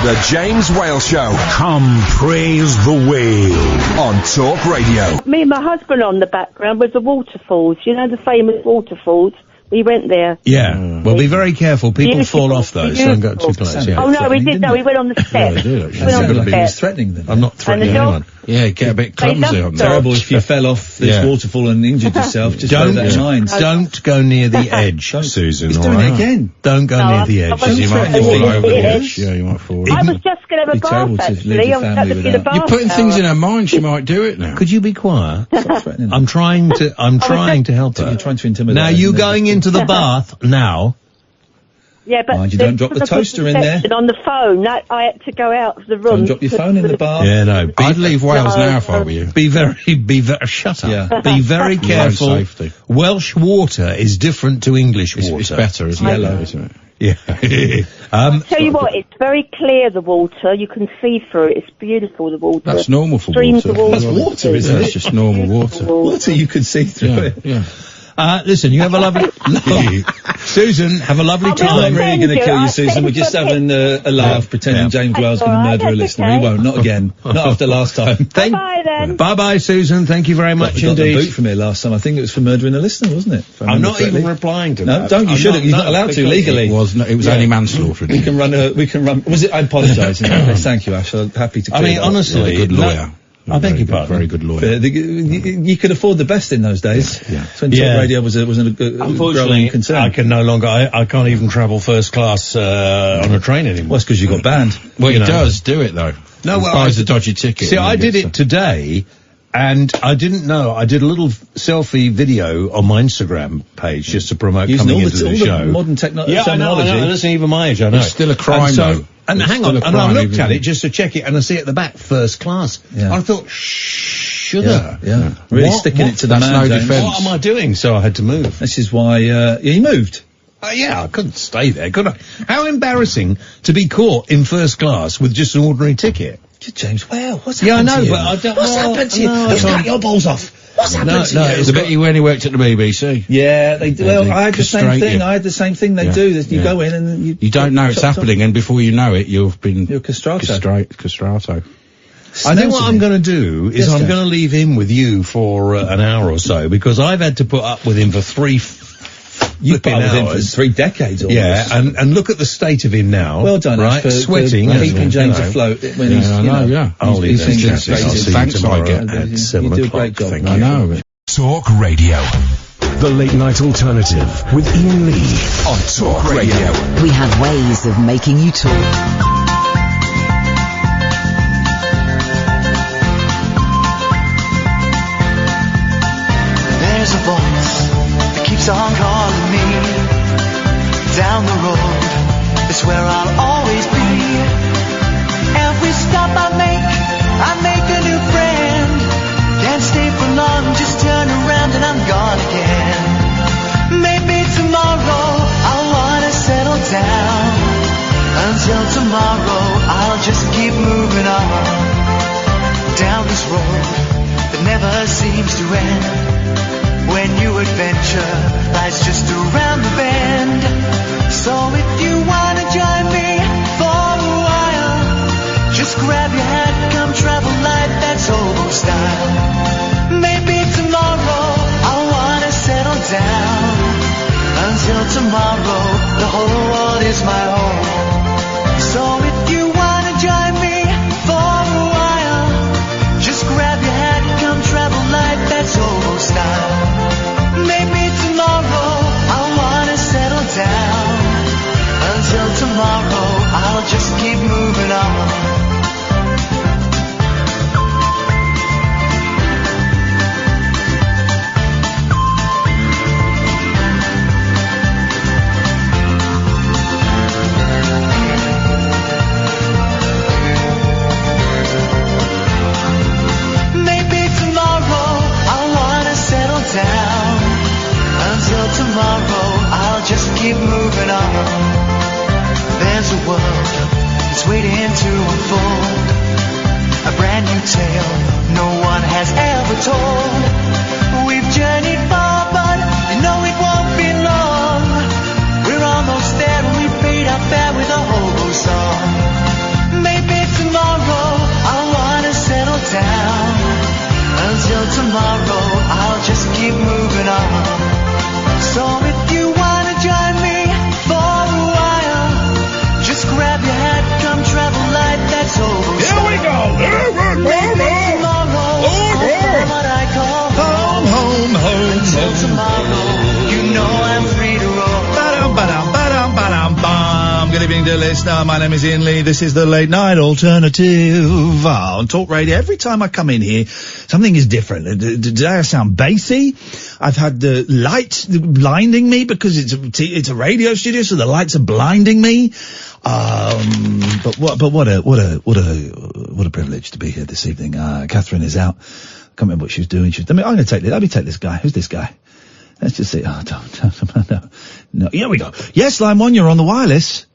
The James Whale Show. Come praise the whale. On Talk Radio. Me and my husband on the background with the waterfalls. You know the famous waterfalls? We went there. Yeah. Well, be very careful. People fall off those. Don't go too close. Yeah. Oh, no, we did. No, we went on the steps. He was threatening them. I'm not threatening anyone. Yeah, get a bit clumsy on that. Terrible if you fell off this waterfall and injured yourself. Just bear that in mind. Don't go near the edge, Susan. He's doing it again. Don't go near the edge. You might fall over the edge. Yeah, you might fall. I was just going to have a bath, actually. You're putting things in her mind. She might do it now. Could you be quiet? I'm trying to help her. You're trying to intimidate her. Now, you going into the bath now? Yeah, but mind you don't drop the toaster in there. On the phone, I had to go out of the room. Don't drop your phone in the bath. Yeah, no. I'd leave Wales now if I were you. Be very, shut up. Yeah. Be very careful. Welsh water is different to English water. It's better, it's yellow, isn't it? Yeah. I'll tell you what, it's very clear, the water. You can see through it. It's beautiful, the water. That's normal for Streams water. That's water, isn't it? That's just normal water. Water you can see through it. Yeah. Listen, you have a lovely... Susan, have a lovely time. I'm really going to kill you, Susan. We're just having a laugh, pretending James Whale's going to murder a listener. He won't, not again. Not after last time. Bye-bye, then. Bye-bye, Susan. Thank you very much indeed. Got the boot from here last time. I think it was for murdering a listener, wasn't it? I'm not even replying to that. No, don't. You shouldn't. You're not allowed to legally. It was only manslaughter. We can run. Was it? I apologise. Thank you, Ash. I'm happy to. I mean, honestly, good lawyer. I beg your pardon. Very good lawyer. You could afford the best in those days. Yeah. When Talk Radio was a growing concern. I can no longer. I can't even travel first class on a train anymore. Well, it's because you got banned. Well, he does do it though. No, well, buys a dodgy ticket. See, I did it today, and I didn't know. I did a little selfie video on my Instagram page just to promote coming into the show. Modern terminology. Yeah, I know. That's even my age. I know. It's still a crime, though. And hang on, and I looked at it just to check it, and I see at the back, first class. Yeah. I thought, sugar. Yeah. Really sticking it to the man. No defence. What am I doing? So I had to move. This is why, he moved. Yeah, I couldn't stay there, could I? How embarrassing to be caught in first class with just an ordinary ticket. James, well, what's happened to you? But I don't... What's happened to you? Who's cut your balls off? What's happened to you? It's a bit you when he worked at the BBC. Yeah, they do. Well, I had the same thing. I had the same thing they do. You go in and you don't know it's happening, and before you know it, you're castrato. I think what I'm going to do is I'm going to leave him with you for an hour or so, because I've had to put up with him for 3 You've put up with him for 3 decades almost. Yeah, and look at the state of him now. Well done, right? For sweating. Keeping James afloat when he's, Thanks I get at 7 o'clock. You do a great job. I know. Talk Radio. The Late Night Alternative with Iain Lee on Talk Radio. We have ways of making you talk. There's a voice that keeps on calling me. Down the road is where I'll always be. Every stop I make a new friend. Can't stay for long, just turn around and I'm gone again. Maybe tomorrow I'll wanna settle down. Until tomorrow I'll just keep moving on. Down this road that never seems to end. When new adventure lies just around the bend. So if you wanna join me for a while, just grab your hat, come travel light, that's old style. Maybe tomorrow I'll wanna settle down. Until tomorrow, the whole world is my home. So if you wanna join me for a while, just grab your hat, come travel light, that's old style. Maybe tomorrow I'll wanna settle down. Until tomorrow I'll just keep moving on. Tomorrow I'll just keep moving on. There's a world that's waiting to unfold, a brand new tale no one has ever told. We've journeyed far, but you know it won't be long. We're almost there and we paid our fare with a hobo song. dear listener. My name is Iain Lee. This is the Late Night Alternative on Talk Radio. Every time I come in here, something is different. Today I sound bassy. I've had the lights blinding me because it's a radio studio, so the lights are blinding me. But what a privilege to be here this evening. Katherine is out. Can't remember what she was doing. I'm going to take this. Let me take this guy. Who's this guy? Let's just see. No. Here we go. Yes, line 1, you're on the wireless.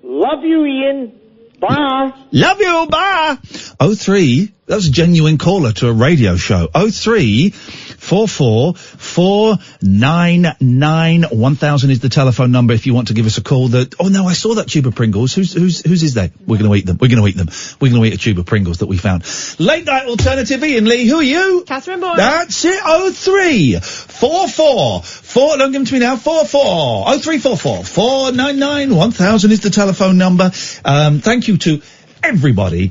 Love you, Ian. Bye. Love you. Bye. 03. That was a genuine caller to a radio show. 03 44 499 1000 is the telephone number if you want to give us a call. Oh no, I saw that tube of Pringles. Whose is that? We're going to eat them. We're going to eat them. We're going to eat a tube of Pringles that we found. Late Night Alternative, Iain Lee. Who are you? Katherine Boyle. That's it. 03 44 4. Don't give them to me now. 44 03 44 499 1000 is the telephone number. Thank you to everybody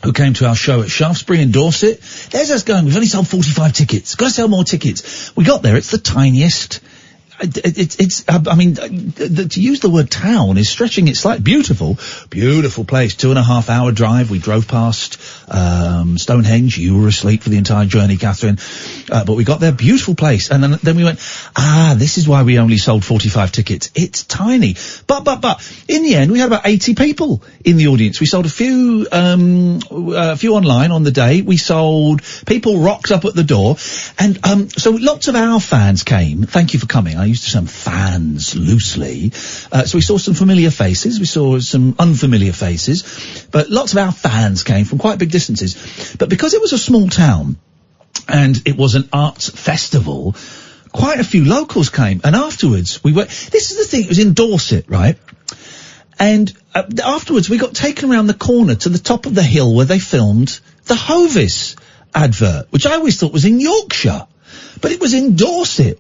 who came to our show at Shaftesbury in Dorset. There's us going. We've only sold 45 tickets. Got to sell more tickets. We got there. It's the tiniest. To use the word town is stretching it slightly. Beautiful place. 2.5 hour drive. We drove past, Stonehenge. You were asleep for the entire journey, Katherine. But we got there. Beautiful place. And then we went, this is why we only sold 45 tickets. It's tiny. But, in the end, we had about 80 people in the audience. We sold a few online on the day. We sold, people rocked up at the door. And, so lots of our fans came. Thank you for coming. I used to say fans loosely. So we saw some familiar faces. We saw some unfamiliar faces. But lots of our fans came from quite big distances. But because it was a small town and it was an arts festival, quite a few locals came. And afterwards we went, this is the thing, it was in Dorset, right? And afterwards we got taken around the corner to the top of the hill where they filmed the Hovis advert, which I always thought was in Yorkshire. But it was in Dorset.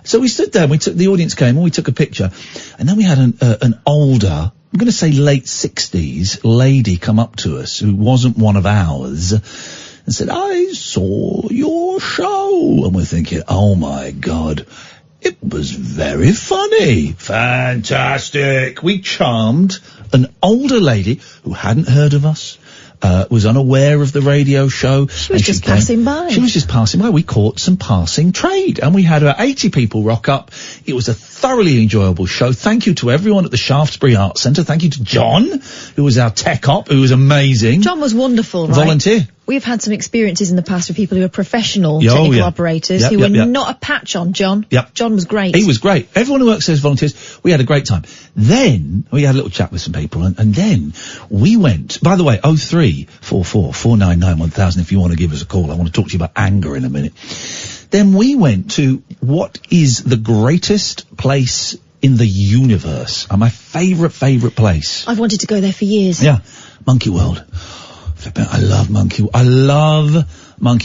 So we stood there and the audience came and we took a picture. And then we had an older, I'm going to say late 60s lady come up to us who wasn't one of ours and said, I saw your show. And we're thinking, oh my God, it was very funny. Fantastic. We charmed an older lady who hadn't heard of us. Was unaware of the radio show. She was just passing by. She was just passing by. We caught some passing trade. And we had about 80 people rock up. It was a thoroughly enjoyable show. Thank you to everyone at the Shaftesbury Arts Centre. Thank you to John, who was our tech op, who was amazing. John was wonderful, right? Volunteer. We've had some experiences in the past with people who are professional technical operators who were not a patch on John. Yep. John was great. He was great. Everyone who works there as volunteers. We had a great time. Then we had a little chat with some people, and then we went. By the way, 03 44 499 1000. If you want to give us a call, I want to talk to you about anger in a minute. Then we went to what is the greatest place in the universe. My favourite place. I've wanted to go there for years. Yeah, Monkey World. I love Monkey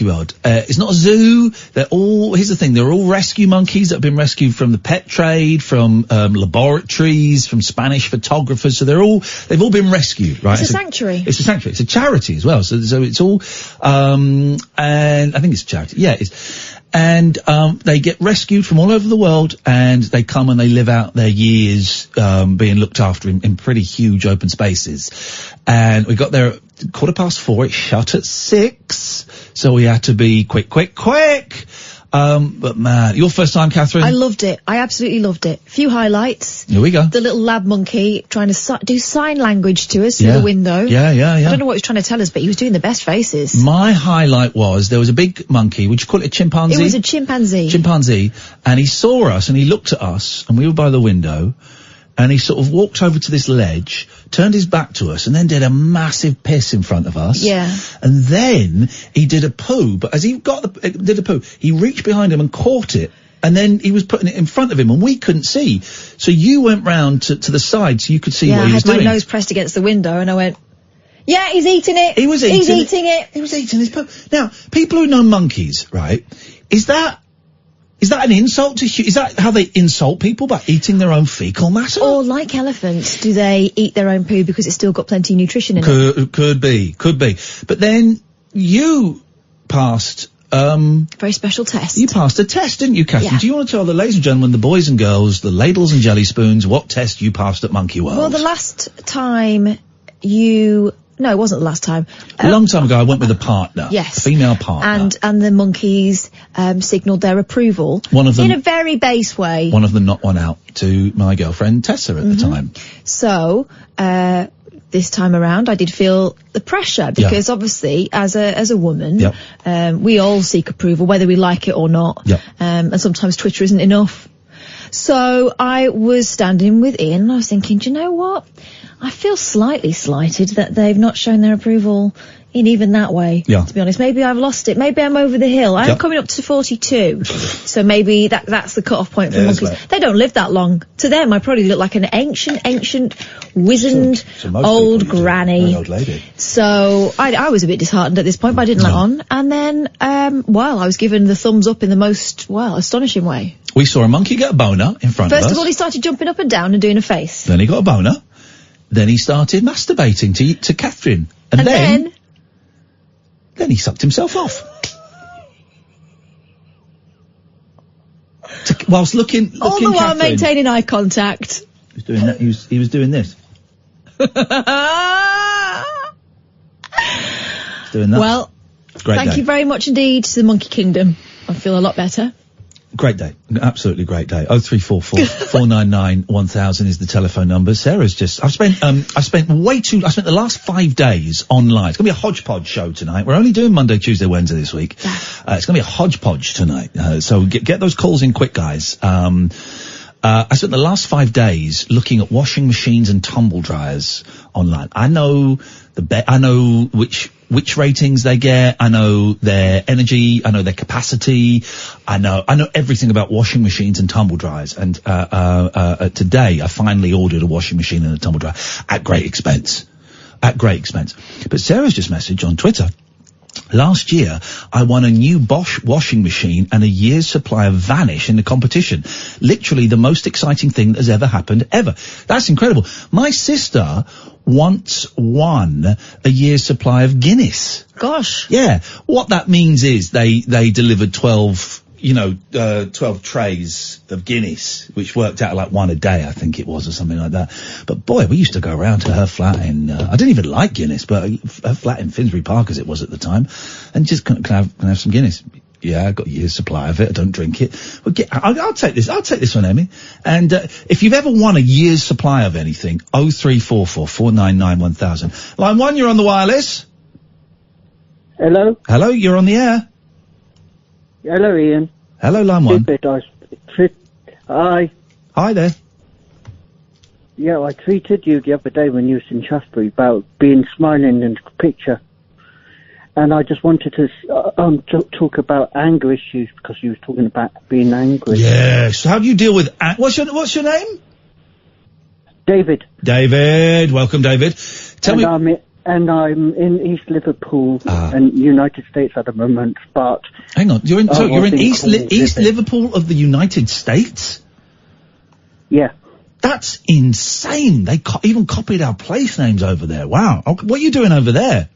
World. It's not a zoo. Here's the thing, they're all rescue monkeys that have been rescued from the pet trade, from laboratories, from Spanish photographers. So they've all been rescued, right? It's a sanctuary. It's a sanctuary. It's a charity as well. So it's all, and I think it's a charity. Yeah, it is. And they get rescued from all over the world, and they come and they live out their years being looked after in pretty huge open spaces. And we got there at 4:15. It shut at 6, so we had to be quick. But man, your first time, Katherine? I loved it. I absolutely loved it. Few highlights. Here we go. The little lab monkey trying to do sign language to us through the window. Yeah. I don't know what he was trying to tell us, but he was doing the best faces. My highlight was there was a big monkey. Would you call it a chimpanzee? It was a chimpanzee. And he saw us and he looked at us and we were by the window. And he sort of walked over to this ledge, turned his back to us, and then did a massive piss in front of us. Yeah. And then he did a poo, but as he did a poo, he reached behind him and caught it. And then he was putting it in front of him, and we couldn't see. So you went round to the side so you could see what he was doing. I had my nose pressed against the window, and I went, yeah, he's eating it. He's eating it. He was eating his poo. Now, people who know monkeys, right, is that an insult to is that how they insult people, by eating their own fecal matter? Or like elephants, do they eat their own poo because it's still got plenty of nutrition in it? Could be. But then you passed Very special test. You passed a test, didn't you, Katherine? Yeah. Do you want to tell the ladies and gentlemen, the boys and girls, the ladles and jelly spoons, what test you passed at Monkey World? Well, the last time No, it wasn't the last time. A long time ago, I went with a partner. Yes. A female partner. And the monkeys signalled their approval. One of them, in a very base way. One of them knocked one out to my girlfriend Tessa at the time. So, this time around, I did feel the pressure because obviously, as a woman, we all seek approval, whether we like it or not. And sometimes Twitter isn't enough. So I was standing with Iain and I was thinking, do you know what? I feel slightly slighted that they've not shown their approval in even that way, to be honest. Maybe I've lost it. Maybe I'm over the hill. I'm coming up to 42. So maybe that's the cut-off point for monkeys. Right. They don't live that long. To them, I probably look like an ancient, wizened, old granny. Old lady. So I was a bit disheartened at this point, but I didn't let on. And then, I was given the thumbs up in the most, astonishing way. We saw a monkey get a boner in front of us. First of all, he started jumping up and down and doing a face. Then he got a boner. Then he started masturbating to Katherine. And then he sucked himself off. Whilst looking all the while Katherine, maintaining eye contact. He was doing that. He was doing this. Doing that. Well, thank you very much indeed to the Monkey Kingdom. I feel a lot better. Great day. Absolutely great day. 0344 499 1000 is the telephone number. Sarah's just, I spent the last 5 days online. It's gonna be a hodgepodge show tonight. We're only doing Monday, Tuesday, Wednesday this week. It's gonna be a hodgepodge tonight. So get those calls in quick, guys. I spent the last 5 days looking at washing machines and tumble dryers online. I know I know which ratings they get. I know their energy. I know their capacity. I know everything about washing machines and tumble dryers. And today I finally ordered a washing machine and a tumble dryer at great expense. But Sarah's just messaged on Twitter. Last year, I won a new Bosch washing machine and a year's supply of Vanish in the competition. Literally the most exciting thing that has ever happened, ever. That's incredible. My sister once won a year's supply of Guinness. Gosh. Yeah. What that means is they delivered 12 trays of Guinness, which worked out like one a day, I think it was, or something like that. But boy, we used to go around to her flat in, I didn't even like Guinness, but her flat in Finsbury Park as it was at the time, and just can I have some Guinness? Yeah, I got a year's supply of it. I don't drink it. But I'll take this. I'll take this one, Emmy. And, if you've ever won a year's supply of anything, 0344 499 1000. Line 1, you're on the wireless. Hello? Hello, you're on the air. Hello, Iain. Hello, line 1. Hi. Hi there. Yeah, I tweeted you the other day when you was in Shaftesbury about being smiling in the picture. And I just wanted to talk about anger issues because you was talking about being angry. Yes. How do you deal with what's your name? David. David. Welcome, David. Tell me. I'm in East Liverpool and United States at the moment, but... Hang on, you're in East Liverpool of the United States? Yeah. That's insane. They even copied our place names over there. Wow. What are you doing over there?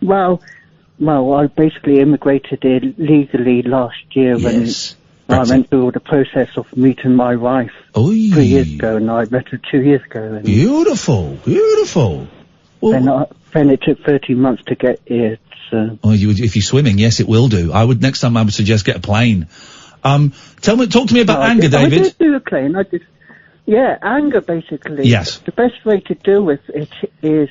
Well, I basically immigrated illegally last year when I went through the process of meeting my wife 3 years ago, and I met her 2 years ago. And beautiful. Well, then it took 13 months to get here, so... Oh, if you're swimming, yes, it will do. Next time I would suggest get a plane. Talk to me about anger, David. I did do a plane, anger, basically. Yes. The best way to deal with it is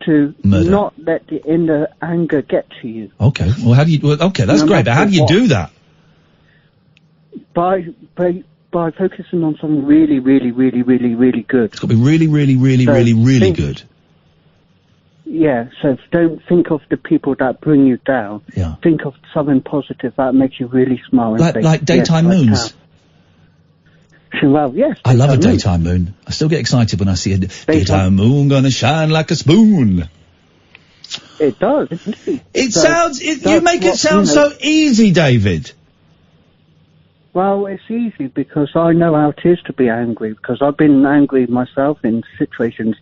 to not let the inner anger get to you. Okay, well, that's great, but how do you do that? By focusing on something really, really, really, really, really good. It's got to be really, really, really, really good. Yeah, so don't think of the people that bring you down. Yeah. Think of something positive that makes you really smile. Like daytime moons. Well, yes. I love a daytime moon. I still get excited when I see a daytime moon gonna shine like a spoon. It does. You make it sound so easy, David. Well, it's easy because I know how it is to be angry, because I've been angry myself in situations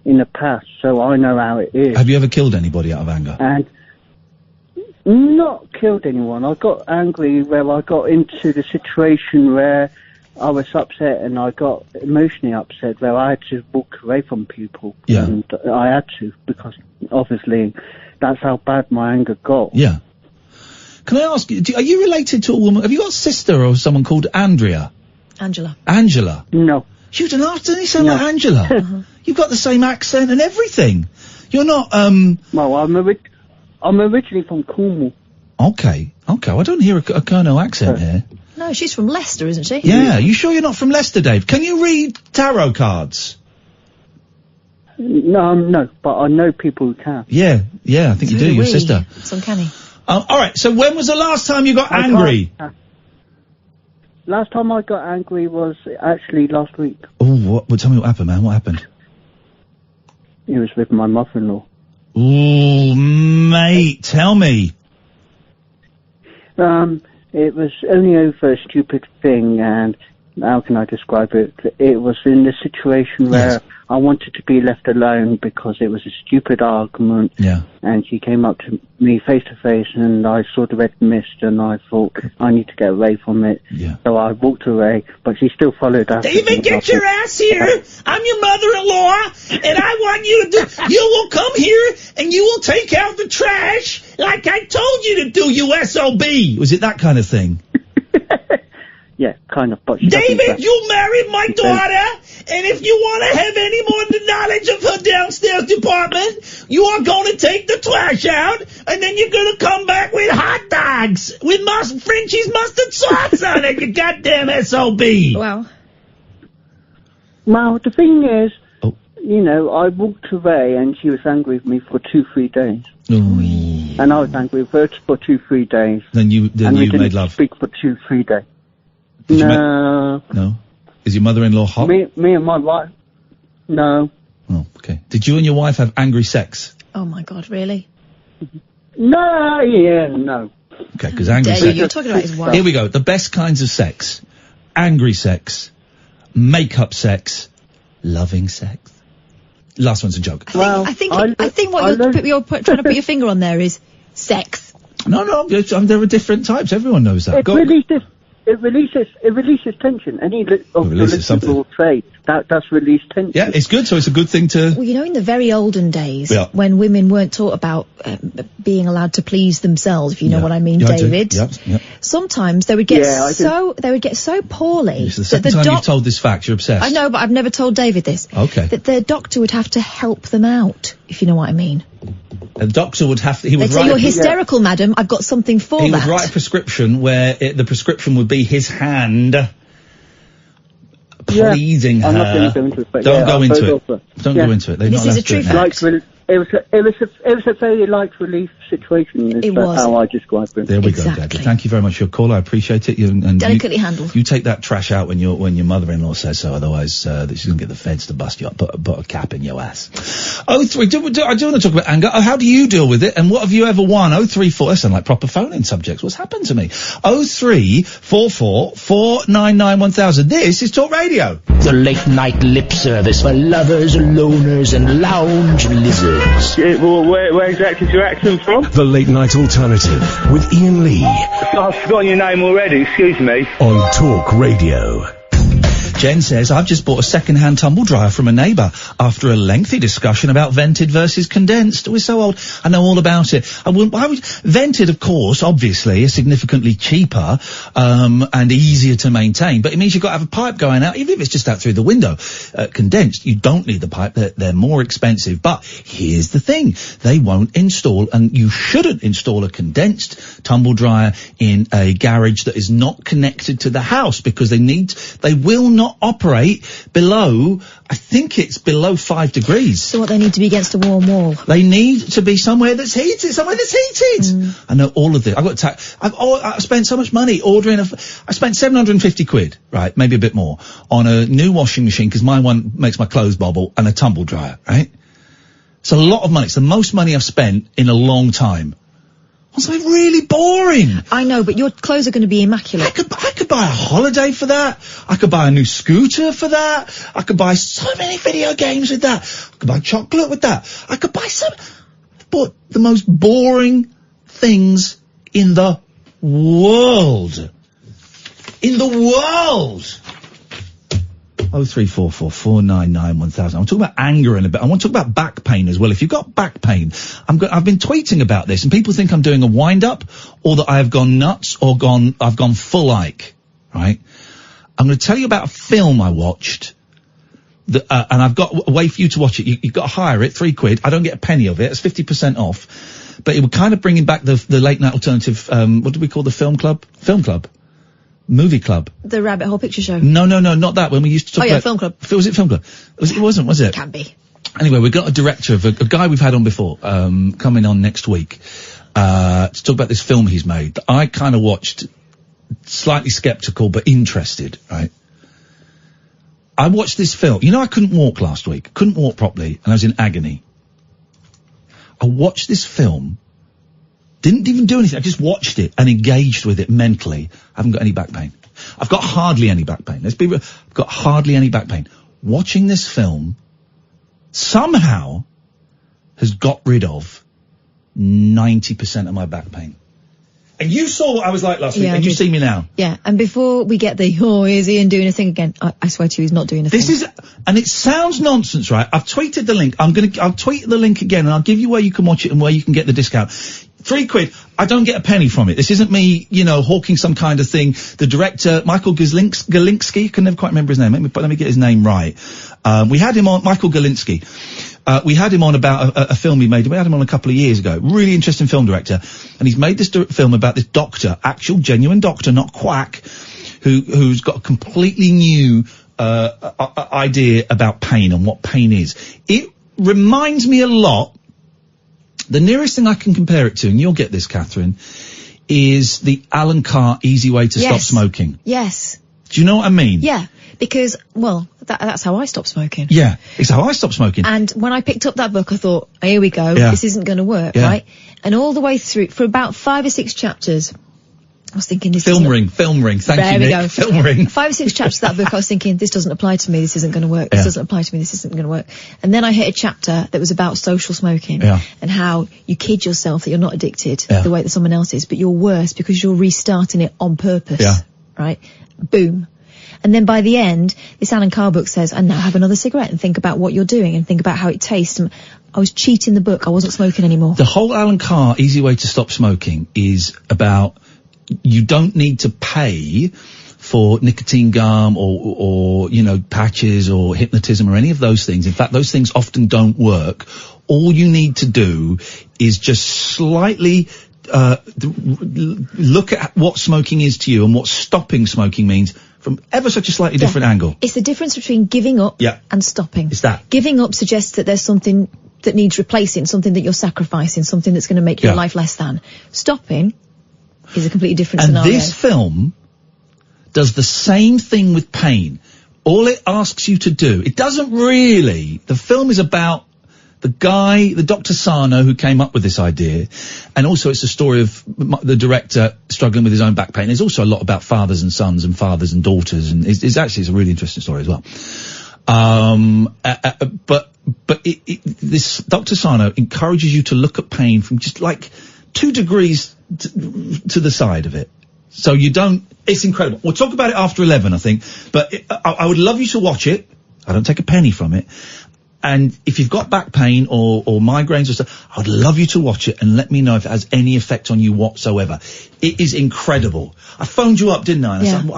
in the past, so I know how it is. Have you ever killed anybody out of anger? And Not killed anyone. I got angry where I got into the situation where I was upset and I got emotionally upset where I had to walk away from people. Yeah. And I had to because obviously that's how bad my anger got. Yeah. Can I ask you, are you related to a woman? Have you got a sister or someone called Andrea? Angela. Angela? No. You didn't sound like Angela. You've got the same accent and everything. You're not, Well, I'm originally from Cornwall. Okay. I don't hear a Colonel accent here. No, she's from Leicester, isn't she? Yeah. You sure you're not from Leicester, Dave? Can you read tarot cards? No, but I know people who can. Yeah, I think you do, your sister. It's uncanny. Alright, so when was the last time you got angry? Last time I got angry was actually last week. Oh, tell me what happened, man. What happened? It was with my mother-in-law. Ooh, mate, tell me. It was only over a stupid thing, and how can I describe it? It was in the situation where I wanted to be left alone because it was a stupid argument. Yeah. And she came up to me face to face, and I saw the red mist, and I thought I need to get away from it. Yeah. So I walked away, but she still followed after. David, get your ass here! I'm your mother-in-law, and I want you to you will come here, and you will take out the trash like I told you to do, you SOB! Was it that kind of thing? Yeah, kind of. But David, you married my daughter, and if you want to have any more knowledge of her downstairs department, you are going to take the trash out, and then you're going to come back with hot dogs with Frenchie's mustard sauce on it, you goddamn SOB. Wow. Well, the thing is, you know, I walked away, and she was angry with me for 2-3 days. Ooh. And I was angry with her for 2-3 days. Then you made love. Speak for 2-3 days. No. Is your mother-in-law hot? Me and my wife. No. Oh, okay. Did you and your wife have angry sex? Oh my God, really? No. Okay, because angry sex. You're talking about his wife. Here we go. The best kinds of sex: angry sex, make-up sex, loving sex. Last one's a joke. I think what you're trying to put your finger on there is sex. No, there are different types. Everyone knows that. It releases tension. Any listener will say that's released tension. Yeah, it's good. So it's a good thing to. Well, you know, in the very olden days, when women weren't taught about being allowed to please themselves, if you know what I mean, David. Yep. Sometimes they would get so poorly. It's the second time you've told this fact. You're obsessed. I know, but I've never told David this. Okay. That their doctor would have to help them out, if you know what I mean. The doctor would have to. They'd say, "You're hysterical, madam. I've got something for that." He would write a prescription where the prescription would be his hand pleasing her. I'm not going to go into it. Don't go into it. Don't go into it. This is a true fact. It was a very light relief situation. It was how I described it. There we go, Daddy. Thank you very much for your call. I appreciate it. And delicately handled. You take that trash out when your mother-in-law says so. Otherwise, she's going to get the feds to bust you up, put a cap in your ass. 03. I do want to talk about anger. How do you deal with it? And what have you ever won? 034. That sound like proper phone-in subjects. What's happened to me? 0344 499 1000. This is Talk Radio. The late night lip service for lovers, loners, and lounge lizards. Where exactly is your accent from? The Late Night Alternative with Iain Lee. I've forgotten your name already, excuse me. On Talk Radio. Jen says, I've just bought a second-hand tumble dryer from a neighbour after a lengthy discussion about vented versus condensed. We're so old. I know all about it. Vented, of course, obviously, is significantly cheaper, and easier to maintain, but it means you've got to have a pipe going out, even if it's just out through the window. Condensed, you don't need the pipe. They're more expensive. But here's the thing. They won't install, and you shouldn't install a condensed tumble dryer in a garage that is not connected to the house, because they will not operate below, I think it's below 5 degrees. So what, they need to be against a warm wall? They need to be somewhere that's heated, I know all of this. I've spent so much money ordering I spent 750 quid, right, maybe a bit more, on a new washing machine, because my one makes my clothes bubble, and a tumble dryer, right? It's a lot of money. It's the most money I've spent in a long time. It's like really boring. I know, but your clothes are going to be immaculate. I could buy a holiday for that. I could buy a new scooter for that. I could buy so many video games with that. I could buy chocolate with that. I could buy but the most boring things in the world? In the world! 03444991000. I'm talking about anger in a bit. I want to talk about back pain as well. If you've got back pain, I've been tweeting about this, and people think I'm doing a wind-up, or that I have gone nuts, or I've gone full Ike, right? I'm going to tell you about a film I watched, and I've got a way for you to watch it. You've got to hire it, £3. I don't get a penny of it. It's 50% off. But it would kind of bringing back the late night alternative, what do we call the film club? Film club? Movie club. The Rabbit Hole Picture Show. No, not that. When we used to talk about... Film Club. Was it Film Club? It wasn't, was it? It can be. Anyway, we've got a director of a guy we've had on before, coming on next week, to talk about this film he's made that I kind of watched, slightly skeptical but interested, right? I watched this film. You know, I couldn't walk last week. Couldn't walk properly, and I was in agony. I watched this film, didn't even do anything. I just watched it and engaged with it mentally. I haven't got any back pain. I've got hardly any back pain. Let's be real. I've got hardly any back pain. Watching this film somehow has got rid of 90% of my back pain. And you saw what I was like last week, and you see me now. Yeah, and before we get is Ian doing a thing again? I swear to you, he's not doing a thing. And it sounds nonsense, right? I've tweeted the link. I'll tweet the link again, and I'll give you where you can watch it and where you can get the discount. £3. I don't get a penny from it. This isn't me, hawking some kind of thing. The director, Michael Galinsky, I can never quite remember his name. Let me get his name right. We had him on, Michael Galinsky. We had him on about a film he made. We had him on a couple of years ago. Really interesting film director. And he's made this film about this doctor, actual genuine doctor, not quack, who's got a completely new idea about pain and what pain is. It reminds me a lot. The nearest thing I can compare it to, and you'll get this, Catherine, is the Alan Carr Easy Way to Stop Smoking. Yes. Do you know what I mean? Yeah, because, that's how I stopped smoking. Yeah, it's how I stopped smoking. And when I picked up that book, I thought, here we go, this isn't going to work, right? And all the way through, for about 5 or 6 chapters, I was thinking this Film ring, thank you, Nick. There we go. Film ring. 5 or 6 chapters of that book, I was thinking, this doesn't apply to me, this isn't going to work, this doesn't apply to me, this isn't going to work. And then I hit a chapter that was about social smoking, and how you kid yourself that you're not addicted the way that someone else is, but you're worse because you're restarting it on purpose, right? Boom. And then by the end, this Alan Carr book says, and now have another cigarette and think about what you're doing and think about how it tastes. And I was cheating the book, I wasn't smoking anymore. The whole Alan Carr Easy Way to Stop Smoking is about you don't need to pay for nicotine gum or patches or hypnotism or any of those things. In fact, those things often don't work. All you need to do is just slightly look at what smoking is to you and what stopping smoking means from ever such a slightly different angle. It's the difference between giving up and stopping. It's that. Giving up suggests that there's something that needs replacing, something that you're sacrificing, something that's going to make your life less than. Stopping is a completely different scenario. And this film does the same thing with pain. All it asks you to do, it doesn't really, the film is about the guy, the Dr. Sarno, who came up with this idea, and also it's a story of the director struggling with his own back pain. There's also a lot about fathers and sons and fathers and daughters, and it's a really interesting story as well. But this Dr. Sarno encourages you to look at pain from just like 2 degrees to the side of it. So you don't, it's incredible. We'll talk about it after 11, I think, but I would love you to watch it. I don't take a penny from it. And if you've got back pain or migraines or stuff, I would love you to watch it and let me know if it has any effect on you whatsoever. It is incredible. I phoned you up, didn't I? And I said,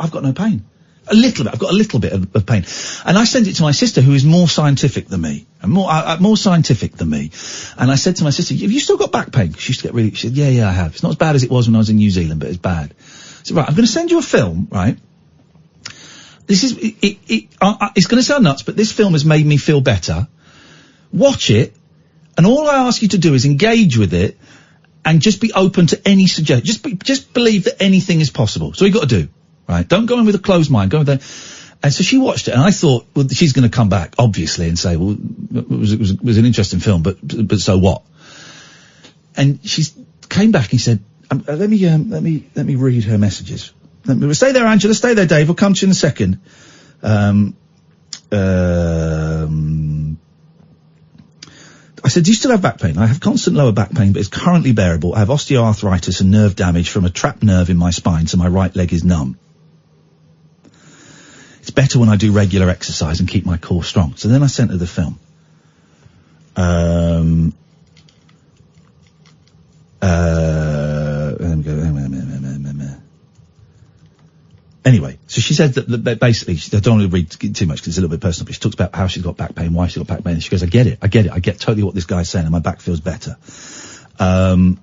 I've got no pain. A little bit. I've got a little bit of pain. And I sent it to my sister, who is more scientific than me. And more scientific than me. And I said to my sister, have you still got back pain? She used to get she said, yeah, I have. It's not as bad as it was when I was in New Zealand, but it's bad. I said, right, I'm going to send you a film, right? This is, it's going to sound nuts, but this film has made me feel better. Watch it, and all I ask you to do is engage with it, and just be open to any suggestion. Just believe that anything is possible. So you got to do, right? Don't go in with a closed mind. Go in there. And so she watched it, and I thought, well, she's going to come back, obviously, and say, well, it was an interesting film, but so what? And she came back and said, let me read her messages. Stay there, Angela. Stay there, Dave. We'll come to you in a second. I said, do you still have back pain? I have constant lower back pain, but it's currently bearable. I have osteoarthritis and nerve damage from a trapped nerve in my spine, so my right leg is numb. It's better when I do regular exercise and keep my core strong. So then I sent her the film. Anyway, so she said that basically, I don't want to read too much because it's a little bit personal, but she talks about how she's got back pain, why she's got back pain, and she goes, I get it, I get totally what this guy's saying, and my back feels better. And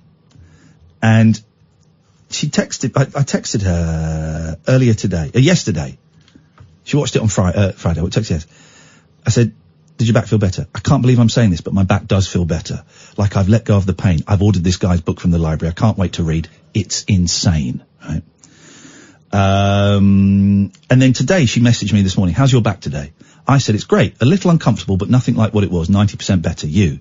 she texted, I texted her earlier today, yesterday. She watched it on Friday, what text yes. I said, did your back feel better? I can't believe I'm saying this, but my back does feel better. Like I've let go of the pain. I've ordered this guy's book from the library. I can't wait to read. It's insane, right? And then today she messaged me this morning, how's your back today? I said, it's great. A little uncomfortable, but nothing like what it was. 90% better. You?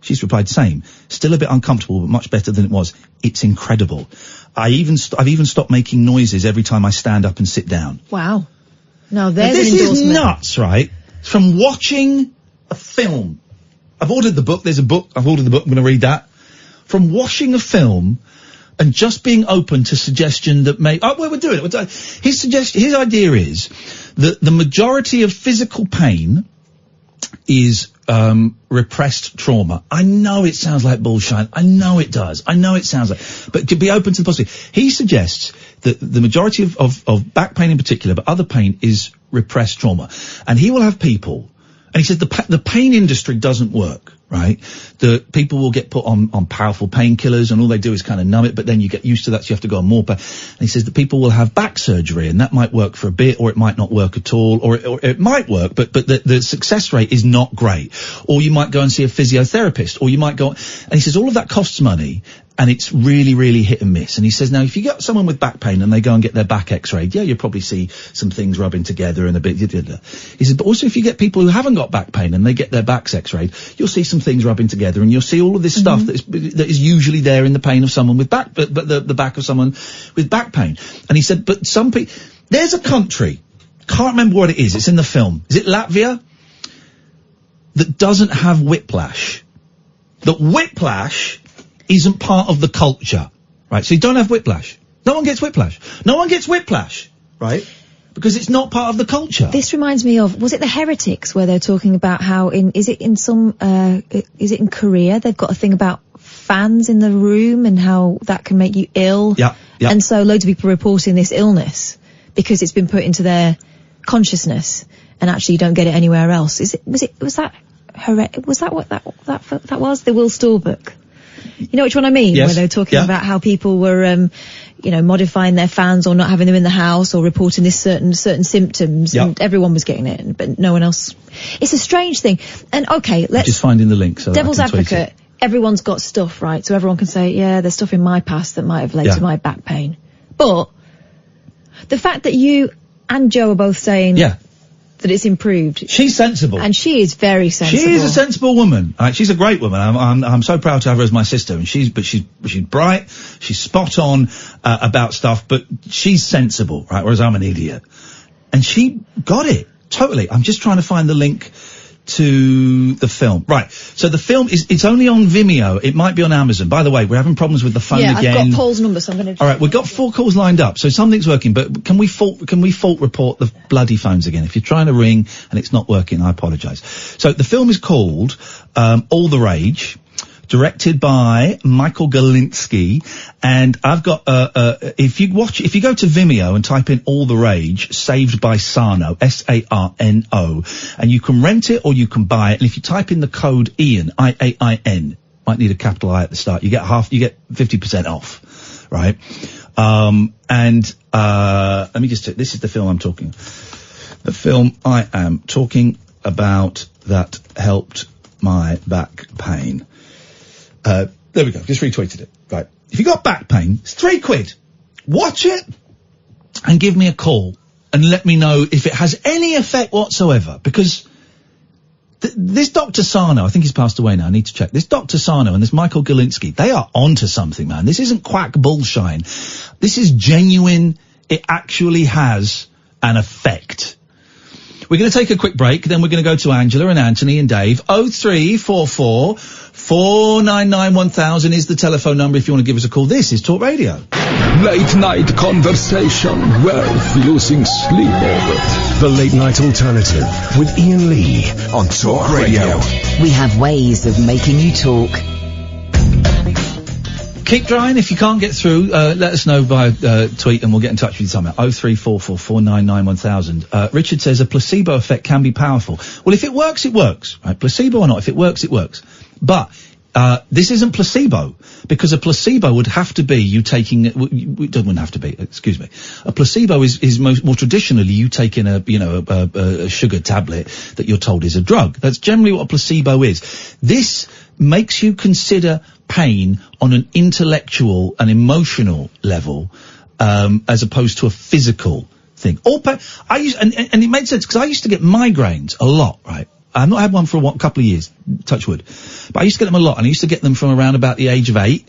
She's replied, same. Still a bit uncomfortable, but much better than it was. It's incredible. I've even stopped making noises every time I stand up and sit down. Wow. Now there's this an endorsement. Is nuts, right? From watching a film. I've ordered the book. There's a book. I've ordered the book. I'm going to read that. From watching a film and just being open to suggestion that we're doing it. His idea is that the majority of physical pain is repressed trauma. I know it sounds like bullshit. I know it does. I know it sounds like, but to be open to the possibility. He suggests that the majority of back pain in particular, but other pain is repressed trauma. And he will have people, and he says the pain industry doesn't work, right? The people will get put on powerful painkillers, and all they do is kind of numb it, but then you get used to that, so you have to go on more pain. And he says that people will have back surgery, and that might work for a bit, or it might not work at all, or it might work, but the success rate is not great. Or you might go and see a physiotherapist, or you might go, and he says all of that costs money, and it's really, really hit and miss. And he says, now, if you get someone with back pain and they go and get their back x-rayed, yeah, you'll probably see some things rubbing together and a bit. He said, but also if you get people who haven't got back pain and they get their backs x-rayed, you'll see some things rubbing together, and you'll see all of this stuff that is usually there in the pain of someone with back, but the back of someone with back pain. And he said, but some people, there's a country, can't remember what it is, it's in the film. Is it Latvia? That doesn't have whiplash. That whiplash isn't part of the culture, right? So you don't have whiplash. No one gets whiplash. No one gets whiplash, right? Because it's not part of the culture. This reminds me of, was it The Heretics, where they're talking about how is it in Korea, they've got a thing about fans in the room and how that can make you ill. Yeah. And so loads of people are reporting this illness because it's been put into their consciousness, and actually you don't get it anywhere else. Was that what that was? The Will Storr book? You know which one I mean? Yes. Where they were talking about how people were, modifying their fans or not having them in the house or reporting this certain symptoms, and everyone was getting it, but no one else. It's a strange thing. And okay, let's just finding the link. So devil's advocate. Everyone's got stuff, right? So everyone can say, yeah, there's stuff in my past that might have led to my back pain. But the fact that you and Joe are both saying that it's improved. She's sensible. And she is very sensible. She is a sensible woman. She's a great woman. I'm so proud to have her as my sister. And she's bright. She's spot on, about stuff, but she's sensible, right? Whereas I'm an idiot. And she got it. Totally. I'm just trying to find the link to the film. Right. So the film it's only on Vimeo. It might be on Amazon. By the way, we're having problems with the phone again. Yeah, I've got Paul's number, so I'm going to... All right, we've got 4 calls lined up, so something's working, but can we fault report the bloody phones again? If you're trying to ring and it's not working, I apologise. So the film is called All the Rage, directed by Michael Galinsky, and I've got if you go to Vimeo and type in All the Rage, saved by Sarno, Sarno, and you can rent it or you can buy it, and if you type in the code Iain, IAIN, might need a capital I at the start, you get 50% off, right? Let me just check, this is the film I'm talking, the film I am talking about that helped my back pain. There we go. Just retweeted it. Right. If you got back pain, it's £3. Watch it and give me a call and let me know if it has any effect whatsoever. Because this Dr. Sarno, I think he's passed away now. I need to check. This Dr. Sarno and this Michael Galinsky, they are onto something, man. This isn't quack bullshine. This is genuine. It actually has an effect. We're going to take a quick break, then we're going to go to Angela and Anthony and Dave. 0344 499 1000 is the telephone number if you want to give us a call. This is Talk Radio. Late night conversation worth losing sleep over. The Late Night Alternative with Iain Lee on Talk Radio. We have ways of making you talk. Keep trying. If you can't get through, let us know via tweet and we'll get in touch with you somehow. 0344 499 1000. Richard says a placebo effect can be powerful. Well, if it works, it works. Right? Placebo or not, if it works, it works. But this isn't placebo, because a placebo would have to be you taking it wouldn't have to be, excuse me. A placebo is more traditionally you taking a sugar tablet that you're told is a drug. That's generally what a placebo is. This makes you consider pain on an intellectual and emotional level, as opposed to a physical thing. All pain, and it made sense because I used to get migraines a lot, right? I've not had one for a couple of years, touch wood. But I used to get them a lot, and I used to get them from around about the age of 8,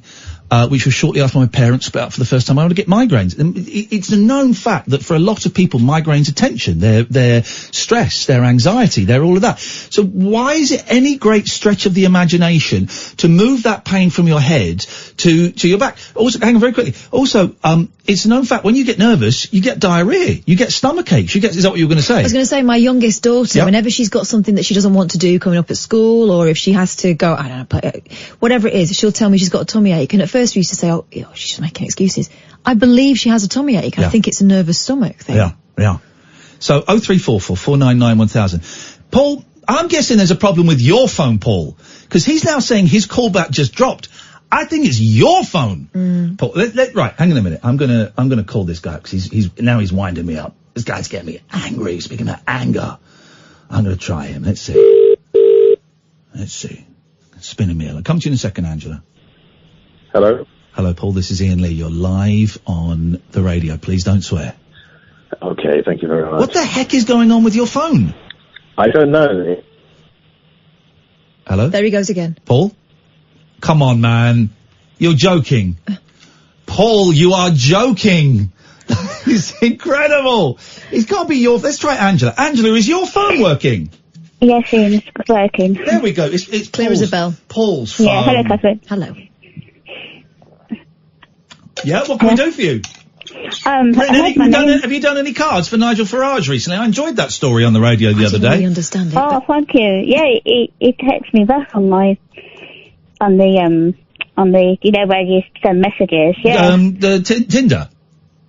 which was shortly after my parents split up for the first time. I would get migraines. And it's a known fact that for a lot of people, migraines are tension, their stress, their anxiety, they're all of that. So why is it any great stretch of the imagination to move that pain from your head to your back? Also, hang on very quickly. Also, it's a known fact when you get nervous, you get diarrhea, you get stomach aches, is that what you were going to say? I was going to say my youngest daughter, whenever she's got something that she doesn't want to do coming up at school, or if she has to go, I don't know, whatever it is, she'll tell me she's got a tummy ache, and at first we used to say, oh, she's just making excuses. I believe she has a tummy ache. I think it's a nervous stomach thing. Yeah. So 0344 499 1000. Paul, I'm guessing there's a problem with your phone, Paul, because he's now saying his callback just dropped. I think it's your phone. Paul, right, hang on a minute. I'm gonna call this guy, because he's winding me up. This guy's getting me angry. Speaking of anger, I'm gonna try him. Let's see. Spinning me. I'll come to you in a second, Angela. Hello, Paul. This is Iain Lee. You're live on the radio. Please don't swear. Okay, thank you very much. What the heck is going on with your phone? I don't know. Hello? There he goes again. Paul? Come on, man. You're joking. Paul, you are joking. It's incredible. It can't be let's try Angela. Angela, is your phone working? Yes, it's working. There we go. It's clear as a bell. Paul's phone. Yeah, hello, Katherine. Hello. Yeah, what can we do for you? Have you done any cards for Nigel Farage recently? I enjoyed that story on the radio the other day. I didn't really understand it. Oh, thank you. Yeah, he texted me back on the where you send messages. Yeah. The Tinder.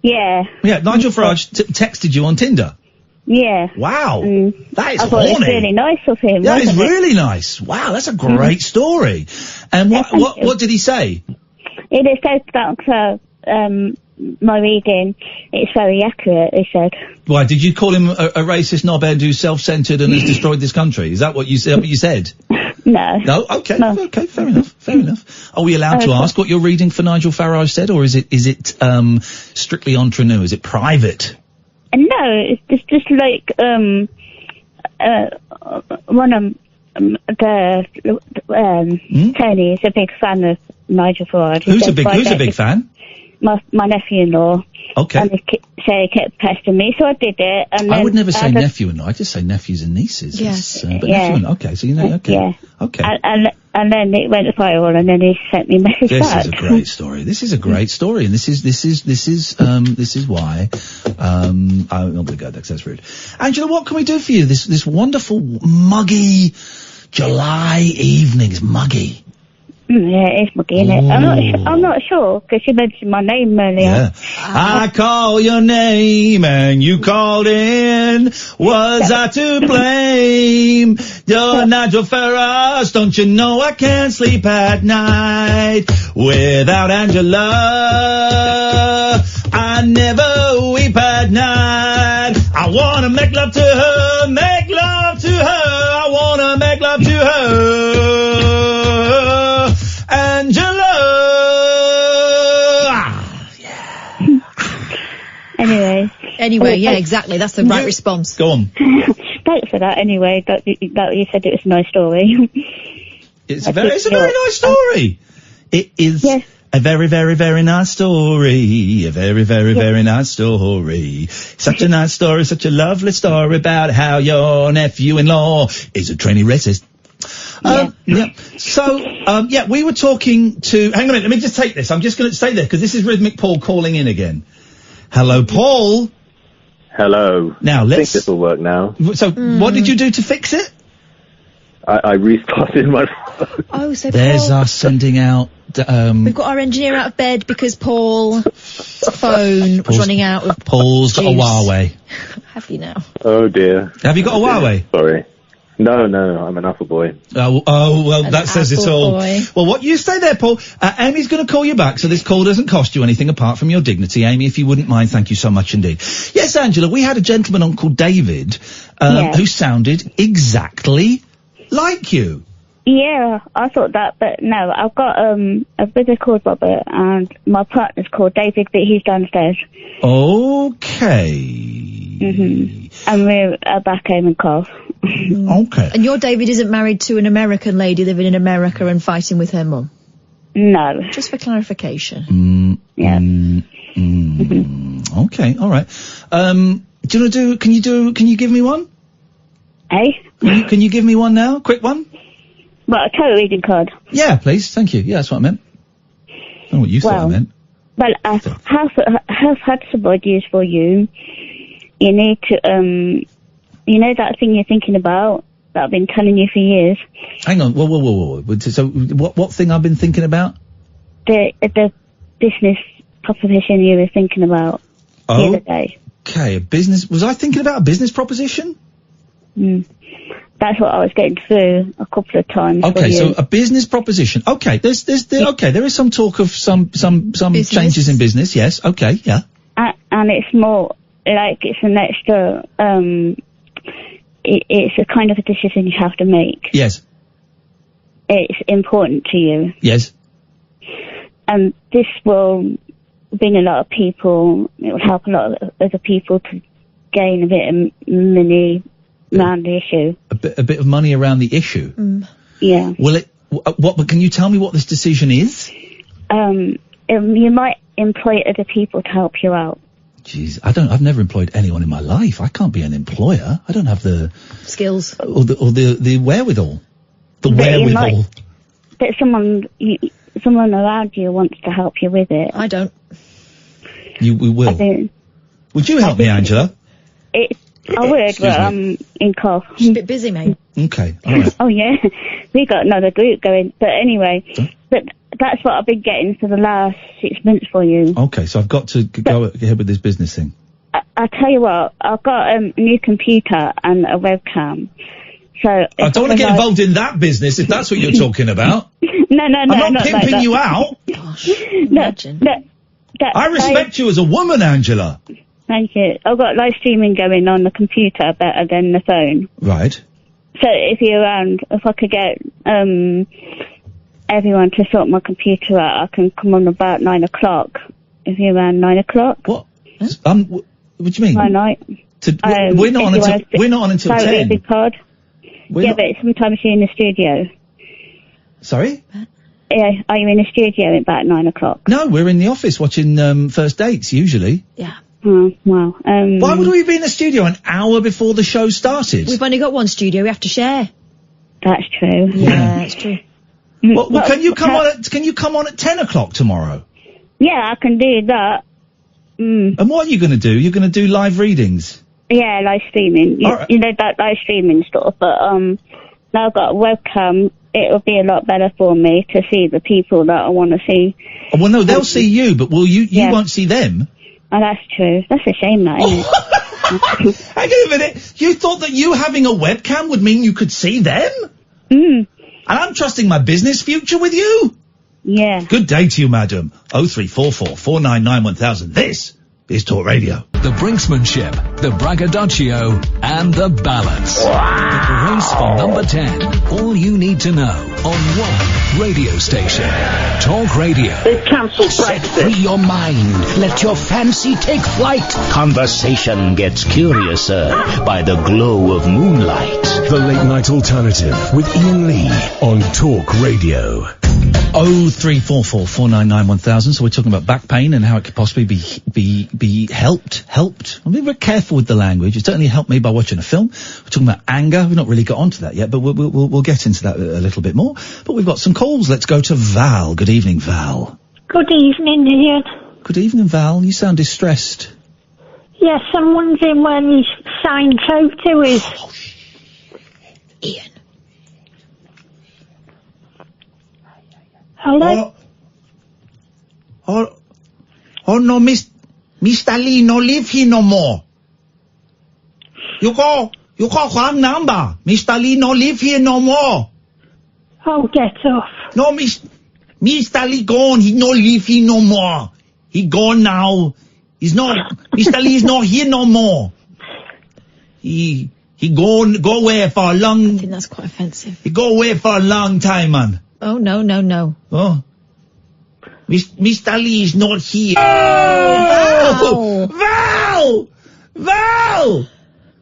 Yeah. Yeah, Nigel Farage texted you on Tinder. Yeah. Wow. That is I thought it was really nice of him. That is really nice. Wow, that's a great story. And what did he say? He just said that my reading, it's very accurate, he said. Why, did you call him a racist knobhead who's self-centred and has destroyed this country? Is that what you said? No. No? Okay. No. Okay, fair enough. Are we allowed to ask what your reading for Nigel Farage said, or is it strictly entre nous? Is it private? No, it's just like, one of Tony is a big fan of Nigel Farage. Who's a big fan? My nephew-in-law. Okay. And he kept pestering me, so I did it. And then I would never say nephew-in-law. I just say nephews and nieces. Yes. But nephew-in-law. Okay, so you know. Okay. Yeah. Okay. And then it went viral, and then he sent me a message back. This is a great story. This is a great story, and this is why I'm not going to go there because that's rude. Angela, what can we do for you? This wonderful muggy July evening. It's muggy. Yeah, it's muggy, isn't it? I'm not sure, because you mentioned my name earlier. Yeah. I call your name and you called in. Was I to blame? You're Nigel Farage, don't you know I can't sleep at night without Angela. I never weep at night. I wanna make love to her, make love to her. I wanna make love to her. Angela! Anyway, yeah, exactly. That's the right response. Go on. Thanks for that. Anyway, that you said it was a nice story. It's a very nice story. It is a very, very, very nice story. A very, very, very nice story. Such a nice story, such a lovely story about how your nephew-in-law is a trainee racist. So, we were talking to... Hang on a minute, let me just take this. I'm just going to stay there, because this is Rhythmic Paul calling in again. Hello, Paul. Hello. Now, I think this will work now. So, what did you do to fix it? I restarted my phone. Oh, so There's Paul... us sending out... We've got our engineer out of bed because Paul's phone was running out of Paul's got a Huawei. Have you now? Oh, dear. Have you got a Huawei? Sorry. No, I'm an Apple boy. Well, that says it all. Boy. Well, what you stay there, Paul. Amy's going to call you back, so this call doesn't cost you anything apart from your dignity. Amy, if you wouldn't mind, thank you so much indeed. Yes, Angela, we had a gentleman on called David, who sounded exactly like you. Yeah, I thought that, but no, I've got a brother called Robert, and my partner's called David, but he's downstairs. Okay. And we're back home in Carl. Okay. And your David isn't married to an American lady living in America and fighting with her mum? No. Just for clarification. Okay, all right. Do you want to can you give me one? Hey? Can you give me one now? Quick one? Well, a tarot reading card. Yeah, please. Thank you. Yeah, that's what I meant. I don't know what you thought I meant. Well, have had some ideas for you. You need to, you know that thing you're thinking about that I've been telling you for years? Hang on. Whoa. So, what thing I've been thinking about? The business proposition you were thinking about the other day. Okay, was I thinking about a business proposition? That's what I was getting through a couple of times. Okay, so a business proposition. Okay, there is some talk of some changes in business. Yes. Okay. Yeah. And it's more like it's an extra. It's a kind of a decision you have to make. Yes. It's important to you. Yes. And this will bring a lot of people. It will help a lot of other people to gain a bit of money around the issue. A bit of money around the issue. Yeah. Will it? But can you tell me what this decision is? You might employ other people to help you out. Jeez, I've never employed anyone in my life. I can't be an employer. I don't have the skills or the wherewithal. But someone around you wants to help you with it. I don't. We will. Would you help me, Angela? I would, but I'm in cough. She's a bit busy, mate. Okay, all right. Oh, yeah. We got another group going. But anyway, but that's what I've been getting for the last 6 months for you. Okay, so I've got to go ahead with this business thing. I'll tell you what, I've got a new computer and a webcam. So I don't want to get involved in that business, if that's what you're talking about. No, I'm not pimping like you out. Gosh, imagine. I respect you as a woman, Angela. Thank you. I've got live streaming going on the computer better than the phone. Right. So if you're around, if I could get everyone to sort my computer out, I can come on about 9 o'clock. If you're around 9 o'clock. What? What do you mean? 9 night. We're not on until 10. Card. But sometimes you're in the studio. Sorry? Yeah, are you in the studio at about 9 o'clock? No, we're in the office watching First Dates, usually. Yeah. Oh, wow. Why would we be in the studio an hour before the show started? We've only got one studio, we have to share. That's true. Yeah, that's true. Well, can you come on at 10 o'clock tomorrow? Yeah, I can do that. And what are you going to do? You're going to do live readings? Yeah, live streaming. You know that live streaming stuff, but now I've got a webcam. It'll be a lot better for me to see the people that I want to see. Oh, well, no, they'll see you, but you won't see them. Oh, that's true. That's a shame, that, isn't it? Hang on a minute. You thought that you having a webcam would mean you could see them? And I'm trusting my business future with you? Yeah. Good day to you, madam. 0344 499 1000. This is Talk Radio. The brinksmanship, the braggadocio, and the balance. The race for number 10. All you need to know on one radio station. Talk Radio. They've cancelled Brexit. Set free your mind. Let your fancy take flight. Conversation gets curiouser by the glow of moonlight. The Late Night Alternative with Iain Lee on Talk Radio. 0344 499 1000. So we're talking about back pain and how it could possibly be helped. I'm being very careful with the language. It certainly helped me by watching a film. We're talking about anger. We've not really got onto that yet, but we'll get into that a little bit more. But we've got some calls. Let's go to Val. Good evening, Val. Good evening, Ian. Good evening, Val. You sound distressed. Yes, I'm wondering when his signed photo is. Ian. Hello? Oh no, Mr. Lee no live here no more. You call wrong number. Mr. Lee no live here no more. Oh, get off. No, Mr. Lee gone. He no live here no more. He gone now. He's not, Mr. Lee is not here no more. He go away for a long... I think that's quite offensive. He go away for a long time, man. Oh, no. Oh. Mr. Lee is not here. Oh, Val!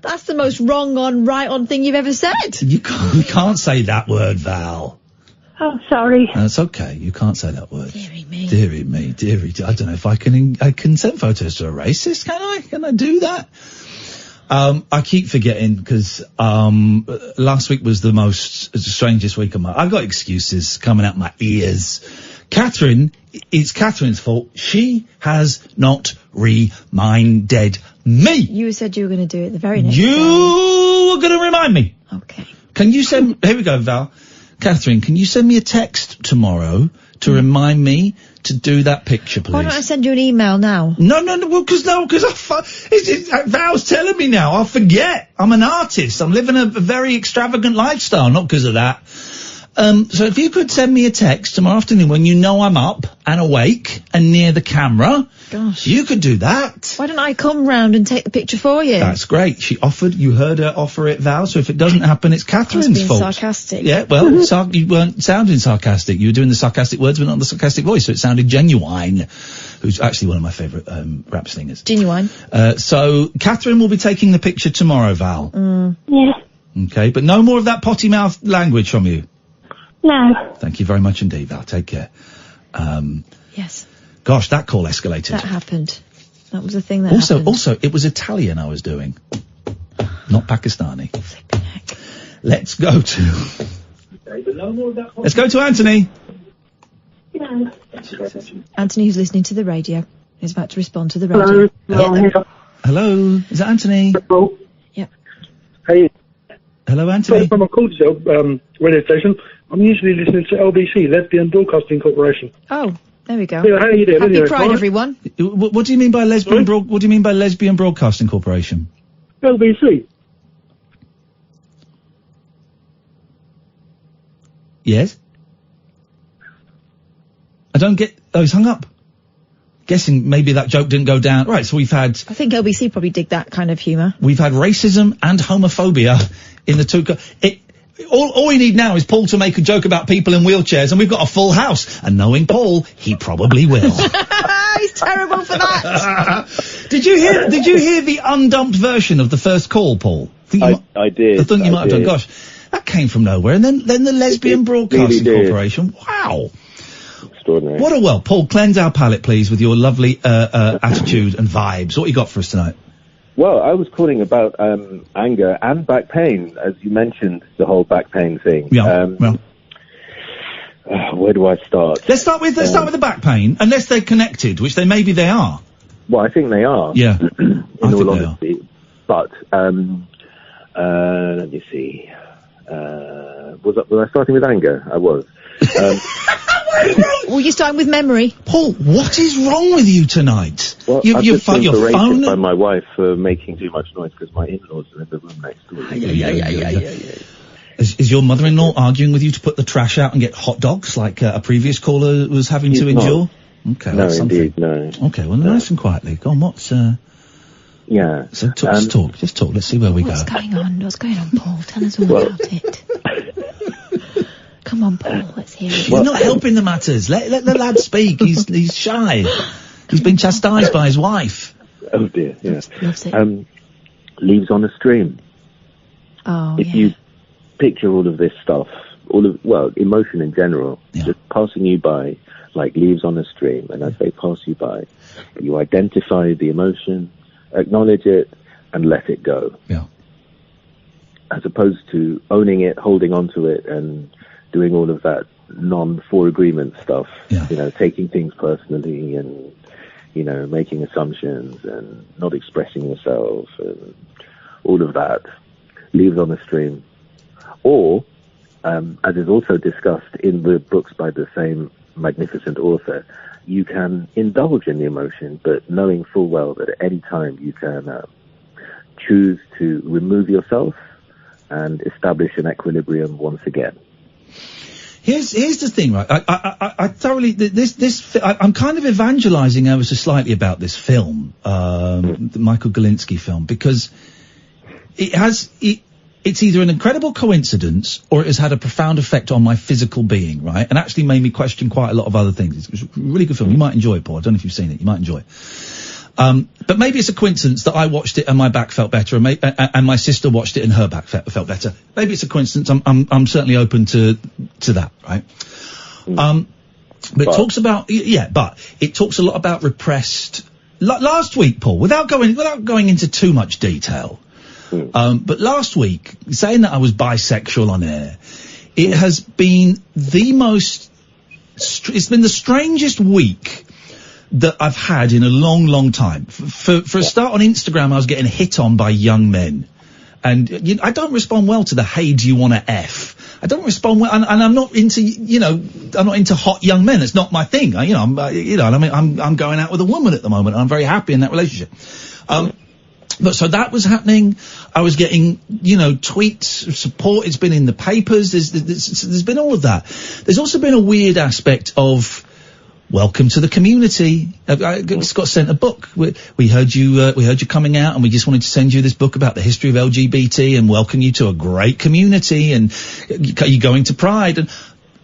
That's the most wrong on, right on thing you've ever said. You can't say that word, Val. Oh, sorry. That's okay. You can't say that word. Dearie me. Dearie. I don't know if I can send photos to a racist, can I? Can I do that? I keep forgetting because last week was the strangest week of I've got excuses coming out my ears. Katherine, it's Katherine's fault. She has not reminded me. You said you were going to do it the very next day. You were going to remind me. Okay. Can you send... Here we go, Val. Katherine, can you send me a text tomorrow to remind me to do that picture, please? Why don't I send you an email now? No, because Val's telling me now. I'll forget. I'm an artist. I'm living a very extravagant lifestyle, not because of that. So if you could send me a text tomorrow afternoon when you know I'm up and awake and near the camera. Gosh. You could do that. Why don't I come round and take the picture for you? That's great. You heard her offer it, Val, so if it doesn't happen, it's Katherine's fault. Sarcastic. Yeah, well, you weren't sounding sarcastic. You were doing the sarcastic words, but not the sarcastic voice, so it sounded Genuine, who's actually one of my favourite rap singers. Genuine. So Katherine will be taking the picture tomorrow, Val. Yeah. Okay, but no more of that potty mouth language from you. No. Thank you very much indeed, Val. Take care. Yes. Gosh, that call escalated. That happened. That was the thing that happened. Also, it was Italian I was doing, not Pakistani. Flipping heck. Let's go to Anthony. No. Anthony, who's listening to the radio, is about to respond to the radio. Hello. Is that Anthony? Hello. Yep. Hey. Hello, Anthony. First time I called yourself, radio station, I'm usually listening to LBC, Lesbian Broadcasting Corporation. Oh, there we go. Yeah, how are you doing? Happy Pride, everyone. What do you mean by lesbian? What do you mean by Lesbian Broadcasting Corporation? LBC. Yes. I don't get. Oh, he's hung up. Guessing maybe that joke didn't go down. Right, so we've had... I think LBC probably dig that kind of humour. We've had racism and homophobia in the two... All we need now is Paul to make a joke about people in wheelchairs, and we've got a full house. And knowing Paul, he probably will. He's terrible for that. Did you hear the undumped version of the first call, Paul? I did. I think you might have done. Gosh, that came from nowhere. And then the Lesbian Broadcasting Corporation. Wow. Extraordinary. What a world. Paul, cleanse our palate, please, with your lovely attitude and vibes. What you got for us tonight? Well, I was calling about anger and back pain, as you mentioned, the whole back pain thing. Yeah. Where do I start? Let's start with the back pain, unless they're connected, which maybe they are. Well, I think they are. Yeah. In all honesty. But let me see. Was I starting with anger? I was. Well, you're starting with memory. Paul, what is wrong with you tonight? Well, I've just been berated by my wife for making too much noise because my in-laws are in the room next door. Is your mother-in-law arguing with you to put the trash out and get hot dogs like a previous caller was having to endure? Okay, no, indeed, no. Okay, well, nice and quietly. Go on, what's... Yeah. So just talk. Let's see where we go. What's going on, Paul? Tell us all about it. Come on, Paul, let's hear it. You're not helping the matters. Let the lad speak. He's shy. He's been chastised by his wife. Oh dear, yeah. Loves it. Leaves on a stream. Oh, If you picture all of this stuff, emotion in general, just passing you by like leaves on a stream, and as they pass you by, you identify the emotion, acknowledge it, and let it go. Yeah. As opposed to owning it, holding on to it, and doing all of that non-for agreement stuff. Yeah. You know, taking things personally and, you know, making assumptions and not expressing yourself and all of that. Leaves on a stream. Or, as is also discussed in the books by the same magnificent author, you can indulge in the emotion, but knowing full well that at any time you can choose to remove yourself and establish an equilibrium once again. Here's the thing, right? I thoroughly I'm kind of evangelizing ever so slightly about this film, the Michael Galinsky film, because it's either an incredible coincidence or it has had a profound effect on my physical being, right? And actually made me question quite a lot of other things. It's a really good film. You might enjoy it, Paul. I don't know if you've seen it. You might enjoy it. But maybe it's a coincidence that I watched it and my back felt better, and my sister watched it and her back felt better. Maybe it's a coincidence. I'm certainly open to that, right? But it talks about, but it talks a lot about repressed. Last week, Paul, without going into too much detail, but last week, saying that I was bisexual on air, it has been it's been the strangest week that I've had in a long, long time. For a start, on Instagram, I was getting hit on by young men. And I don't respond well to the "hey, do you want to F?" I don't respond well, and I'm not into, I'm not into hot young men. It's not my thing. I'm going out with a woman at the moment, and I'm very happy in that relationship. But so that was happening. I was getting, tweets of support. It's been in the papers. There's been all of that. There's also been a weird aspect of welcome to the community. I just got sent a book. We heard you coming out, and we just wanted to send you this book about the history of LGBT and welcome you to a great community. And are you going to Pride? And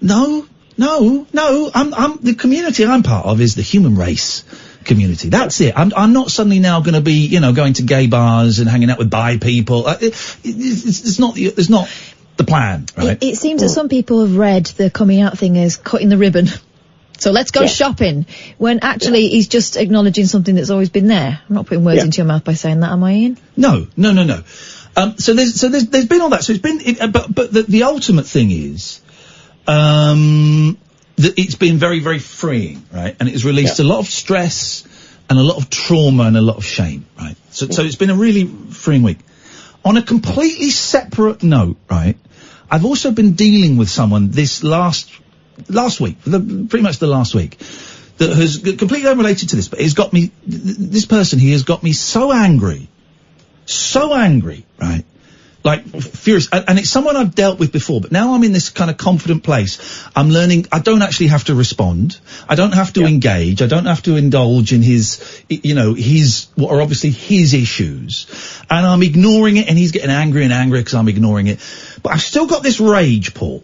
no. I'm the community I'm part of is the human race community. That's it. I'm not suddenly now going to be, going to gay bars and hanging out with bi people. It's not the plan, right? It seems that some people have read the coming out thing as cutting the ribbon. So let's go shopping, when actually he's just acknowledging something that's always been there. I'm not putting words into your mouth by saying that, am I, Ian? No. So there's been all that. So it's been, but the ultimate thing is, that it's been very, very freeing, right? And it has released a lot of stress and a lot of trauma and a lot of shame, right? So it's been a really freeing week. On a completely separate note, right? I've also been dealing with someone this last week, pretty much the last week, that has completely unrelated to this, but this person, he has got me so angry, right? Like, furious. And it's someone I've dealt with before, but now I'm in this kind of confident place. I'm learning, I don't actually have to respond. I don't have to engage. I don't have to indulge in his, what are obviously his issues. And I'm ignoring it, and he's getting angry and angry because I'm ignoring it. But I've still got this rage, Paul.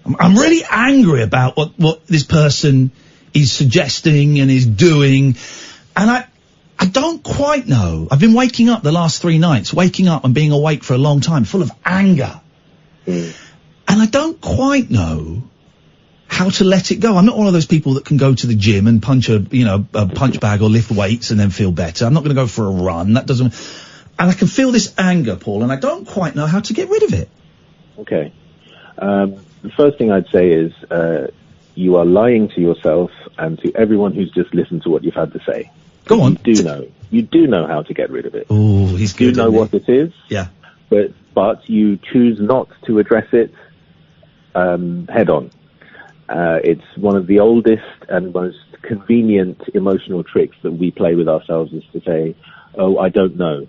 I'm really angry about what this person is suggesting and is doing. And I don't quite know. I've been waking up the last 3 nights, waking up and being awake for a long time, full of anger. And I don't quite know how to let it go. I'm not one of those people that can go to the gym and punch a punch bag or lift weights and then feel better. I'm not going to go for a run. That doesn't. And I can feel this anger, Paul, and I don't quite know how to get rid of it. Okay. The first thing I'd say is you are lying to yourself and to everyone who's just listened to what you've had to say. Go on. You do know how to get rid of it. Oh, he's good. You know what it is. Yeah. But you choose not to address it head on. It's one of the oldest and most convenient emotional tricks that we play with ourselves is to say, "Oh, I don't know,"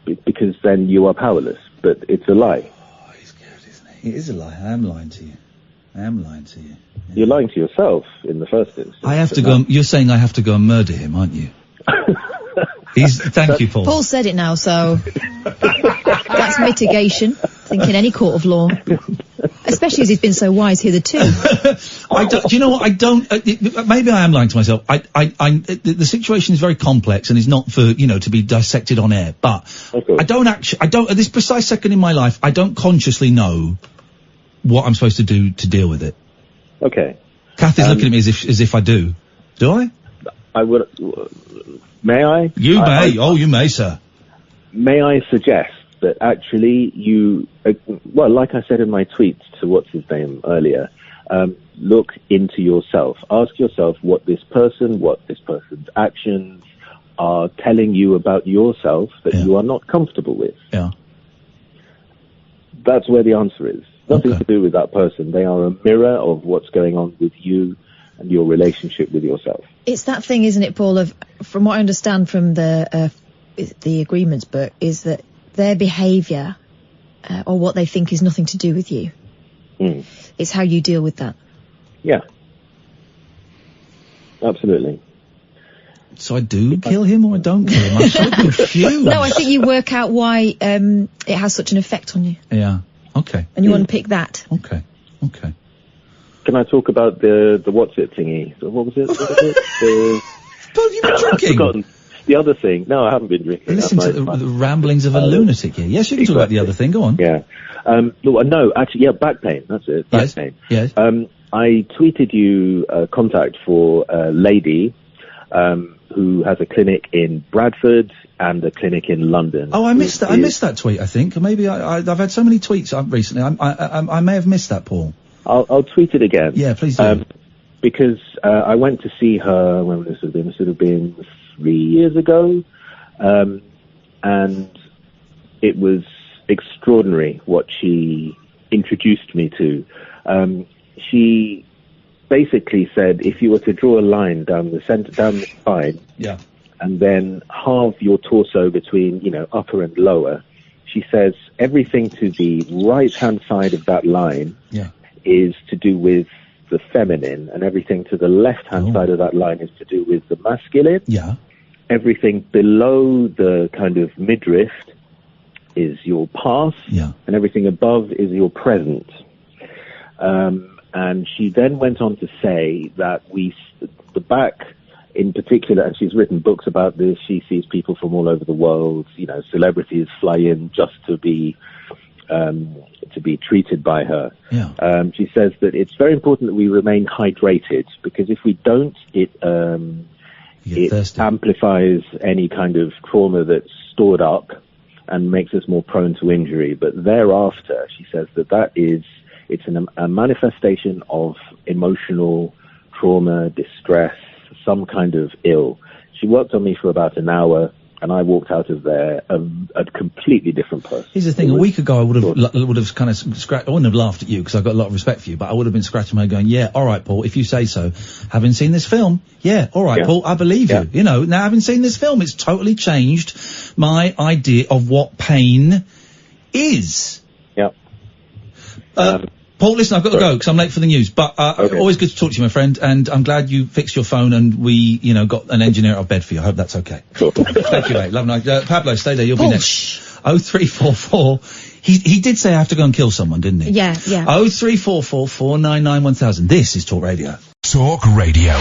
because then you are powerless. But it's a lie. Oh, he's good, isn't he? It is a lie. I am lying to you. Yeah. You're lying to yourself in the first instance. I have to go. You're saying I have to go and murder him, aren't you? Thank you, Paul. Paul said it now, so that's mitigation. I think in any court of law, especially as he's been so wise hitherto. Do you know what? I don't. Maybe I am lying to myself. The situation is very complex and is not for to be dissected on air. But I don't at this precise second in my life, I don't consciously know what I'm supposed to do to deal with it. Okay. Kath is looking at me as if I do. Do I? I would. May I? You may. You may, sir. May I suggest that actually you, well, like I said in my tweet to what's his name earlier, look into yourself. Ask yourself what this person's actions are telling you about yourself that you are not comfortable with. Yeah. That's where the answer is. Nothing to do with that person. They are a mirror of what's going on with you and your relationship with yourself. It's that thing, isn't it, Paul, of, from what I understand from the agreements book, is that their behaviour or what they think is nothing to do with you. It's how you deal with that. Yeah. Absolutely. So I do kill him or I don't kill him? I'm so confused. No, I think you work out why it has such an effect on you. Yeah. Okay. And you unpick that. Okay. Can I talk about the what's it thingy? What was it? But you've been drinking. I've forgotten. The other thing. No, I haven't been drinking. Listen to the ramblings of a lunatic here. Yes, you can talk about the other thing. Go on. Yeah. No, actually, back pain. That's it. Back pain. Yes. I tweeted you contact for a lady who has a clinic in Bradford and a clinic in London. Oh, I missed that. I missed that tweet, I think. Maybe I've had so many tweets recently. I may have missed that, Paul. I'll tweet it again. Yeah, please do. Because I went to see her, when would this have been? This would have been 3 years ago. And it was extraordinary what she introduced me to. She basically said, if you were to draw a line down the spine, and then halve your torso between, upper and lower, she says everything to the right-hand side of that line is to do with the feminine, and everything to the left-hand side of that line is to do with the masculine. Yeah. Everything below the kind of midriff is your past, and everything above is your present. And she then went on to say that the back in particular, and she's written books about this, she sees people from all over the world, celebrities fly in just to be treated by her. Yeah. She says that it's very important that we remain hydrated, because if we don't, it amplifies any kind of trauma that's stored up and makes us more prone to injury. But thereafter, she says it's a manifestation of emotional trauma, distress, some kind of ill. She worked on me for about an hour, and I walked out of there a completely different person. Here's the thing: a week ago, I would have kind of scratched. I wouldn't have laughed at you because I've got a lot of respect for you, but I would have been scratching my head, going, "Yeah, all right, Paul, if you say so." Having seen this film, all right, Paul, I believe you. Now having seen this film, it's totally changed my idea of what pain is. Yeah. Paul, listen, I've got to go because I'm late for the news, but always good to talk to you, my friend, and I'm glad you fixed your phone and we, got an engineer out of bed for you. I hope that's okay. Cool. Thank you, mate. Love night. Pablo, stay there. You'll be next. 0344. He did say I have to go and kill someone, didn't he? Yeah. 0344 499 1000. This is Talk Radio. Talk Radio.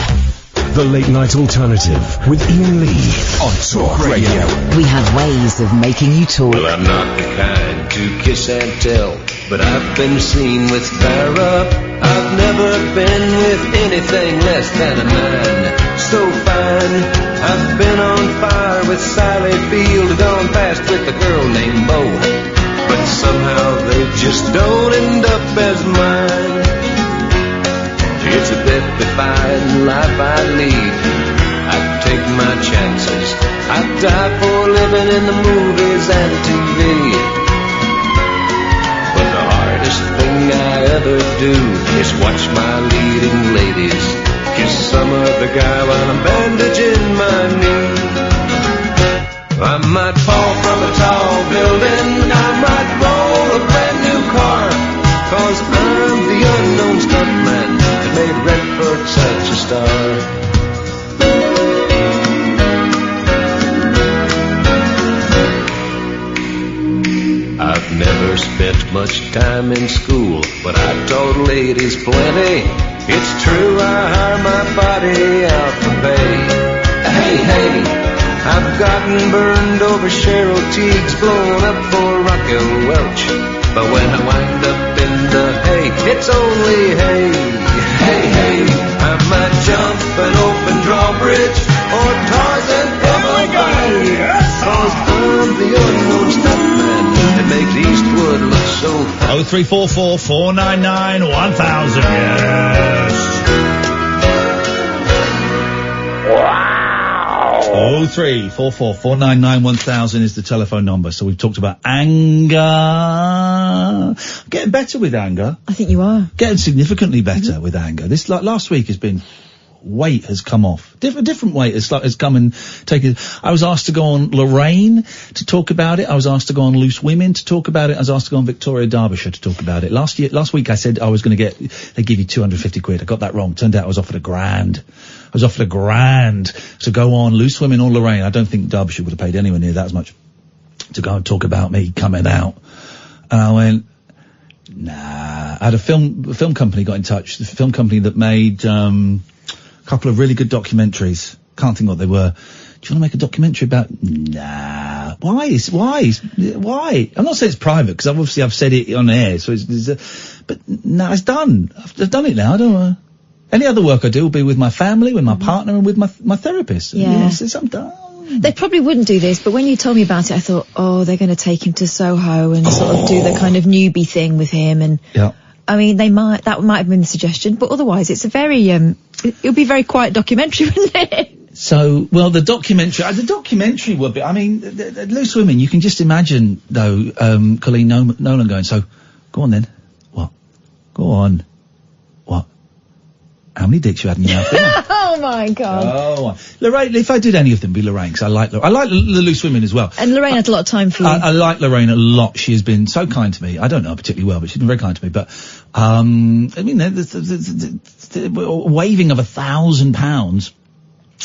The Late Night Alternative with Iain Lee on Talk Radio. We have ways of making you talk. Well, I'm not the kind to kiss and tell, but I've been seen with fire up. I've never been with anything less than a 9. So fine, I've been on fire with Sally Field, gone past with a girl named Bo, but somehow they just don't end up as mine. It's a death-defying life I lead. I take my chances. I die for living in the movies and TV. But the hardest thing I ever do is watch my leading ladies kiss some other guy while I'm bandaging my knee. I might fall from a tall building, I might roll a brand new car, 'cause I'm the unknown stuntman that made Redford such a star. I've never spent much time in school, but I taught ladies plenty. It's true, I hire my body out for pay. Hey, I've gotten burned over Cheryl Teague's, blown up for Raquel Welch. But when I wind up in the hay, hey, it's only hey, hey, hey. I might jump an open drawbridge or Tarzan Pebble Bay. 'Cause I'm the unknown stuntman that makes Eastwood look so fat. 0344 499 1000. Yes. Wow. 0344 499 1000 is the telephone number. So we've talked about anger. I'm getting better with anger. I think you are. Getting significantly better with anger. This last week has been. Weight has come off. Different weight has come and taken. I was asked to go on Lorraine to talk about it. I was asked to go on Loose Women to talk about it. I was asked to go on Victoria Derbyshire to talk about it. Last week I said I was going to they give you 250 quid. I got that wrong. Turned out I was offered £1,000. I was offered £1,000 to go on Loose Women or Lorraine. I don't think Derbyshire would have paid anywhere near that as much to go and talk about me coming out. And I went, nah. I had a film company got in touch. The film company that made, couple of really good documentaries. Can't think what they were. Do you want to make a documentary about? Nah. Why? I'm not saying it's private because I've said it on air. So but no, it's done. I've done it now. I don't want any other work I do will be with my family, with my partner, and with my therapist. Yeah. Yes, I'm done. They probably wouldn't do this, but when you told me about it, I thought, oh, they're going to take him to Soho and sort of do the kind of newbie thing with him and. Yeah. I mean, that might have been the suggestion, but otherwise it's a very, it'll be a very quiet documentary, wouldn't it? So, well, the documentary would be, I mean, the Loose Women, you can just imagine, though, Colleen Nolan going, so, go on then. What? Go on. What? How many dicks you had in your mouth? Oh my God. Oh, Lorraine, if I did any of them, be Lorraine, because I like the Loose Women as well. And Lorraine had a lot of time for you. I like Lorraine a lot. She has been so kind to me. I don't know her particularly well, but she's been very kind to me. But, I mean, the waving of £1,000,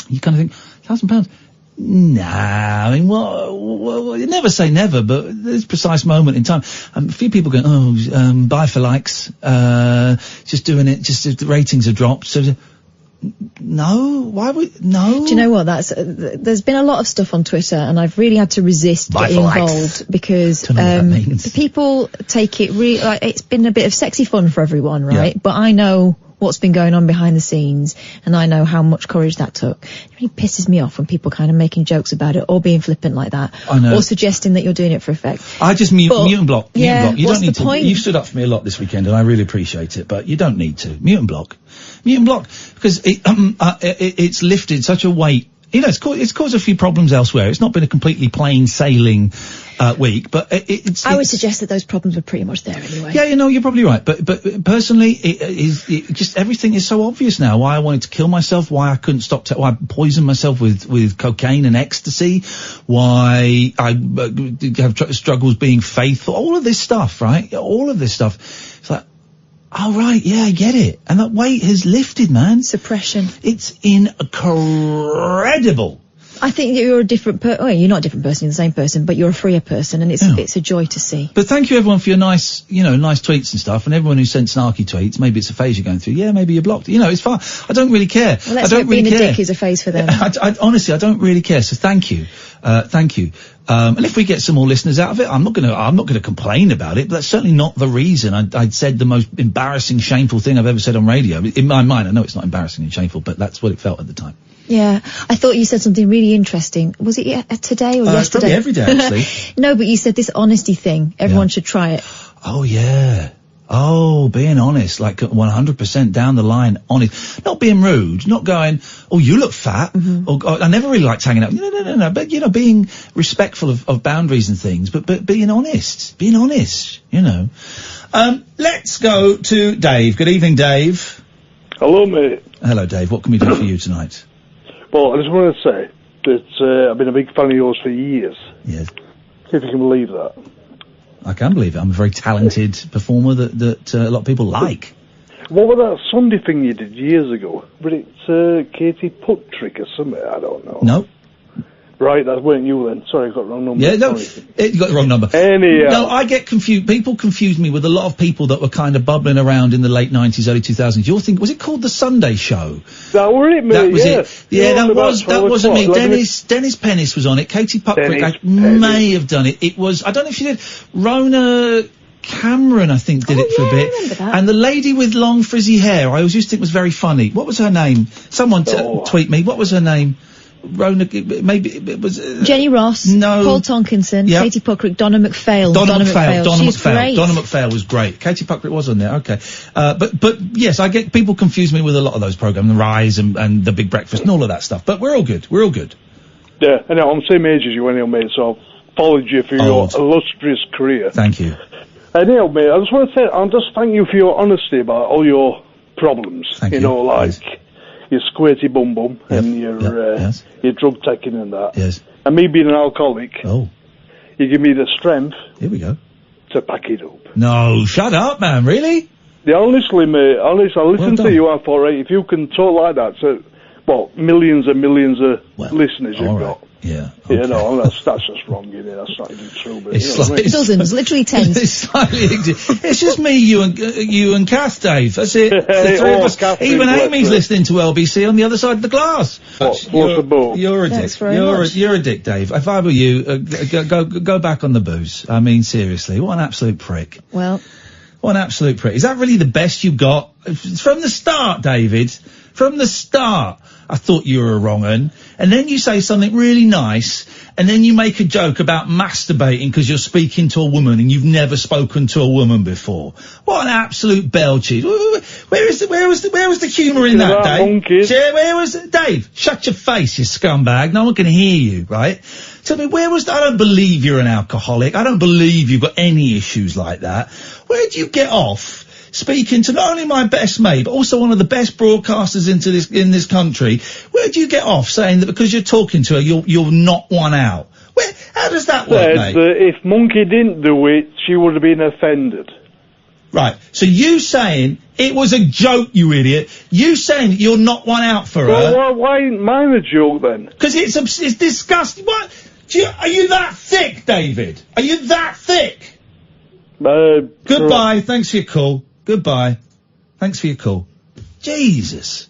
you kind of think, £1,000? Nah, I mean, well, you never say never, but there's a precise moment in time. A few people going, buy for likes, just doing it, just the ratings have dropped, so. No, why would no? Do you know what? There's been a lot of stuff on Twitter, and I've really had to resist getting involved because people take it really like it's been a bit of sexy fun for everyone, right? Yeah. But I know what's been going on behind the scenes, and I know how much courage that took. It really pisses me off when people kind of making jokes about it or being flippant like that, or suggesting that you're doing it for effect. I just mute and block. You don't need to. You stood up for me a lot this weekend, and I really appreciate it. But you don't need to mute and block. Mute and block, because it's lifted such a weight. You know, it's caused a few problems elsewhere. It's not been a completely plain sailing week, but I would suggest that those problems are pretty much there anyway. Yeah, you know, you're probably right. But personally, it just everything is so obvious now. Why I wanted to kill myself, why I couldn't stop, why I poisoned myself with cocaine and ecstasy, why I have struggles being faithful. All of this stuff, right? All of this stuff. It's like, oh, right, yeah, I get it. And that weight has lifted, man. Suppression. It's incredible. I think that you're a different person. Well, you're not a different person, you're the same person, but you're a freer person, and it's a joy to see. But thank you, everyone, for your nice tweets and stuff, and everyone who sent snarky tweets. Maybe it's a phase you're going through. Yeah, maybe you're blocked. You know, it's fine. I don't really care. Well, let's hope being a dick is a phase for them. Honestly, I don't really care, so thank you. Thank you. And if we get some more listeners out of it, I'm not gonna complain about it, but that's certainly not the reason. I'd said the most embarrassing, shameful thing I've ever said on radio. In my mind, I know it's not embarrassing and shameful, but that's what it felt at the time. Yeah, I thought you said something really interesting. Was it today or yesterday? It's probably every day, actually. No, but you said this honesty thing. Everyone should try it. Oh, yeah. Oh, being honest, like 100% down the line, honest. Not being rude, not going, oh, you look fat. Mm-hmm. Or I never really liked hanging out. No. But, you know, being respectful of boundaries and things, but being honest, you know. Let's go to Dave. Good evening, Dave. Hello, mate. Hello, Dave. What can we do for you tonight? Well, I just want to say that I've been a big fan of yours for years. Yes. See if you can believe that. I can believe it. I'm a very talented performer that a lot of people like. What was that Sunday thing you did years ago? But it's Katie Putt trick or something, I don't know. No. Right, that weren't you then. Sorry, I got the wrong number. Yeah, no, you got the wrong number. Anyhow. No, I get confused. People confuse me with a lot of people that were kind of bubbling around in the late 90s, early 2000s. You're thinking, was it called The Sunday Show? That was it, mate. That was it. Yeah, that wasn't me. Dennis Pennis was on it. Katie Putt may have done it. It was, I don't know if she did. Rona Cameron, I think, did it for a bit. I remember that. And the lady with long frizzy hair, I always used to think was very funny. What was her name? Someone tweet me. What was her name? Rona, maybe it was... Jenny Ross. No. Paul Tonkinson. Yep. Katie Puckrick. Donna McPhail. Donna McPhail. She's great. Donna McPhail was great. Katie Puckrick was on there. Okay. But yes, I get people confuse me with a lot of those programs, The Rise and The Big Breakfast and all of that stuff. But we're all good. We're all good. Yeah, and I'm the same age as you anyway, mate, so I've followed you for your illustrious career. Thank you. Anyhow, mate, I just want to say, I'll just thank you for your honesty about all your problems. Thank you. You know, like your squirty bum bum and Yes. your drug taking and that. Yes. And me being an alcoholic. Oh. You give me the strength. Here we go. To back it up. No, shut up, man. Really? Yeah, honestly, mate. Honestly, I listened to you. I thought, right, if you can talk like that to, millions and millions of listeners you've got. Yeah. Okay. You know, that's just wrong, you know, that's not even true. But, It's you know what I mean? Dozens, literally tens. It's just me, you and Kath, Dave. That's it. The three of us. Katherine, Even Amy's listening to LBC on the other side of the glass. What's the ball? You're a dick. You're a dick, Dave. If I were you, go back on the booze. I mean, seriously, what an absolute prick. Well. What an absolute prick. Is that really the best you got? From the start, David. From the start, I thought you were a wrong un. And then you say something really nice, and then you make a joke about masturbating because you're speaking to a woman and you've never spoken to a woman before. What an absolute bell cheese. Where was the humour in that, Dave? Where was it? Dave, shut your face, you scumbag. No one can hear you, right? Tell me, I don't believe you're an alcoholic. I don't believe you've got any issues like that. Where do you get off speaking to not only my best mate, but also one of the best broadcasters in this country? Where do you get off saying that because you're talking to her, you'll knock one out? How does that work, mate? If Monkey didn't do it, she would have been offended. Right. So you saying it was a joke, you idiot? You saying that you'll knock one out for her? Well, why ain't mine a joke then? Because it's disgusting. What? Are you that thick, David? Are you that thick? Goodbye. Thanks for your call. Goodbye. Thanks for your call. Jesus.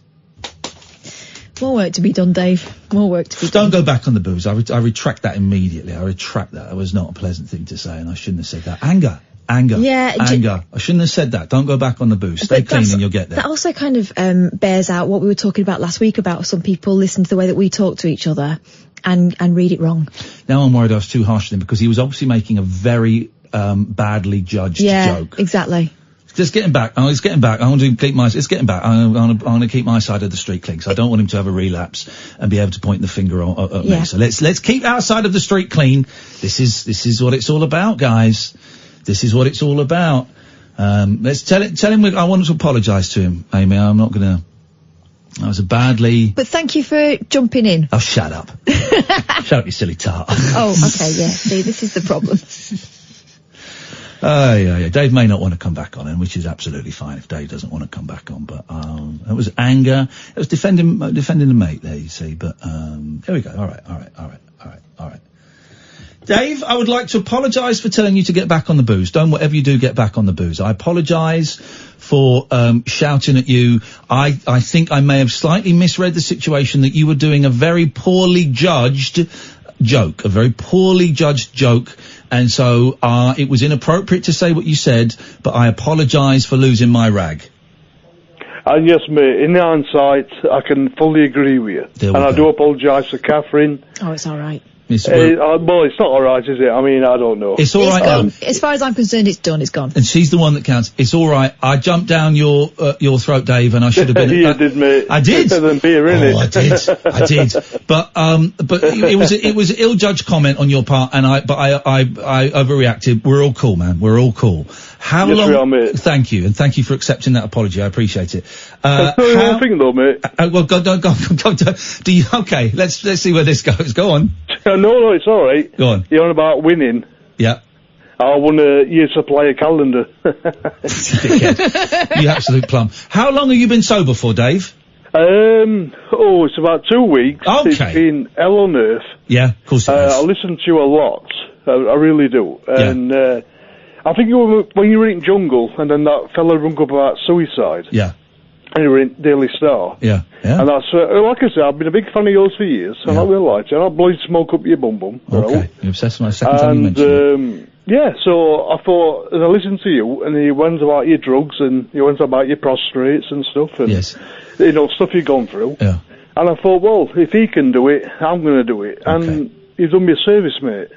More work to be done, Dave. More work to be done. Don't go back on the booze. I retract that immediately. I retract that. That was not a pleasant thing to say, and I shouldn't have said that. Anger. Yeah. Anger. I shouldn't have said that. Don't go back on the booze. Stay clean and you'll get there. That also kind of bears out what we were talking about last week about some people listen to the way that we talk to each other and read it wrong. Now I'm worried I was too harsh with him because he was obviously making a very badly judged joke. Yeah, exactly. Just getting back. It's getting back. I want to keep it's getting back. I'm going to keep my side of the street clean. So I don't want him to have a relapse and be able to point the finger at me. So let's keep our side of the street clean. This is what it's all about, guys. This is what it's all about. Let's tell him I want to apologise to him, Amy. I'm not going to. I was a badly. But thank you for jumping in. Oh, shut up. Shut up, you silly tart. Oh, okay, yeah. See, this is the problem. Yeah. Dave may not want to come back on, and which is absolutely fine if Dave doesn't want to come back on. But it was anger. It was defending the mate there, you see. But here we go. All right. Dave, I would like to apologise for telling you to get back on the booze. Don't whatever you do, get back on the booze. I apologise for shouting at you. I think I may have slightly misread the situation that you were doing a very poorly judged joke, and so it was inappropriate to say what you said, but I apologise for losing my rag. Yes, mate, in hindsight, I can fully agree with you. I do apologise to Katherine. Oh, it's all right. Well, it's not all right, is it? I mean, I don't know. It's all right now. As far as I'm concerned, it's done. It's gone. And she's the one that counts. It's all right. I jumped down your throat, Dave, and I should have been. You did, mate. I did. Better than beer, innit? I did. But it was an ill-judged comment on your part, and I overreacted. We're all cool, man. We're all cool. How yes, long? We are, mate. Thank you, and thank you for accepting that apology. I appreciate it. One thing though, mate. Well, go. Do you? Okay, let's see where this goes. Go on. No, it's all right. Go on. You're on about winning. Yeah. I won a year supply of calendar. Dickhead. You absolute plum. How long have you been sober for, Dave? It's about 2 weeks. Okay. It's been hell on earth. Yeah, of course it is. I listen to you a lot. I really do. And I think when you were in Jungle, and then that fella rung up about suicide. Yeah. And you were in Daily Star. Yeah. And that's, like I said, I've been a big fan of yours for years. I'm not going to lie to you. I'll blow smoke up your bum. Okay. Right? You're obsessed with my second time you mentioned it. Yeah, so I thought, as I listened to you, and you went about your drugs, and you went about your prostrates and stuff, and, you know, stuff you've gone through. Yeah. And I thought, well, if he can do it, I'm going to do it. And you've done me a service, mate.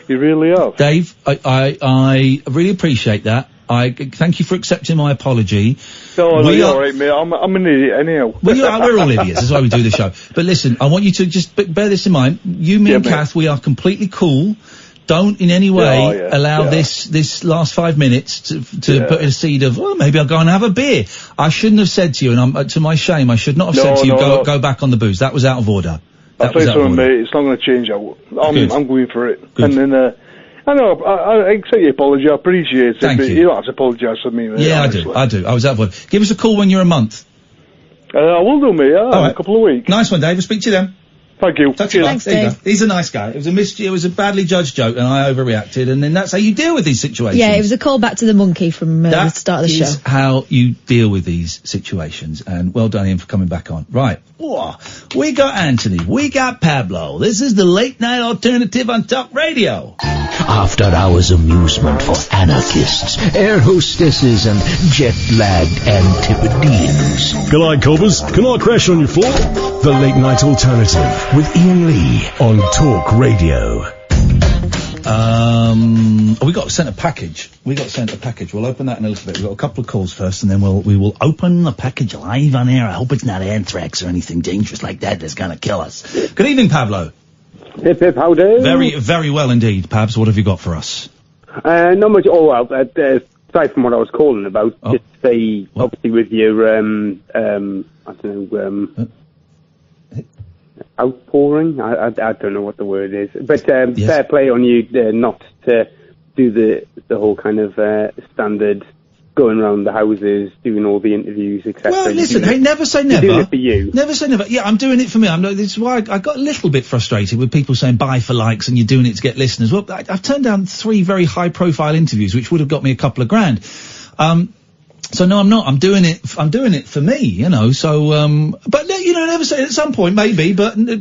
You really have. Dave, I really appreciate that. I thank you for accepting my apology. No, you're all right, mate. I'm an idiot anyhow. Well, we're all idiots. That's why we do the show. But listen, I want you to just bear this in mind. You, me and Kath, we are completely cool. Don't in any way allow this last 5 minutes to put in a seed of, well, maybe I'll go and have a beer. I shouldn't have said to you, and to my shame, I should not have said to you, go back on the booze. That was out of order. I'll tell you something, mate. It's not going to change out. I'm going for it. Good. And then, I know, I accept your apology. I appreciate it. Thank you. You don't have to apologise for me, mate. Yeah, honestly. I do. I was out of order. Give us a call when you're a month. I will do, mate. In a couple of weeks. Nice one, Dave. I'll speak to you then. Thank you. Thanks, Dave. He's a nice guy. It was a badly judged joke, and I overreacted, and then that's how you deal with these situations. Yeah, it was a call back to the monkey from the start of the show. That is how you deal with these situations, and well done, Ian, for coming back on. Right. Whoa. We got Anthony. We got Pablo. This is the Late Night Alternative on Talk Radio. After hours amusement for anarchists, air hostesses, and jet-lagged Antipodeans. G'day, Cobbers. Can I crash on your floor? The Late Night Alternative with Ian Lee on Talk Radio. We got sent a package. We'll open that in a little bit. We've got a couple of calls first, and then we will open the package live on air. I hope it's not anthrax or anything dangerous like that that's gonna kill us. Good evening, Pablo. Hip hip, how do? Very, very well indeed, Pabs. What have you got for us? Not much. Aside from what I was calling about, just say, obviously with your, outpouring. I don't know what the word is, but fair play on you not to do the whole kind of standard going around the houses, doing all the interviews, etc. Well, listen, hey, never say never. You're doing it for you. Never say never. Yeah, I'm doing it for me. This is why I got a little bit frustrated with people saying bye for likes and you're doing it to get listeners. Well, I've turned down 3 very high-profile interviews, which would have got me a couple of grand. So no, I'm not. I'm doing it for me, you know. So, but you know, never say at some point maybe, but at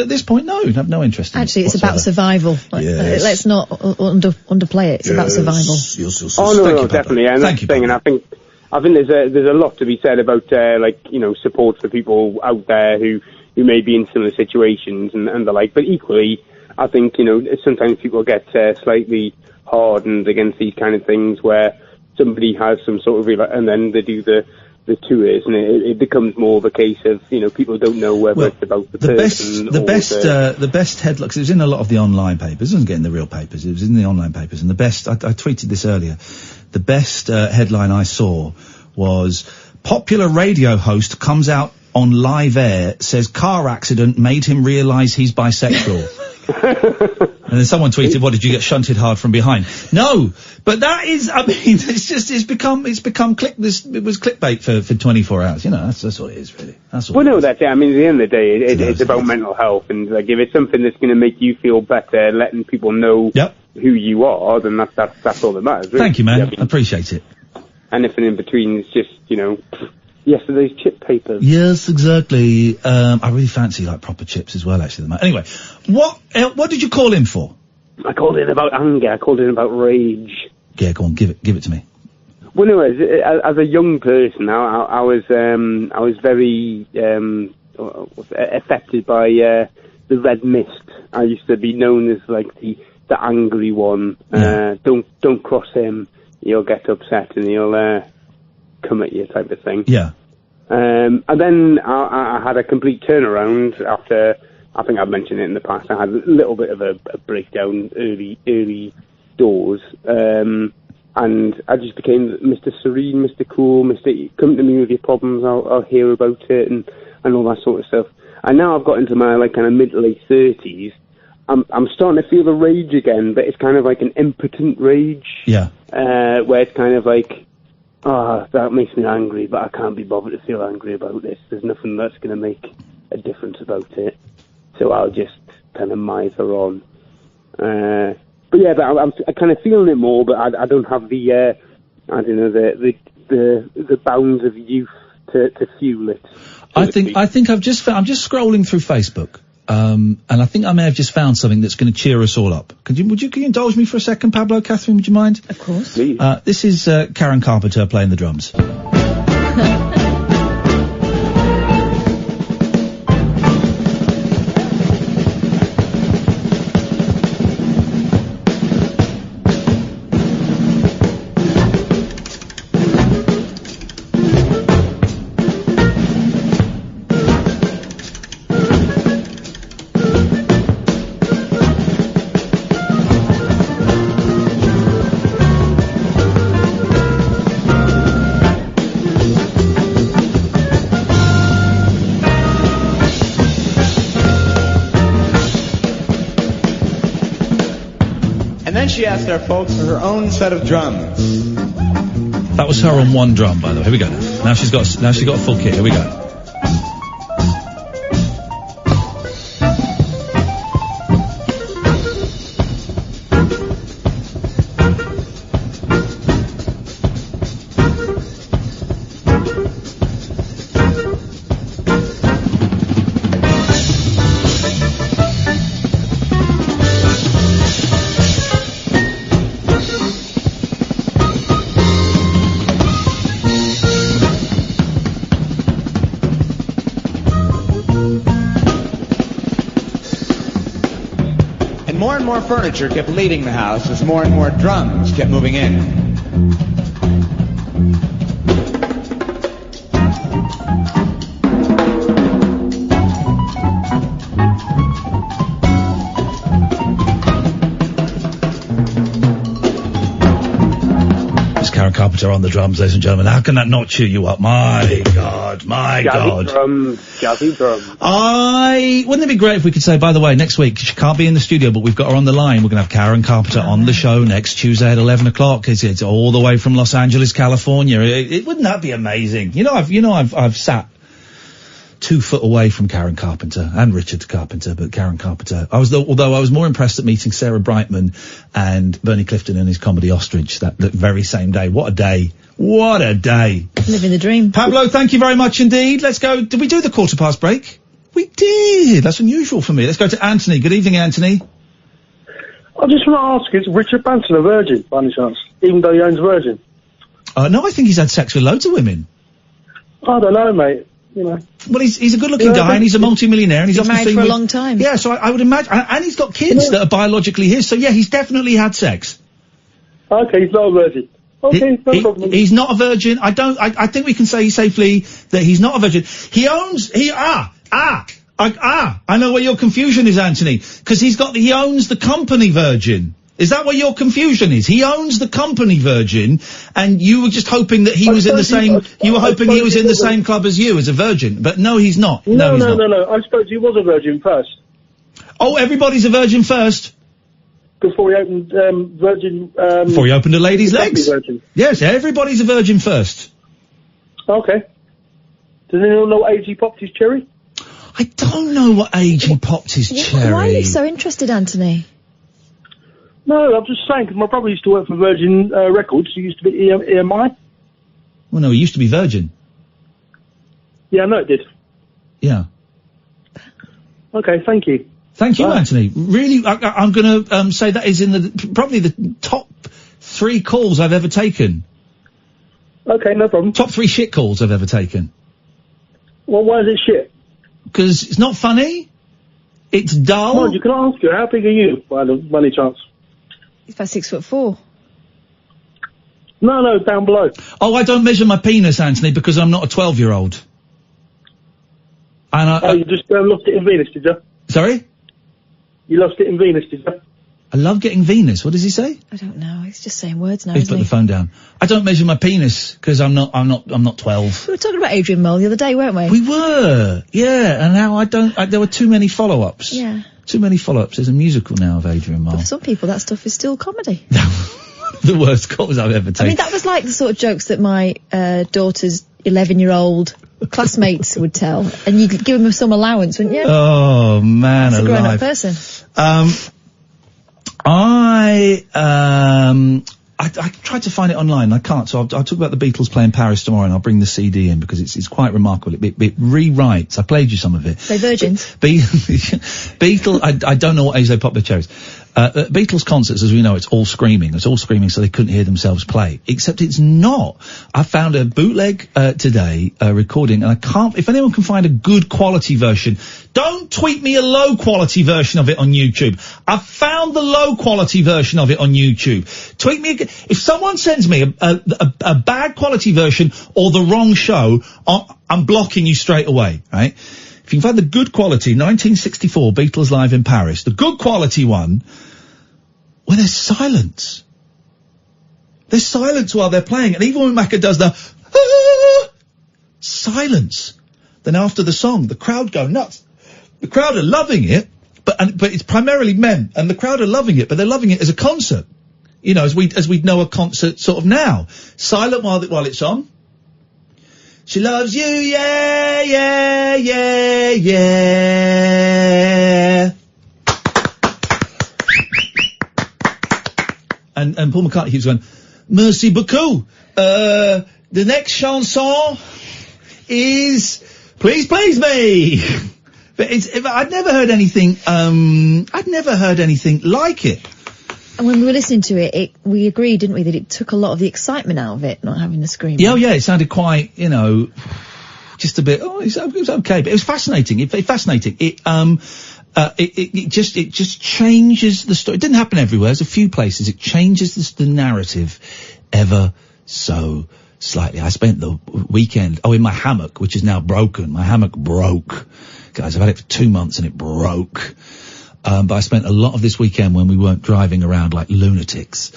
this point, no, I have no interest. Actually, it's about survival. Yes. Let's not underplay it. It's about survival. Yes. Oh no, definitely. And Thank you, thing, and I think there's a lot to be said about support for people out there who may be in similar situations and the like. But equally, I think sometimes people get slightly hardened against these kind of things where somebody has some sort of and then they do the tours, and it becomes more of a case of people don't know whether it's about the person. The best headline, 'cause it was in a lot of the online papers. It wasn't getting the real papers. It was in the online papers, and the best. I tweeted this earlier. The best headline I saw was popular radio host comes out on live air, says car accident made him realise he's bisexual. And then someone tweeted, "What, did you get shunted hard from behind?" No, but that is, I mean, it's become it was clickbait for 24 hours. That's what it is, really. That's what. Well, no, that's it. I mean, at the end of the day, it's about mental health, and like if it's something that's going to make you feel better, letting people know who you are, then that's all that matters. Really. Thank you, man. I appreciate it. Anything in between is just yesterday's chip papers. Yes, exactly. I really fancy proper chips as well, actually. Anyway, what did you call in for? I called in about anger. I called in about rage. Yeah, go on, give it to me. Well, no, as a young person, I was very affected by the red mist. I used to be known as the angry one. Yeah. Don't cross him. He'll get upset and he'll come at you, type of thing. Yeah. And then I had a complete turnaround after. I think I've mentioned it in the past. I had a little bit of a breakdown early doors, and I just became Mr. Serene, Mr. Cool, Mr. Come to me with your problems. I'll hear about it and all that sort of stuff. And now I've got into my kind of mid to late 30s. I'm starting to feel the rage again, but it's kind of like an impotent rage. Yeah. Where it's kind of like, that makes me angry, but I can't be bothered to feel angry about this. There's nothing that's going to make a difference about it. So I'll just kind of miser on. But yeah, but I'm kind of feeling it more, but I don't have the bounds of youth to fuel it. I think I'm just scrolling through Facebook. And I think I may have just found something that's going to cheer us all up. Can you indulge me for a second, Pablo? Katherine, would you mind? Of course. This is Karen Carpenter playing the drums. She asked our folks for her own set of drums. That was her on one drum, by the way. Here we go. Now she's got a full kit. Here we go. More furniture kept leaving the house as more and more drums kept moving in. Karen Carpenter on the drums, ladies and gentlemen. How can that not cheer you up? My God, my God. Jazzy drum. Wouldn't it be great if we could say, by the way, next week, she can't be in the studio, but we've got her on the line. We're going to have Karen Carpenter on the show next Tuesday at 11 o'clock. It's all the way from Los Angeles, California. Wouldn't that be amazing? I've sat 2 foot away from Karen Carpenter and Richard Carpenter, but Karen Carpenter. Although I was more impressed at meeting Sarah Brightman and Bernie Clifton in his comedy Ostrich that very same day. What a day. What a day. Living the dream. Pablo, thank you very much indeed. Let's go. Did we do the 1/4 break? We did. That's unusual for me. Let's go to Anthony. Good evening, Anthony. I just want to ask, is Richard Branson a virgin, by any chance? Even though he owns Virgin? No, I think he's had sex with loads of women. I don't know, mate. Well, he's a good-looking guy, and he's a multi-millionaire, and he's often married seen for a long time. Yeah, so I would imagine, and he's got kids that are biologically his. So yeah, he's definitely had sex. Okay, he's not a virgin. Okay, no problem. He's not a virgin. I think we can say safely that he's not a virgin. I know where your confusion is, Anthony, because he owns the company Virgin. Is that what your confusion is? He owns the company Virgin, and you were just hoping that he was in the same. You were hoping he was in the same club as you, as a virgin. But no, he's not. No. I suppose he was a virgin first. Oh, everybody's a virgin first. Before he opened Virgin. Before he opened a lady's legs. Virgin. Yes, everybody's a virgin first. Okay. Does anyone know what age he popped his cherry? I don't know what age he popped his cherry. Why are you so interested, Anthony? No, I'm just saying, because my brother used to work for Virgin Records. He used to be EMI. Well, no, he used to be Virgin. Yeah, I know it did. Yeah. Okay, thank you. Thank you, Anthony. Really, I'm going to say that is in probably the top 3 calls I've ever taken. Okay, no problem. Top 3 shit calls I've ever taken. Well, why is it shit? Because it's not funny. It's dull. Come on, you can ask you, how big are you, by any chance? He's about 6'4". No, down below. Oh, I don't measure my penis, Anthony, because I'm not a 12-year-old. And you just lost it in Venus, did you? Sorry? You lost it in Venus, did you? I love getting Venus. What does he say? I don't know. He's just saying words now. He's put the phone down. I don't measure my penis because I'm not 12. We were talking about Adrian Mole the other day, weren't we? We were. Yeah. And now there were too many follow-ups. Yeah. Too many follow-ups. There's a musical now of Adrian Mole. But for some people, that stuff is still comedy. The worst calls I've ever taken. I mean, that was like the sort of jokes that my daughter's 11-year-old classmates would tell, and you could give them some allowance, wouldn't you? Oh man, alive. A grown-up person. I I tried to find it online. I can't. So I'll talk about the Beatles playing Paris tomorrow, and I'll bring the CD in because it's quite remarkable. It rewrites. I played you some of it. So Virgins. Beatles. I don't know what age they pop their cherries. Beatles concerts, as we know, it's all screaming. It's all screaming, so they couldn't hear themselves play. Except it's not. I found a bootleg today, recording, and I can't. If anyone can find a good quality version, don't tweet me a low quality version of it on YouTube. I found the low quality version of it on YouTube. Tweet me if someone sends me a bad quality version or the wrong show. I'm blocking you straight away. Right? If you can find the good quality 1964 Beatles live in Paris, the good quality one, where there's silence. There's silence while they're playing, and even when Macca does the silence, then after the song, the crowd go nuts. The crowd are loving it, but it's primarily men, and the crowd are loving it, but they're loving it as a concert. You know, as we'd know a concert sort of now. Silent while it's on. She loves you, yeah, yeah, yeah, yeah. And Paul McCartney keeps going, merci beaucoup. The next chanson is Please Please Me. But I'd never heard anything like it. And when we were listening to it, we agreed, didn't we, that it took a lot of the excitement out of it, not having the screaming. Yeah, it sounded quite, just a bit, it was okay, but it was fascinating. It just changes the story. It didn't happen everywhere. There's a few places. It changes the narrative ever so slightly. I spent the weekend, in my hammock, which is now broken. My hammock broke. Guys, I've had it for 2 months and it broke. But I spent a lot of this weekend when we weren't driving around like lunatics,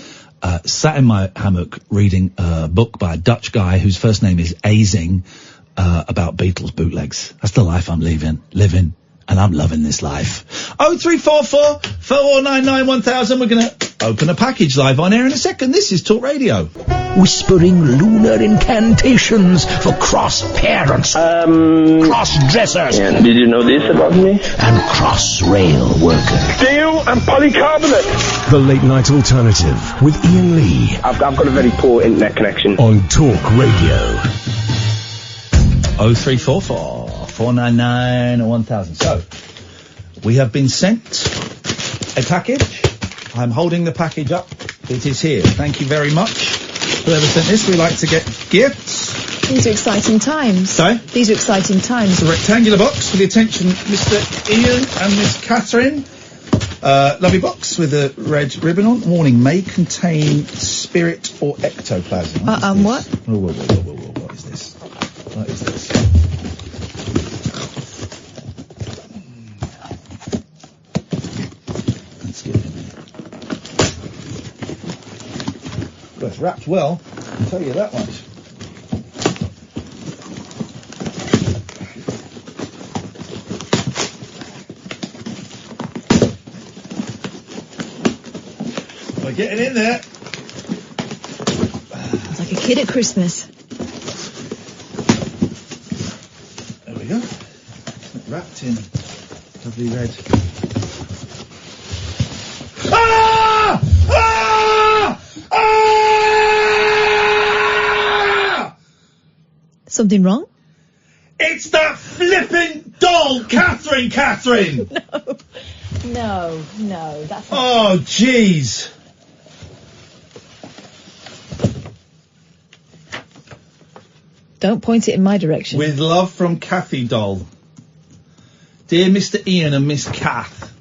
sat in my hammock reading a book by a Dutch guy whose first name is Azing, about Beatles bootlegs. That's the life I'm living, and I'm loving this life. 0344 499 1000. We're gonna open a package live on air in a second. This is Talk Radio. Whispering lunar incantations for cross-parents, cross-dressers. Yeah, did you know this about me? And cross-rail workers. Steel and polycarbonate. The Late Night Alternative with Iain Lee. I've got a very poor internet connection. On Talk Radio. 0344 499 1000. So, we have been sent a package. I'm holding the package up. It is here. Thank you very much. Whoever sent this, we like to get gifts. These are exciting times. Sorry? These are exciting times. It's a rectangular box for the attention Mr. Iain and Miss Katherine. Lovely box with a red ribbon on. Warning, may contain spirit or ectoplasm. What? Whoa, what is this? What is this? Let's get it in there. Well, it's wrapped well, I'll tell you that much. We're getting in there. It's like a kid at Christmas. There we go. Wrapped in lovely red. Ah! Ah! Ah! Something wrong? It's that flipping doll, Katherine! No, that's not... Oh, jeez. Don't point it in my direction. With love from Kathy Doll. Dear Mr. Iain and Miss Kath,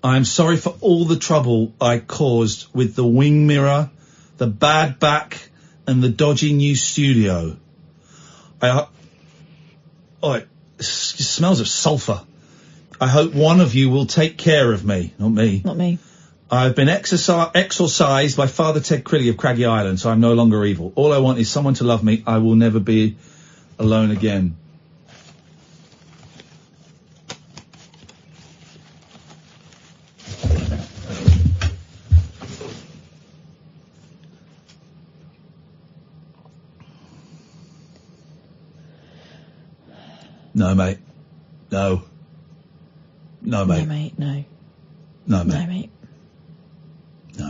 I'm sorry for all the trouble I caused with the wing mirror, the bad back, and the dodgy new studio. It smells of sulphur. I hope one of you will take care of me. Not me. Not me. I've been exorcised by Father Ted Crilly of Craggy Island, so I'm no longer evil. All I want is someone to love me. I will never be alone again. No, mate. No. No, mate. No, mate, no. No, mate. No, mate.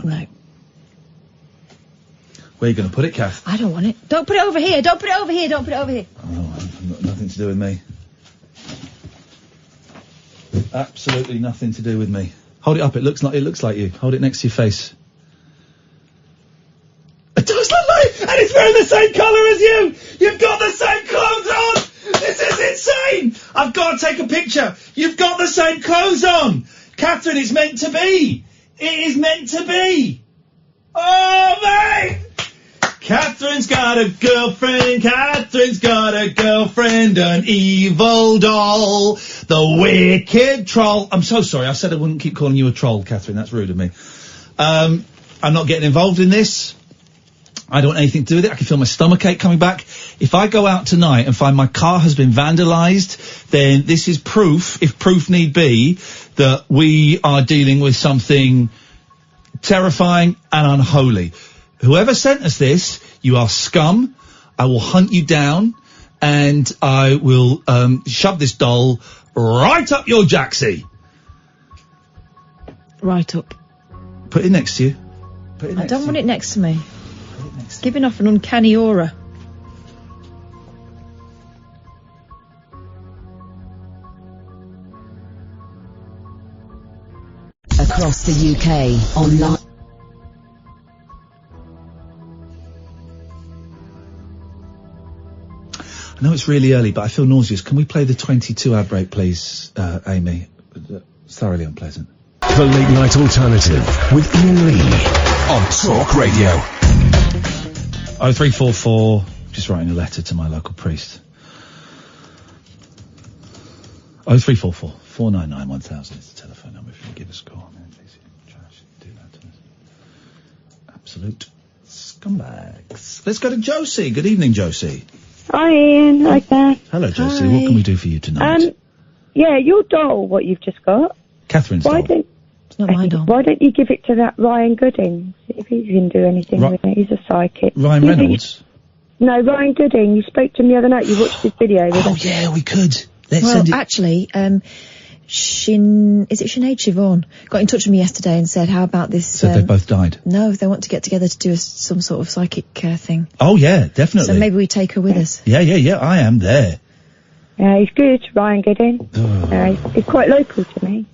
No. Where are you going to put it, Kath? I don't want it. Don't put it over here. Don't put it over here. Don't put it over here. Oh, nothing to do with me. Absolutely nothing to do with me. Hold it up. It looks like you. Hold it next to your face. It does look like, and it's wearing the same colour as you. You've got the same clothes on. This is insane. I've got to take a picture. You've got the same clothes on, Katherine. It's meant to be. It is meant to be. Oh, mate. Katherine's got a girlfriend, Katherine's got a girlfriend, an evil doll, the wicked troll. I'm so sorry, I said I wouldn't keep calling you a troll, Katherine, that's rude of me. I'm not getting involved in this. I don't want anything to do with it. I can feel my stomachache coming back. If I go out tonight and find my car has been vandalised, then this is proof, if proof need be, that we are dealing with something terrifying and unholy. Whoever sent us this, you are scum. I will hunt you down, and I will shove this doll right up your jacksie. Right up. Put it next to you. I don't want it next to me. It's giving off an uncanny aura. Across the UK, online. I know it's really early, but I feel nauseous. Can we play the 22 ad break, please, Amy? It's thoroughly unpleasant. The Late Night Alternative with Iain Lee on Talk Radio. 0344, just writing a letter to my local priest. 0344 499 1000 is the telephone number if you can give us a call. Please, do that to us. Absolute scumbags. Let's go to Josie. Good evening, Josie. Hi, Ian. Hi, Beth. Hello, Josie. What can we do for you tonight? Yeah, your doll, what you've just got. Catherine's doll. It's not my doll. Why don't you give it to that Ryan Gooding? See if he can do anything with it. He's a psychic. Ryan Reynolds? No, Ryan Gooding. You spoke to him the other night. You watched his video with him. Oh, yeah, we could. Actually, Sinead Siobhan got in touch with me yesterday and said, how about this... So they both died? No, they want to get together to do some sort of psychic thing. Oh, yeah, definitely. So maybe we take her with us. Yeah, I am there. Yeah, he's good, Ryan Gooding. He's quite local to me.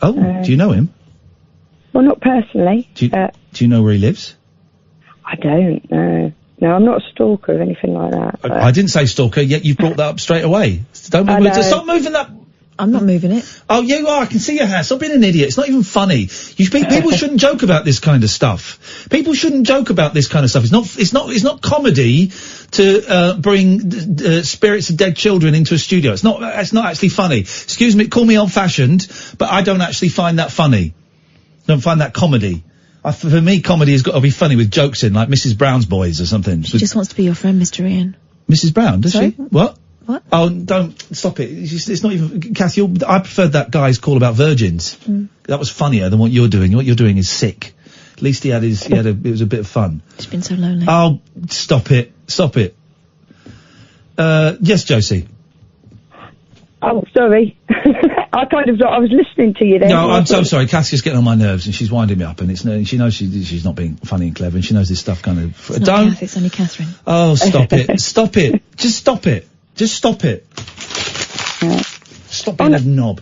Oh, do you know him? Well, not personally. Do you know where he lives? I don't know. No, I'm not a stalker or anything like that. I didn't say stalker, yet you've brought that up straight away. Stop moving that... I'm not moving it. Oh, you are. I can see your hand. Stop being an idiot. It's not even funny. People shouldn't joke about this kind of stuff. People shouldn't joke about this kind of stuff. It's not comedy to bring spirits of dead children into a studio. It's not actually funny. Excuse me, call me old-fashioned, but I don't actually find that funny. Don't find that comedy. For me, comedy has got to be funny with jokes in, like Mrs. Brown's Boys or something. She just wants to be your friend, Mr. Ian. Mrs. Brown, does Sorry? she? What? What? Oh, don't stop it. It's not even, Kath, I preferred that guy's call about virgins. That was funnier than what you're doing. What you're doing is sick. At least it was a bit of fun. It's been so lonely. Oh, stop it. Yes, Josie. Oh, sorry. I was listening to you there. No, I'm so sorry. Kath's just getting on my nerves and she's winding me up and she knows she's not being funny and clever and she knows this stuff kind of... It's not Kath, it's only Katherine. Oh, stop it. Stop it. Just stop it. Just stop it. Stop being a knob.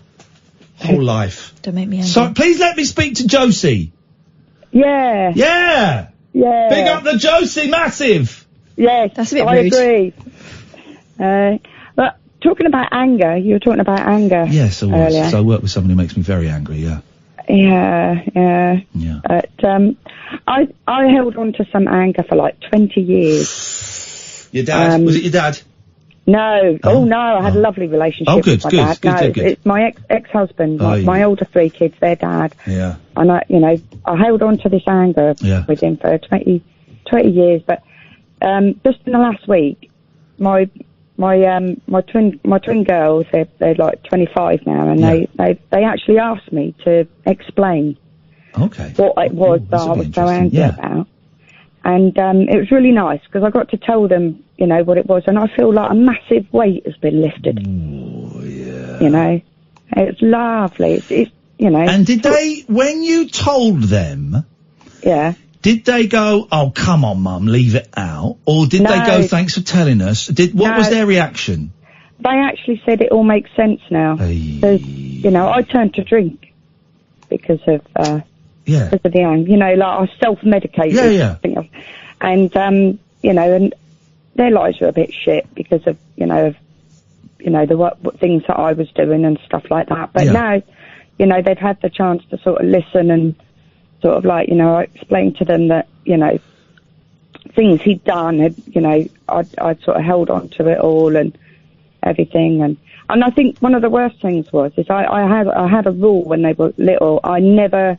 Whole life. Don't make me angry. So, please let me speak to Josie. Yeah. Yeah. Yeah. Big up the Josie, massive. Yes. That's a bit I rude. agree. But talking about anger, you were talking about anger. Yes, I was. Earlier. So I work with someone who makes me very angry, yeah. Yeah. I held on to some anger for like 20 years. Your dad? Was it your dad? No. Oh, no, I had a lovely relationship with my dad. Good. It's my ex-husband, my older 3 kids, their dad. Yeah. And I held on to this anger with him for 20 years, but just in the last week, my twin girls, they're like 25 now, and they actually asked me to explain what it was that I was so angry about. And it was really nice because I got to tell them, what it was, and I feel like a massive weight has been lifted. Oh, yeah. It's lovely. It's. And did they, when you told them Yeah. Did they go, oh, come on, Mum, leave it out? Or did they go, thanks for telling us? What was their reaction? They actually said it all makes sense now. You know, I turned to drink because of the aim. You know, like I self-medicated. Yeah. And, you know, and their lives were a bit shit because of, the what things that I was doing and stuff like that. But now, you know, they've had the chance to sort of listen and sort of like, you know, I explained to them that, you know, things he'd done, I'd sort of held on to it all and everything. And I think one of the worst things is I had a rule when they were little. I never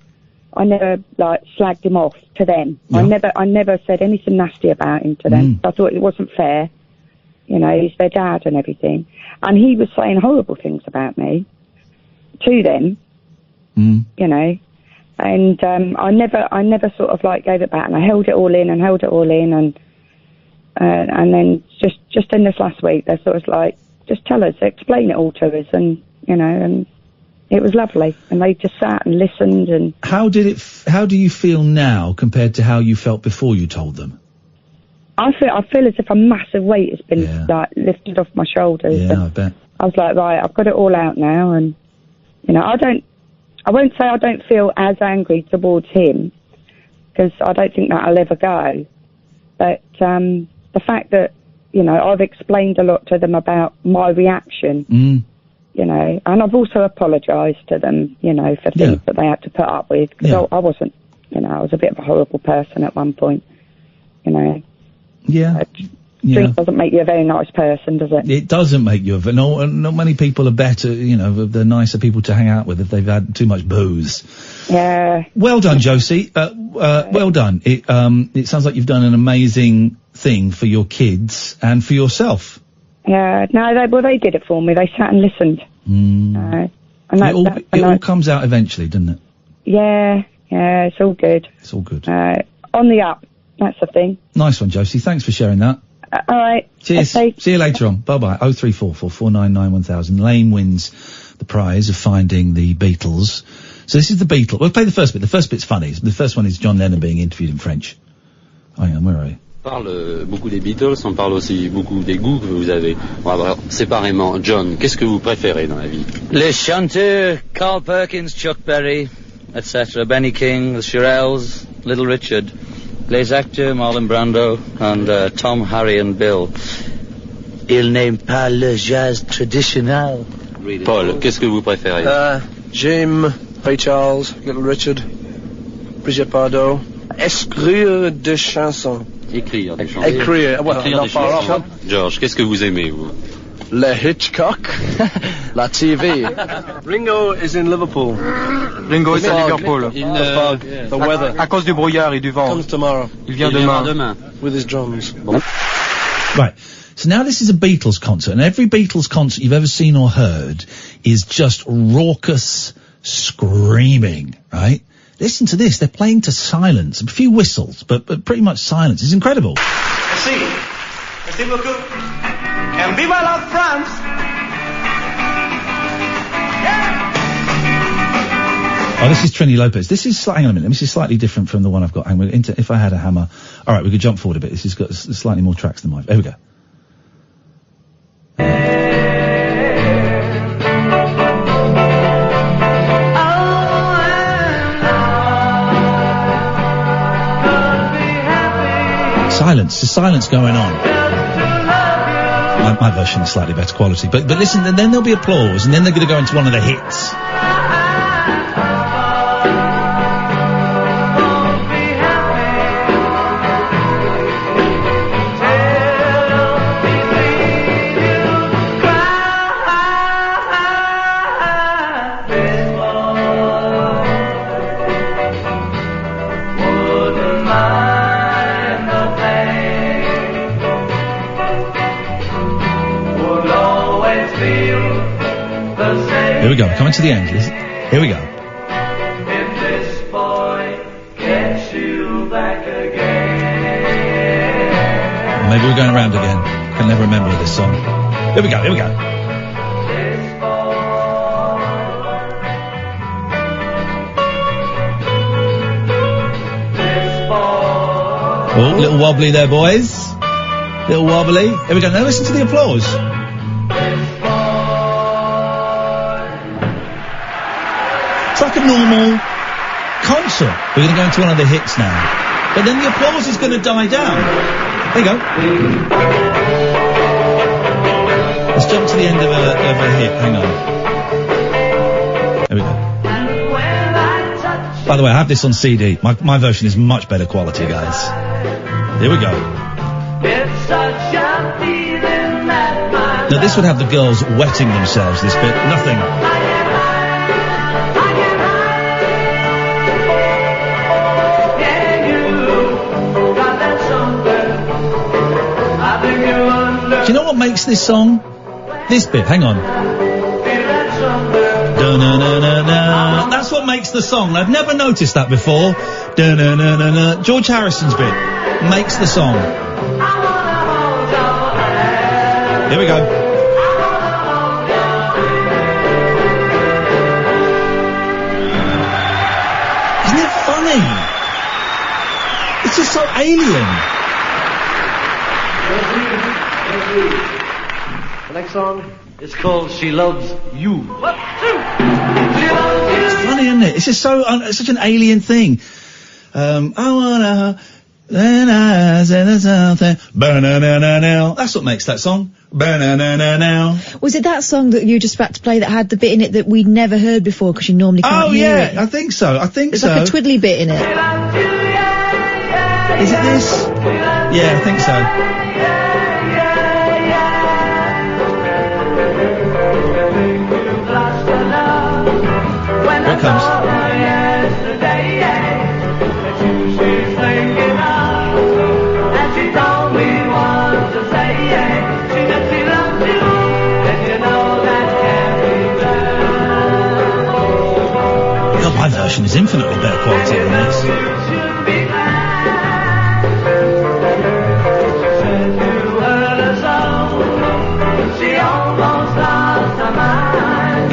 like slagged him off to them. Yeah. I never said anything nasty about him to them. I thought it wasn't fair. You know, he's their dad and everything. And he was saying horrible things about me to them, you know. And I never sort of like gave it back, and I held it all in, and then just in this last week, they sort of like, just tell us, explain it all to us, and, you know, and it was lovely. And they just sat and listened. And how do you feel now compared to how you felt before you told them? I feel as if a massive weight has been like lifted off my shoulders. Yeah, I bet. I was like, right, I've got it all out now, and, you know, I won't say I don't feel as angry towards him, because I don't think that'll ever go. But the fact that, you know, I've explained a lot to them about my reaction, you know, and I've also apologised to them, you know, for things that they had to put up with, because I wasn't, you know, I was a bit of a horrible person at one point, you know. Yeah. Drink doesn't make you a very nice person, does it? It doesn't make you not many people are better, you know, they're nicer people to hang out with if they've had too much booze. Yeah. Well done, Josie. Well done. It sounds like you've done an amazing thing for your kids and for yourself. Yeah. No, they did it for me. They sat and listened. And it all comes out eventually, doesn't it? Yeah. Yeah, it's all good. It's all good. On the up. That's the thing. Nice one, Josie. Thanks for sharing that. All right. Cheers. Okay. See you later on. Bye-bye. 0344 499 1000. Lane wins the prize of finding the Beatles. So this is the Beatles. We'll play the first bit. The first bit's funny. The first one is John Lennon being interviewed in French. Hang on, where are you? On parle beaucoup des Beatles, on parle aussi beaucoup des goûts que vous avez. On va voir séparément. John, qu'est-ce que vous préférez dans la vie? Les chanteurs, Carl Perkins, Chuck Berry, etc. Benny King, the Shirelles, Little Richard. Les acteurs, Marlon Brando, and Tom, Harry and Bill. Ils n'aiment pas le jazz traditionnel. Paul, qu'est-ce que vous préférez? Jim, Ray Charles, Little Richard, Brigitte Bardot. Écrire des chansons. Écrire des chansons. Écrire des chansons. George, qu'est-ce que vous aimez, vous? Le Hitchcock. La TV. Ringo is in Liverpool. Ringo est à Liverpool. The weather. À cause du brouillard et du vent. Comes tomorrow. Il vient demain. With his drums. Right. So now this is a Beatles concert, and every Beatles concert you've ever seen or heard is just raucous screaming, right? Listen to this. They're playing to silence. A few whistles, but pretty much silence. It's incredible. Merci. Merci beaucoup. And viva la France! Oh, this is Trini Lopez. This is, hang on a minute, this is slightly different from the one I've got. Hang on, if I had a hammer. Alright, we could jump forward a bit. This has got slightly more tracks than mine. There we go. Silence. There's silence going on. My version is slightly better quality. But listen, then there'll be applause, and then they're going to go into one of the hits. Here we go, coming to the end. Here we go. If this boy gets you back again. Maybe we're going around again. I can never remember this song. Here we go, here we go. This Oh, little wobbly there, boys. Little wobbly. Here we go. Now listen to the applause. It's like a normal concert. We're going to go into one of the hits now. But then the applause is going to die down. There you go. Let's jump to the end of a hit. Hang on. There we go. By the way, I have this on CD. My version is much better quality, guys. Here we go. Now, this would have the girls wetting themselves, this bit. Nothing. Do you know what makes this song? This bit, hang on. Da-na-na-na-na. That's what makes the song. I've never noticed that before. Da-na-na-na-na. George Harrison's bit makes the song. Here we go. Isn't it funny? It's just so alien. The next song is called She Loves You. It's funny, isn't it? It's just so such an alien thing. I wanna then I say something. Ba-na-na-na-na. That's what makes that song. Ba-na-na-na-na. Was it that song that you were just about to play that had the bit in it that we'd never heard before because you normally can't hear it? Oh yeah, I think so. There's like a twiddly bit in it. Is it this? Yeah, I think so. Here it comes. God, my version is infinitely better quality than this.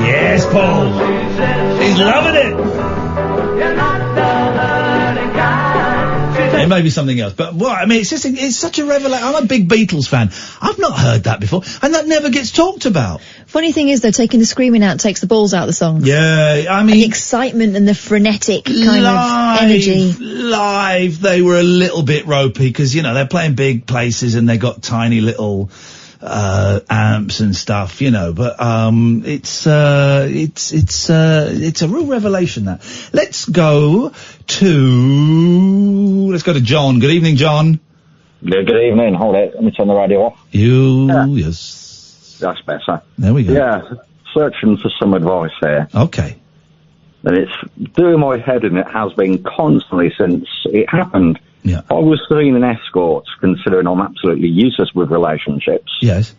Yes, Paul. He's loving it. It may be something else, but well, I mean, it's such a revelation. I'm a big Beatles fan. I've not heard that before, and that never gets talked about. Funny thing is, though, taking the screaming out takes the balls out of the song. Yeah, I mean, the excitement and the frenetic kind of energy. Live, they were a little bit ropey because they're playing big places and they got tiny little amps and stuff, but it's a real revelation, that. Let's go to John. Good evening, John. Yeah, good evening. Hold it, let me turn the radio off. Yes. That's better. There we go. Yeah, searching for some advice here. Okay. And it's doing my head in, it has been constantly since it happened. Yeah. I was doing an escort, considering I'm absolutely useless with relationships. Yes.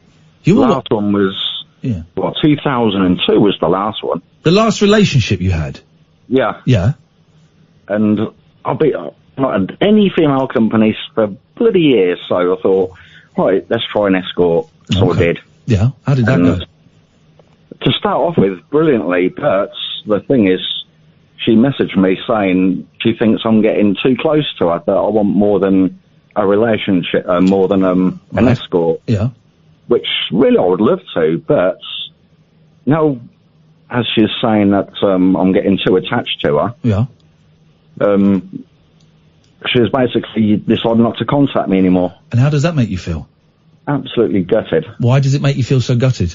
Last one was, 2002 was the last one. The last relationship you had? Yeah. Yeah. And I've not had any female companies for bloody years, so I thought, right, let's try an escort. So I did. Yeah. How did that go? To start off with, brilliantly, but the thing is, she messaged me saying she thinks I'm getting too close to her, that I want more than a relationship, more than an escort. Yeah. Which really I would love to, but now, as she's saying that I'm getting too attached to her, she's basically decided not to contact me anymore. And how does that make you feel? Absolutely gutted. Why does it make you feel so gutted?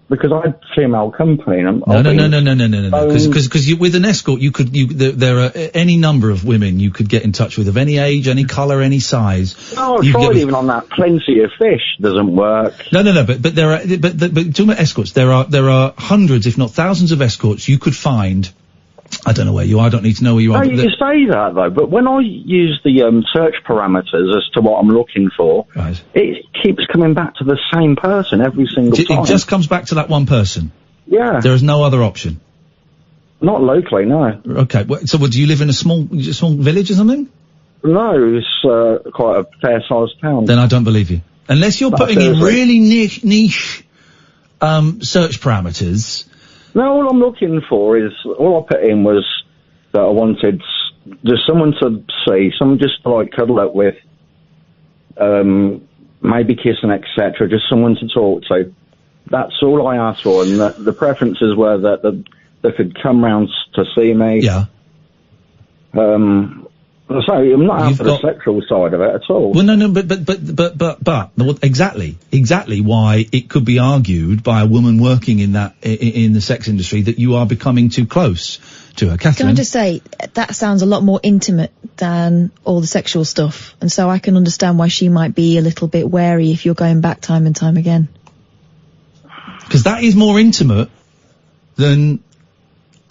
Because I had female company. And No. Because with an escort, there are any number of women you could get in touch with of any age, any colour, any size. No, I tried even on that. Plenty of fish doesn't work. No. But there are. But talking about escorts, there are hundreds, if not thousands, of escorts you could find. I don't know where you are. I don't need to know where you are. No, you can say that though. But when I use the search parameters as to what I'm looking for, it keeps coming back to the same person every single time. It just comes back to that one person. Yeah. There is no other option. Not locally, no. Okay. So, do you live in a small village or something? No, it's quite a fair-sized town. Then I don't believe you. Unless you're putting in really niche search parameters. No, all I'm looking for is, all I put in was that I wanted just someone to see, someone just to cuddle up with, maybe kissing, etc. Just someone to talk to. That's all I asked for, and the preferences were that they could come round to see me. Yeah. So I'm not after the sexual side of it at all. Well, no, but exactly why it could be argued by a woman working in the sex industry that you are becoming too close to her. Katherine? Can I just say, that sounds a lot more intimate than all the sexual stuff, and so I can understand why she might be a little bit wary if you're going back time and time again. Because that is more intimate than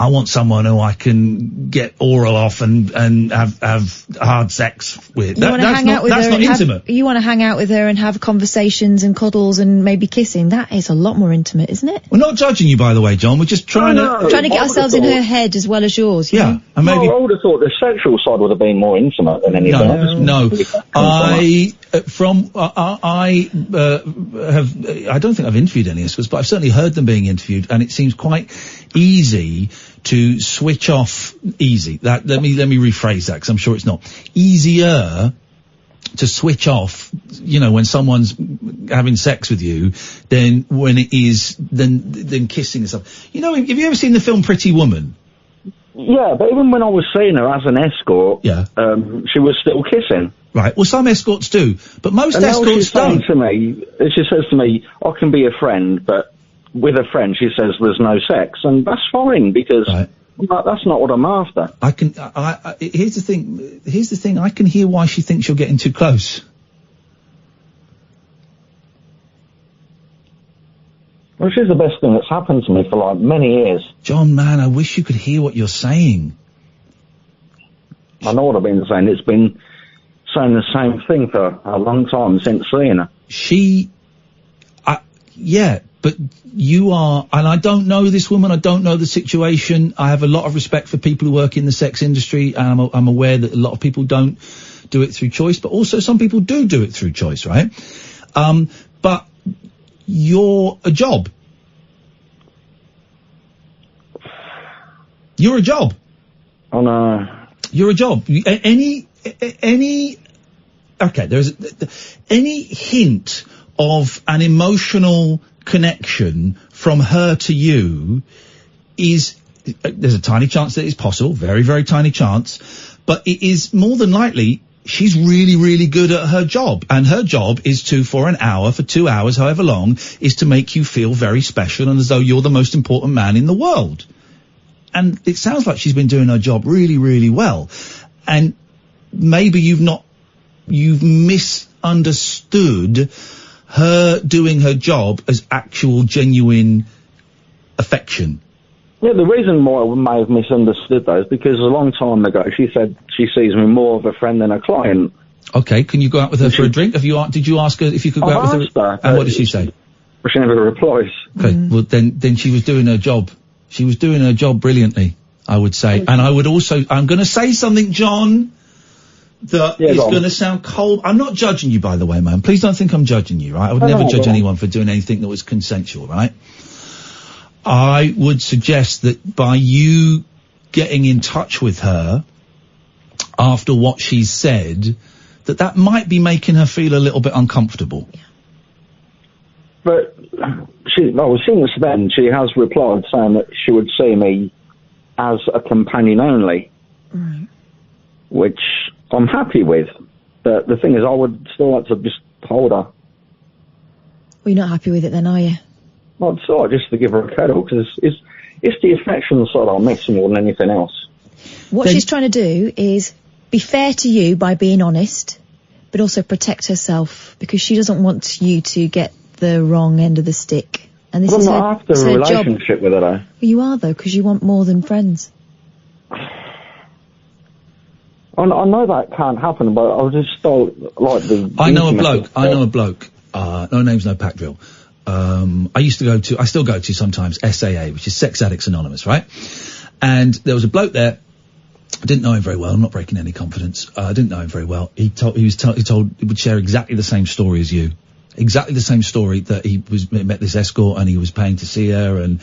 I want someone who I can get oral off and have hard sex with. That's not intimate. You want to hang out with her and have conversations and cuddles and maybe kissing. That is a lot more intimate, isn't it? We're not judging you, by the way, John. We're just trying to get ourselves in her head as well as yours. You know? And maybe. I would have thought the sexual side would have been more intimate than anything else. No. I don't think I've interviewed any escorts, but I've certainly heard them being interviewed, and it seems quite easy to switch off. Let me rephrase that, because I'm sure it's not easier to switch off, when someone's having sex with you than when it is than kissing and stuff. Have you ever seen the film Pretty Woman? Yeah, but even when I was seeing her as an escort, she was still kissing. Right. Well, some escorts do, but most escorts don't. She says to me, I can be a friend, but with a friend, she says there's no sex, and that's fine, because that's not what I'm after. Here's the thing. I can hear why she thinks you're getting too close. Which is the best thing that's happened to me for many years. John, man, I wish you could hear what you're saying. I know what I've been saying. It's been saying the same thing for a long time since seeing her. But you are, and I don't know this woman, I don't know the situation. I have a lot of respect for people who work in the sex industry, and I'm aware that a lot of people don't do it through choice, but also some people do it through choice, right? But you're a job. You're a job. Oh no. You're a job. Any hint of an emotional connection from her to you there's a tiny chance that it's possible, very, very tiny chance, but it is more than likely she's really, really good at her job, and her job is for an hour, for 2 hours, however long, is to make you feel very special and as though you're the most important man in the world. And it sounds like she's been doing her job really, really well. And maybe you've misunderstood her doing her job as actual, genuine affection. Yeah, the reason why I may have misunderstood that is because a long time ago she said she sees me more of a friend than a client. Okay, can you go out with her for a drink? Did you ask her if you could go out with her? And what did she say? She never replies. Okay, well then she was doing her job. She was doing her job brilliantly, I would say. And I would also, I'm going to say something, John, that is going to sound cold. I'm not judging you, by the way, man. Please don't think I'm judging you, right? I would never judge anyone for doing anything that was consensual, right? I would suggest that by you getting in touch with her after what she said, that might be making her feel a little bit uncomfortable. But since then, she has replied saying that she would see me as a companion only, which I'm happy with. But the thing is, I would still like to just hold her. Well, you're not happy with it then, are you? I'd still like just to give her a cuddle, because it's the affection side I miss more than anything else. What she's trying to do is be fair to you by being honest, but also protect herself, because she doesn't want you to get the wrong end of the stick. And this is her, I'm not after a relationship with her, though. Well, you are, though, because you want more than friends. I know that can't happen, but I just don't like the... I know a bloke. No names, no pack drill. I still go to sometimes SAA, which is Sex Addicts Anonymous, right? And there was a bloke there. I didn't know him very well. I'm not breaking any confidence. I didn't know him very well. He would share exactly the same story as you. Exactly the same story, that he met this escort and he was paying to see her, and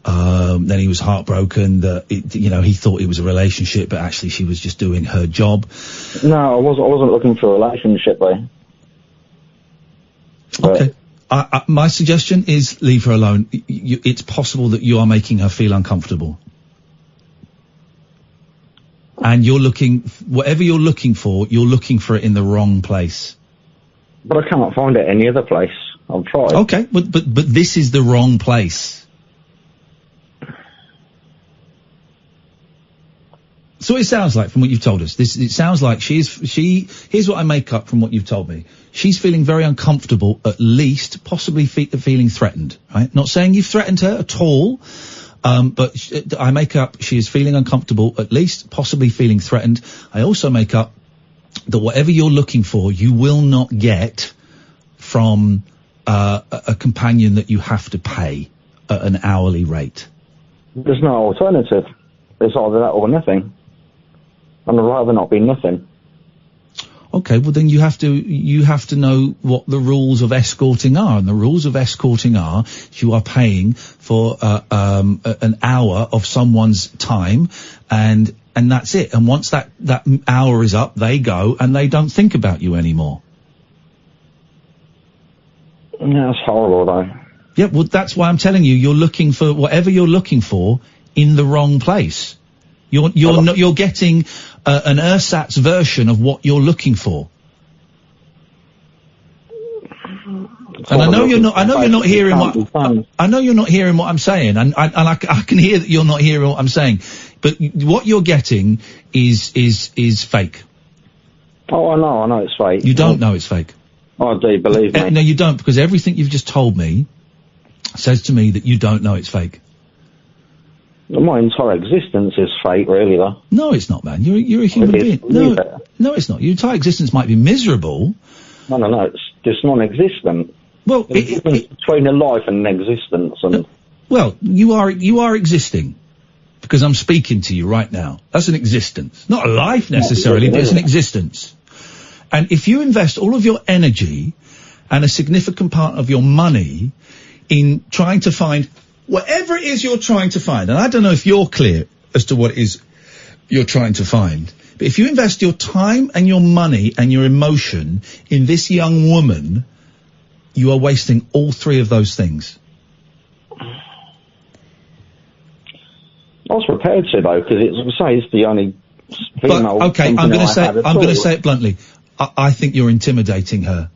then he was heartbroken that he thought it was a relationship, but actually she was just doing her job. No, I wasn't looking for a relationship, though. Okay. My suggestion is leave her alone. It's possible that you are making her feel uncomfortable. And whatever you're looking for it in the wrong place. But I can't find it any other place. I've tried. Okay, but this is the wrong place. So it sounds like, from what you've told us, it sounds like here's what I make up from what you've told me. She's feeling very uncomfortable, at least, possibly feeling threatened, right? Not saying you've threatened her at all, but I make up she is feeling uncomfortable, at least, possibly feeling threatened. I also make up that whatever you're looking for, you will not get from a companion that you have to pay at an hourly rate. There's no alternative. It's either that or nothing. And I'd rather not be nothing. Okay, well then you have to know what the rules of escorting are, and the rules of escorting are you are paying for an hour of someone's time, and that's it. And once that hour is up, they go and they don't think about you anymore. Yeah, that's horrible though. Yeah, well that's why I'm telling you, you're looking for whatever you're looking for in the wrong place. You're getting an ersatz version of what you're looking for. And I know you're not hearing what I'm saying, and I can hear that you're not hearing what I'm saying. But what you're getting is fake. Oh, I know it's fake. You don't know it's fake. Oh, do you believe me? No, you don't, because everything you've just told me says to me that you don't know it's fake. My entire existence is fake, really, though. No, it's not, man. You're a human being. No, it's not. Your entire existence might be miserable. No, it's just non-existent. Well, between a life and an existence, and well, you are existing because I'm speaking to you right now. That's an existence, not a life necessarily, but it's an existence. And if you invest all of your energy and a significant part of your money in trying to find whatever it is you're trying to find, and I don't know if you're clear as to what it is you're trying to find, but if you invest your time and your money and your emotion in this young woman, you are wasting all three of those things. I was prepared to, though, because it's the only female. But, okay, I'm going to say it bluntly. I think you're intimidating her.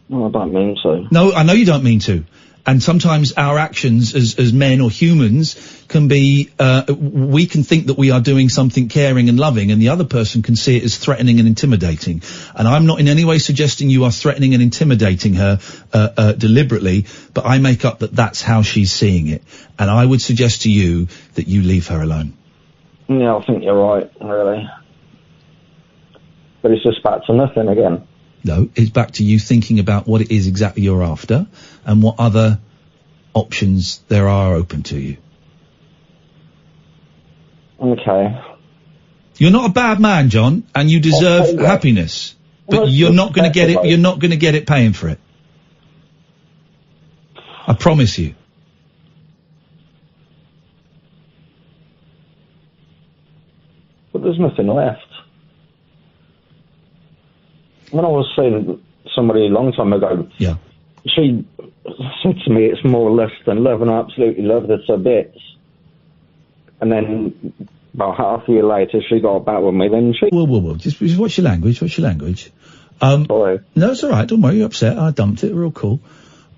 Well, I don't mean to. No, I know you don't mean to. And sometimes our actions as men or humans can be, we can think that we are doing something caring and loving, and the other person can see it as threatening and intimidating. And I'm not in any way suggesting you are threatening and intimidating her deliberately, but I make up that that's how she's seeing it. And I would suggest to you that you leave her alone. Yeah, I think you're right, really. But it's just back to nothing again. No, it's back to you thinking about what it is exactly you're after and what other options there are open to you. Okay. You're not a bad man, John, and you deserve happiness, but you're not going to get it. You're not going to get it paying for it. I promise you. But there's nothing left. When I was seeing somebody a long time ago, yeah, she said to me, "It's more lust than love," and I absolutely loved her to bits. And then, about half a year later, she got back with me. Then she... Whoa. Just what's your language? Sorry. No, it's all right. Don't worry. You're upset. I dumped it. We're all cool.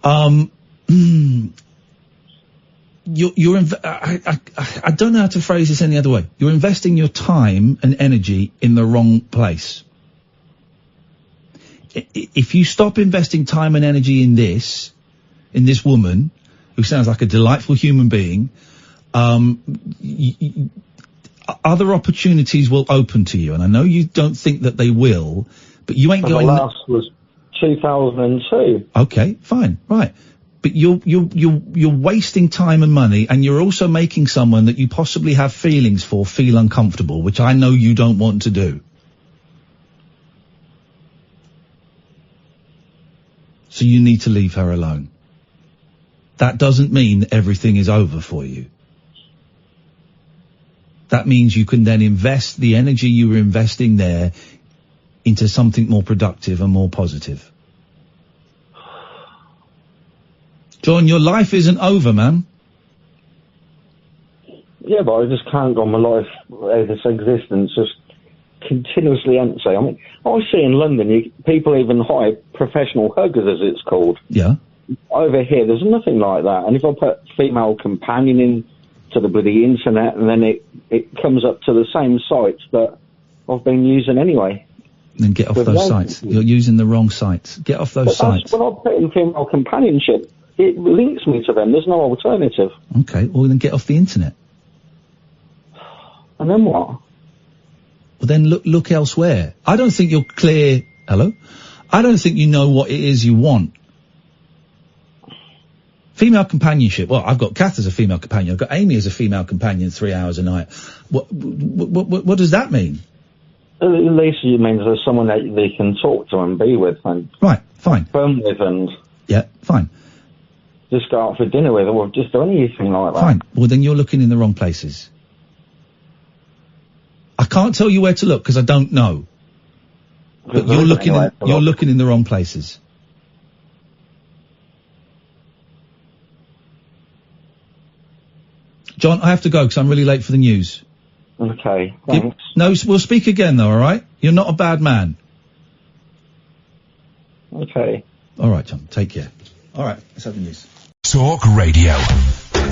I don't know how to phrase this any other way. You're investing your time and energy in the wrong place. If you stop investing time and energy in this woman, who sounds like a delightful human being, other opportunities will open to you. And I know you don't think that they will, but you ain't going... The last was 2002. Okay, fine, right. But you're wasting time and money, and you're also making someone that you possibly have feelings for feel uncomfortable, which I know you don't want to do. So you need to leave her alone. That doesn't mean everything is over for you. That means you can then invest the energy you were investing there into something more productive and more positive. John, your life isn't over, man. Yeah, but I just can't go on my life, this existence, just continuously empty. I mean, I see in London, people even hire professional huggers, as it's called. Yeah. Over here, there's nothing like that. And if I put female companion into the bloody internet, and then it comes up to the same sites that I've been using anyway. Then get off those sites. You're using the wrong sites. Get off those sites. When I put in female companionship, it links me to them. There's no alternative. Okay, well then get off the internet. And then what? Well then look elsewhere. I don't think you're clear. Hello? I don't think you know what it is you want. Female companionship. Well, I've got Kath as a female companion. I've got Amy as a female companion 3 hours a night. What does that mean? At least it means there's someone that they can talk to and be with and right, fine, phone with and fine. Just go out for dinner with or just do anything like that. Fine. Well, then you're looking in the wrong places. I can't tell you where to look because I don't know. But you're looking in the wrong places. John, I have to go because I'm really late for the news. Okay, thanks. We'll speak again though, alright? You're not a bad man. Okay. Alright, John, take care. Alright, let's have the news. Talk Radio.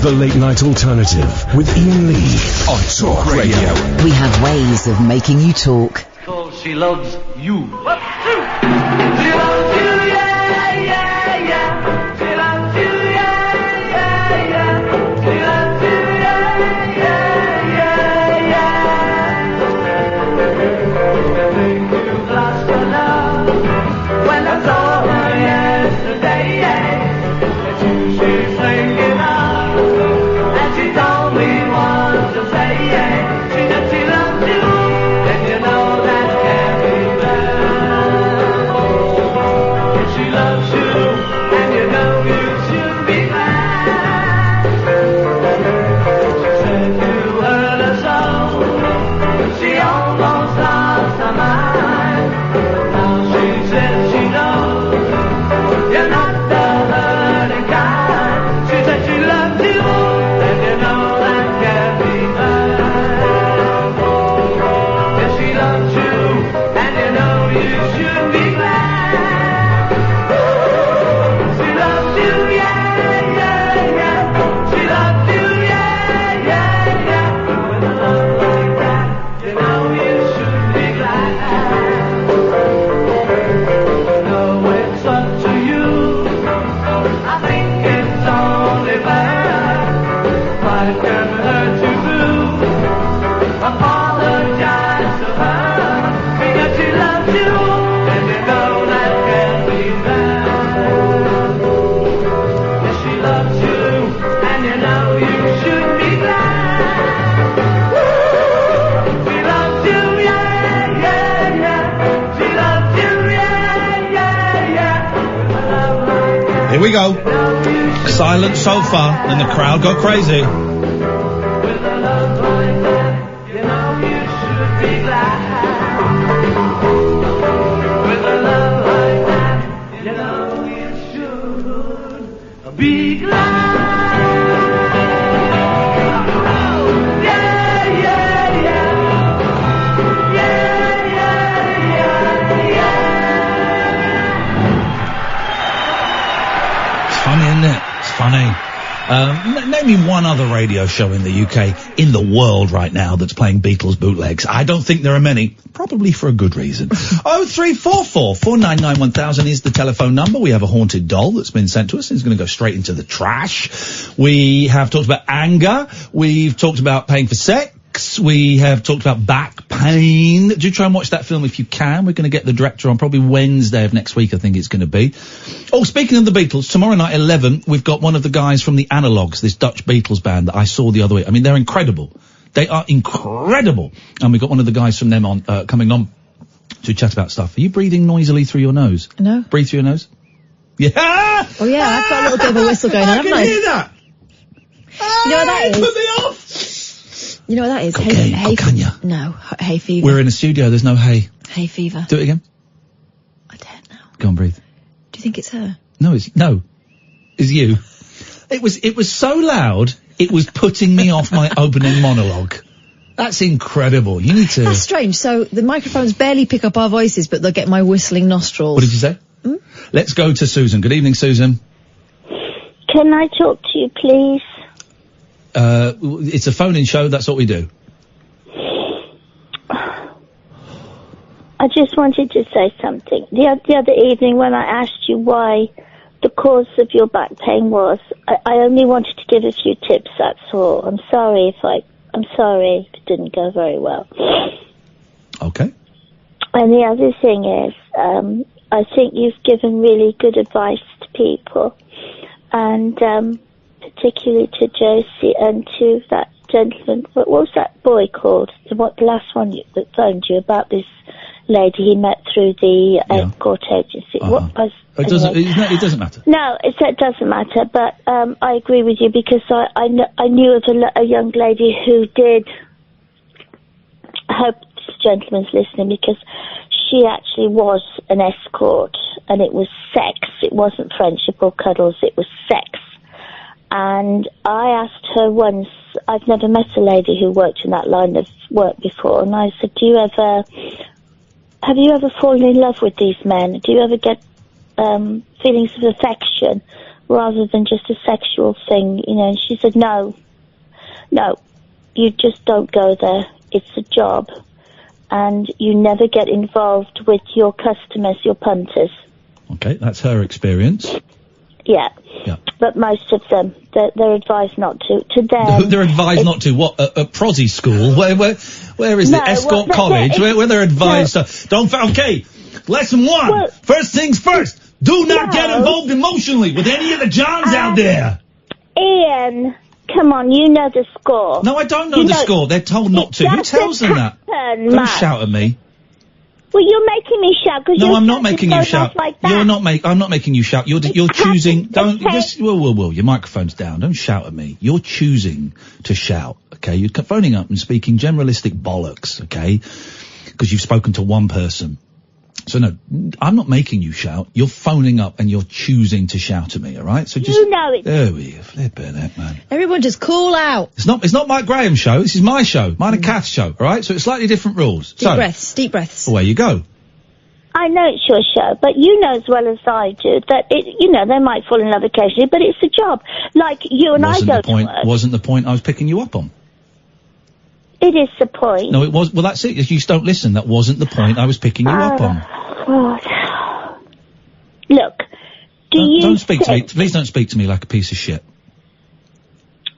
The Late Night Alternative with Iain Lee on Talk Radio. We have ways of making you talk. Because she loves you. Here we go. Silent so far, and the crowd go crazy. Be glad. Funny, isn't it? It's funny. Name me one other radio show in the UK, in the world right now, that's playing Beatles bootlegs. I don't think there are many. Probably for a good reason. 0344 499 1000 is the telephone number. We have a haunted doll that's been sent to us. It's going to go straight into the trash. We have talked about anger. We've talked about paying for sex. We have talked about back pain. Do try and watch that film if you can. We're going to get the director on probably Wednesday of next week, I think it's going to be. Oh, speaking of the Beatles, tomorrow night 11, we've got one of the guys from the Analogues, this Dutch Beatles band that I saw the other week. I mean, they're incredible. They are incredible. And we've got one of the guys from them on, coming on to chat about stuff. Are you breathing noisily through your nose? No. Breathe through your nose? Yeah! Oh yeah, I've got a little bit of a whistle going on, haven't I? I can hear that! You know what that is? Put me off! You know what that is? Cocaine. Can you? No, hay fever. We're in a studio, there's no hay. Hay fever. Do it again. I don't know. Go on, breathe. Do you think it's her? No, it's you. It was so loud, it was putting me off my opening monologue. That's incredible. You need to... That's strange. So the microphones barely pick up our voices, but they'll get my whistling nostrils. What did you say? Let's go to Susan. Good evening, Susan. Can I talk to you, please? It's a phone-in show. That's what we do. I just wanted to say something. The other evening when I asked you why the cause of your back pain was, I only wanted to give a few tips, that's all. I'm sorry if it didn't go very well. Okay. And the other thing is, I think you've given really good advice to people, and particularly to Josie and to that gentleman. What was that boy called? The last one that phoned you about this lady he met through the escort agency. It doesn't matter. No, it doesn't matter. But I agree with you, because I knew of a young lady who did. I hope this gentleman's listening, because she actually was an escort, and it was sex. It wasn't friendship or cuddles. It was sex. And I asked her once. I've never met a lady who worked in that line of work before, and I said, have you ever fallen in love with these men? Do you ever get feelings of affection rather than just a sexual thing? You know, and she said, no, you just don't go there. It's a job, and you never get involved with your customers, your punters. Okay, that's her experience. Yeah. But most of them, they're advised not to. To them, they're advised not to. What? At Prozzy school? Where is it? Escort college? Where they're advised to? Don't. Okay. Lesson 1. First things first. Do not get involved emotionally with any of the Johns out there. Ian, come on, you know the score. No, I don't know the score. They're told not to. Who tells them that? Don't shout at me. Well, you're making me shout because I'm not making you shout. Like I'm not making you shout. You're choosing. Don't. Just, whoa. Your microphone's down. Don't shout at me. You're choosing to shout. Okay. You're phoning up and speaking generalistic bollocks. Okay. Because you've spoken to one person. So no, I'm not making you shout. You're phoning up and you're choosing to shout at me. All right. So just. You know it. There we go. Flipping it, man. Everyone just call out. It's not Mike Graham's show. This is my show. Mine and Kath's show. All right. So it's slightly different rules. Deep breaths. Away you go. I know it's your show, but you know as well as I do that they might fall in love occasionally, but it's a job. Like you and I go to work. Wasn't the point I was picking you up on. It is the point. No, it was. Well, that's it. If you just don't listen, that wasn't the point I was picking you up on. God. Look, don't speak to me. Please don't speak to me like a piece of shit.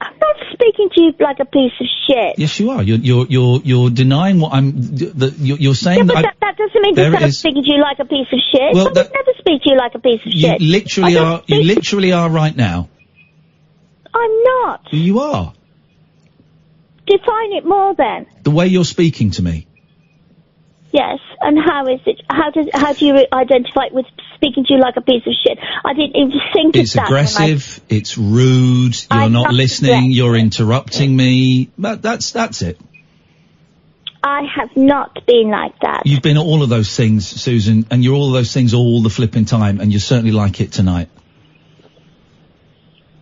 I'm not speaking to you like a piece of shit. Yes, you are. You're denying what I'm. You're saying that doesn't mean that I'm speaking to you like a piece of shit. Well, I would never speak to you like a piece of shit. You literally are right now. I'm not. You are. Define it more then. The way you're speaking to me. Yes, and how is it? How do you identify it with speaking to you like a piece of shit? I didn't even think of that. It's aggressive. It's rude. You're not listening. You're interrupting me. That's it. I have not been like that. You've been all of those things, Susan, and you're all of those things all the flipping time, and you certainly like it tonight.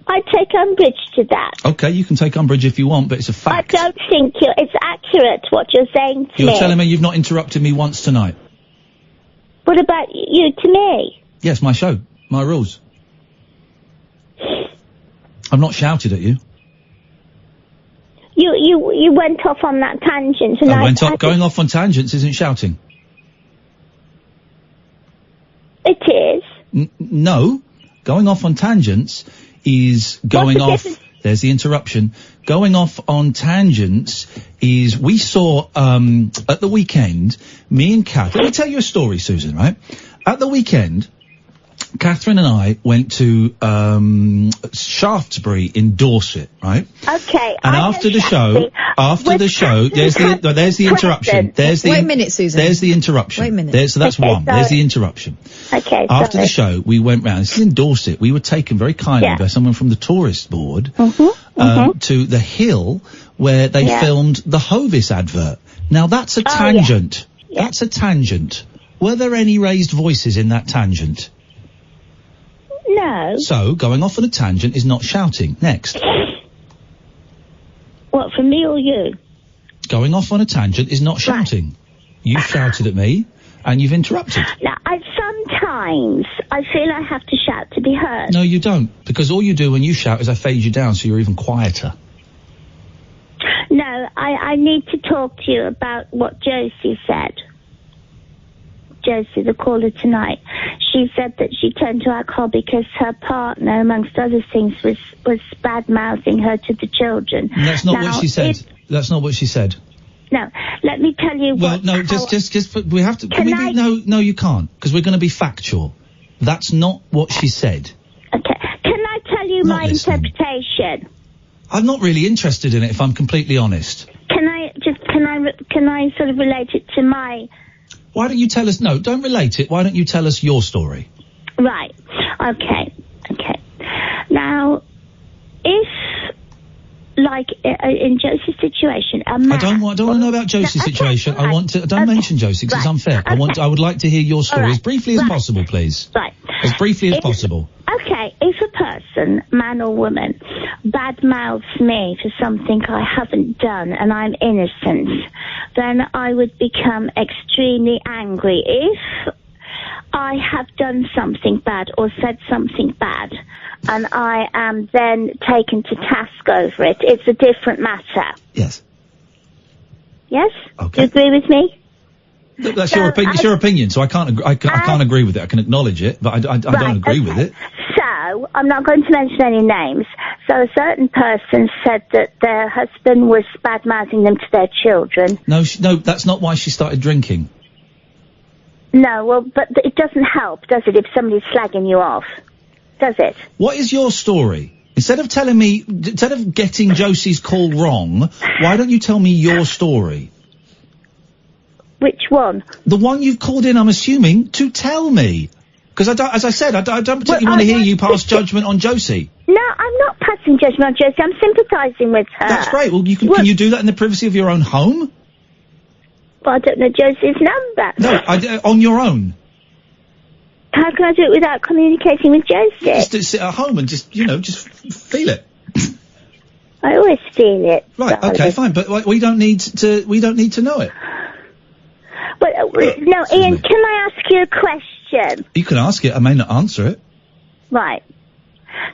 I take umbrage to that. Okay, you can take umbrage if you want, but it's a fact. I don't think it's accurate what you're saying to me. You're telling me you've not interrupted me once tonight? What about you to me? Yes, my show. My rules. I've not shouted at you. You went off on that tangent and going off on tangents isn't shouting. It is. No. Going off on tangents is going off. There's the interruption. Going off on tangents is, we saw, at the weekend, me and Kath, let me tell you a story, Susan, right? At the weekend, Katherine and I went to, Shaftesbury in Dorset, right? Okay. And after the show, there's the interruption. Wait a minute, Susan. There's the interruption. Wait a minute. So that's one. There's the interruption. Okay. After the show, we went round. This is in Dorset. We were taken very kindly by someone from the tourist board to the hill where they filmed the Hovis advert. Now that's a tangent. That's a tangent. Were there any raised voices in that tangent? No. So, going off on a tangent is not shouting. Next. What, for me or you? Going off on a tangent is not shouting. You shouted at me, and you've interrupted. Now, sometimes I feel I have to shout to be heard. No, you don't, because all you do when you shout is I fade you down so you're even quieter. No, I need to talk to you about what Josie said. Josie, the caller tonight. She said that she turned to alcohol because her partner, amongst other things, was bad-mouthing her to the children. And that's not what she said. That's not what she said. No, let me tell you well, what... no, just, we have to... No, you can't, because we're going to be factual. That's not what she said. Okay, can I tell you my interpretation? I'm not really interested in it, if I'm completely honest. Can I sort of relate it to my... Why don't you tell us... No, don't relate it. Why don't you tell us your story? Right. Okay. Now, if, like, in Josie's situation, a man... I don't want to know about Josie's situation. I want to... Don't mention Josie, because it's unfair. Okay. I would like to hear your story as briefly as possible, please. Right. As briefly as possible. Okay, if a person, man or woman, badmouths me for something I haven't done and I'm innocent, then I would become extremely angry. If I have done something bad or said something bad and I am then taken to task over it, it's a different matter. Yes. Yes? Okay. Do you agree with me? That's your opinion. It's your opinion, so I can't agree with it. I can acknowledge it, but I don't agree with it. So, I'm not going to mention any names. So a certain person said that their husband was bad-mouthing them to their children. No, that's not why she started drinking. No, well, but it doesn't help, does it, if somebody's slagging you off? Does it? What is your story? Instead of getting Josie's call wrong, why don't you tell me your story? Which one? The one you've called in, I'm assuming, to tell me. Because as I said, I don't particularly want to hear you pass judgment on Josie. No, I'm not passing judgment on Josie. I'm sympathising with her. That's great. Well, can you do that in the privacy of your own home? Well, I don't know Josie's number. No, on your own. How can I do it without communicating with Josie? Just sit at home and just feel it. I always feel it. Right. darling. Okay. Fine. But we don't need to know it. But no, Ian. Can I ask you a question? You can ask it. I may not answer it. Right.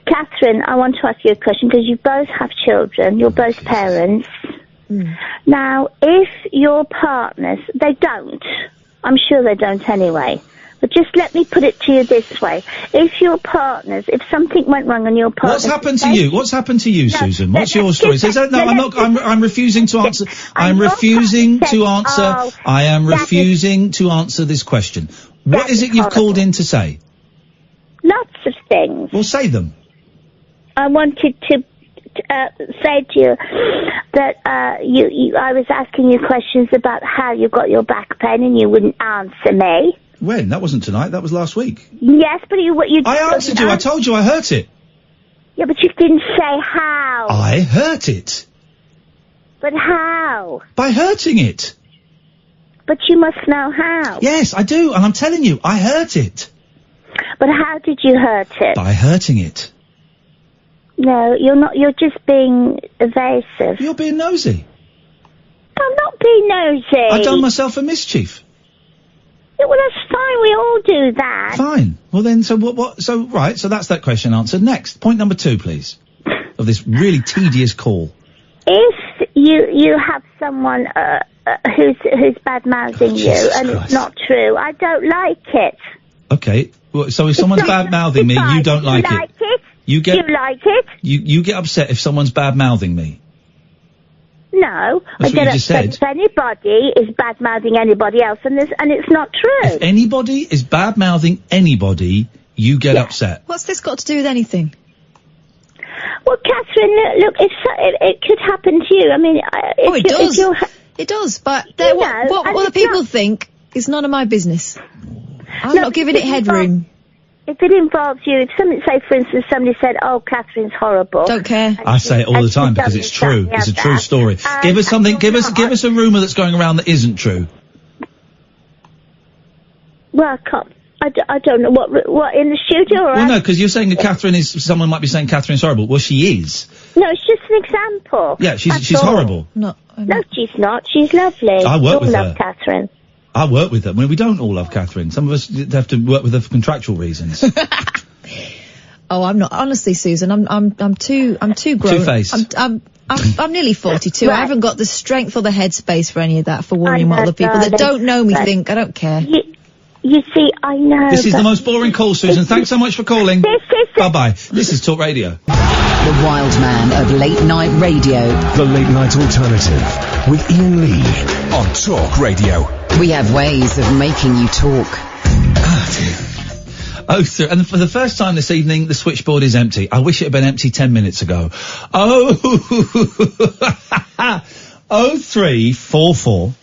Katherine, I want to ask you a question because you both have children. You're both parents. Now, if your partners, they don't. I'm sure they don't anyway. But just let me put it to you this way. If your partners, if something went wrong and your partners... What's happened to you? What's happened to you, Susan? What's your story? I'm refusing to answer. I am refusing to answer this question. What is it you've called in to say? Lots of things. Well, say them. I wanted to say to you that I was asking you questions about how you got your back pain and you wouldn't answer me. When? That wasn't tonight. That was last week. Yes, but you I answered you. I told you I hurt it. Yeah, but you didn't say how. I hurt it. But how? By hurting it. But you must know how. Yes, I do, and I'm telling you, I hurt it. But how did you hurt it? By hurting it. No, you're not. You're just being evasive. You're being nosy. I'm not being nosy. I've done myself a mischief. Yeah, well, that's fine. We all do that. Fine. Well, then, so what? So, right. So that's that question answered. Next, point number 2, please, of this really tedious call. If you have someone who's bad-mouthing you, and Christ. It's not true, I don't like it. Okay. Well, so if someone's bad-mouthing me, you don't like it. Like it? You like it? You get upset if someone's bad-mouthing me. No, That's I what get you just upset said. if anybody is bad-mouthing anybody else, and it's not true. If anybody is bad-mouthing anybody, you get upset. What's this got to do with anything? Well, Katherine, look, it could happen to you. I mean, it does. It does, but what other people think is none of my business. I'm not giving it headroom. If it involves you, if somebody, say for instance, somebody said, "Oh, Katherine's horrible," don't care. I say it all the time because it's true. It's a true story. Give us something. Give us a rumour that's going around that isn't true. Well, I I don't know what in the studio or... Well, no, because you're saying that Katherine is... Someone might be saying Katherine's horrible. Well, she is. No, it's just an example. Yeah, she's horrible. No, she's not. She's lovely. I work with her. love Katherine. I work with her. Well, we don't all love Katherine. Some of us have to work with her for contractual reasons. Oh, I'm not. Honestly, Susan, I'm too grown. Two-faced. I'm nearly 42. Right. I haven't got the strength or the headspace for any of that, for worrying what other people that don't know me think. I don't care. You see, I know. This is the most boring call, Susan. Thanks so much for calling. Bye-bye. This is Talk Radio. The wild man of late night radio. The Late Night Alternative with Iain Lee on Talk Radio. We have ways of making you talk. Oh, and for the first time this evening, the switchboard is empty. I wish it had been empty 10 minutes ago. 0344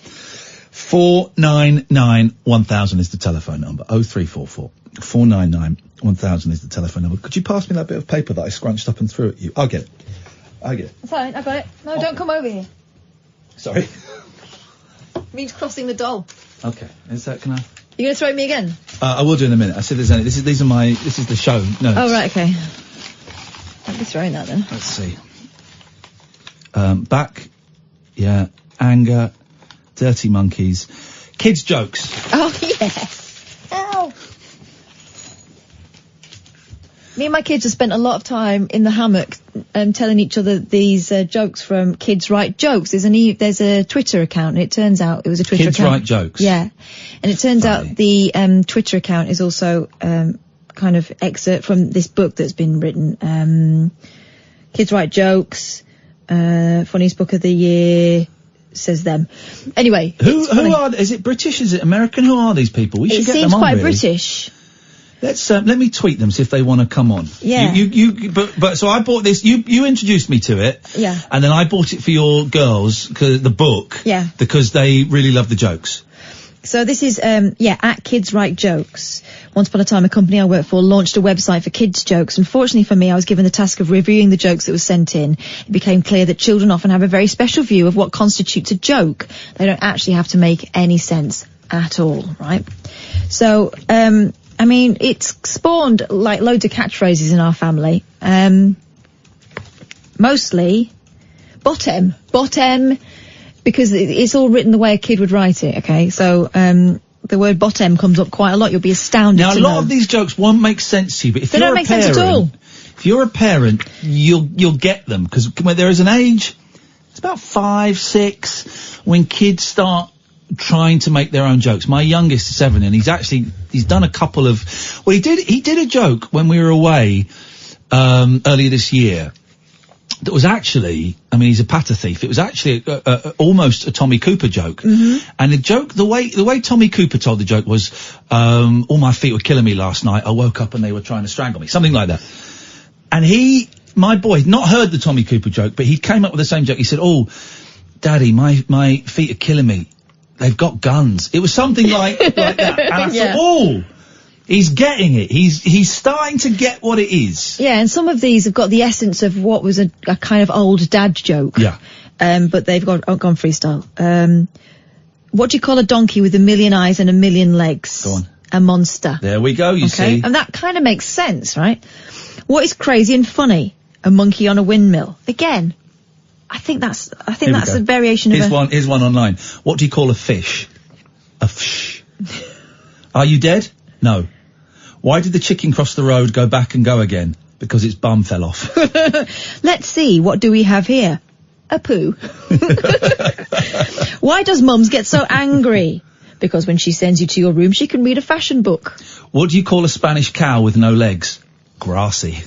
499 1000 is the telephone number. 0344 499 1000 is the telephone number. Could you pass me that bit of paper that I scrunched up and threw at you? I'll get it. It's fine, I got it. No, don't come over here. Sorry? Means crossing the doll. Okay. Can I? You gonna throw at me again? I will do in a minute. I said this is the show. No. Oh, right, okay. I'll be throwing that then. Let's see. Back. Yeah. Anger. Dirty monkeys. Kids jokes. Oh, yes. Ow. Me and my kids have spent a lot of time in the hammock telling each other these jokes from Kids Write Jokes. There's a Twitter account, and it turns out it was a Twitter account. Kids Write Jokes? Yeah. And it turns out the Twitter account is also kind of excerpt from this book that's been written. Kids Write Jokes, funniest book of the year, says them. Anyway. Who are, is it British, is it American? Who are these people? We should get them on, It seems quite really. British. Let me tweet them, see if they want to come on. Yeah. But so I bought this, you introduced me to it. Yeah. And then I bought it for your girls, the book. Yeah. Because they really love the jokes. So this is, at Kids Write Jokes. Once upon a time, a company I worked for launched a website for kids' jokes. Unfortunately for me, I was given the task of reviewing the jokes that were sent in. It became clear that children often have a very special view of what constitutes a joke. They don't actually have to make any sense at all, right? So, it's spawned, like, loads of catchphrases in our family. Mostly, bottom, because it's all written the way a kid would write it, okay? So, the word bottom comes up quite a lot. You'll be astounded Now, to a lot know. of these jokes won't make sense to you, but if They you're don't a make parent, sense at all. If you're a parent, you'll get them, because when there is an age, it's about 5, 6, when kids start trying to make their own jokes. My youngest is 7, and he's done a couple of, he did a joke when we were away, earlier this year, that was actually, he's a patter thief. It was actually almost a Tommy Cooper joke. Mm-hmm. And the joke, the way Tommy Cooper told the joke was, all my feet were killing me last night. I woke up and they were trying to strangle me. Something like that. And my boy, had not heard the Tommy Cooper joke, but he came up with the same joke. He said, "Oh, Daddy, my feet are killing me. They've got guns." It was something like that. And I thought, oh, he's getting it. He's starting to get what it is. Yeah, and some of these have got the essence of what was a kind of old dad joke. Yeah. But they've gone freestyle. What do you call a donkey with a million eyes and a million legs? Go on. A monster. There we go, you see. And that kind of makes sense, right? What is crazy and funny? A monkey on a windmill. Again, I think that's a variation of Here's one online. What do you call a fish? A fish. Are you dead? No. Why did the chicken cross the road, go back and go again? Because its bum fell off. Let's see, what do we have here? A poo. Why does mums get so angry? Because when she sends you to your room, she can read a fashion book. What do you call a Spanish cow with no legs? Grassy.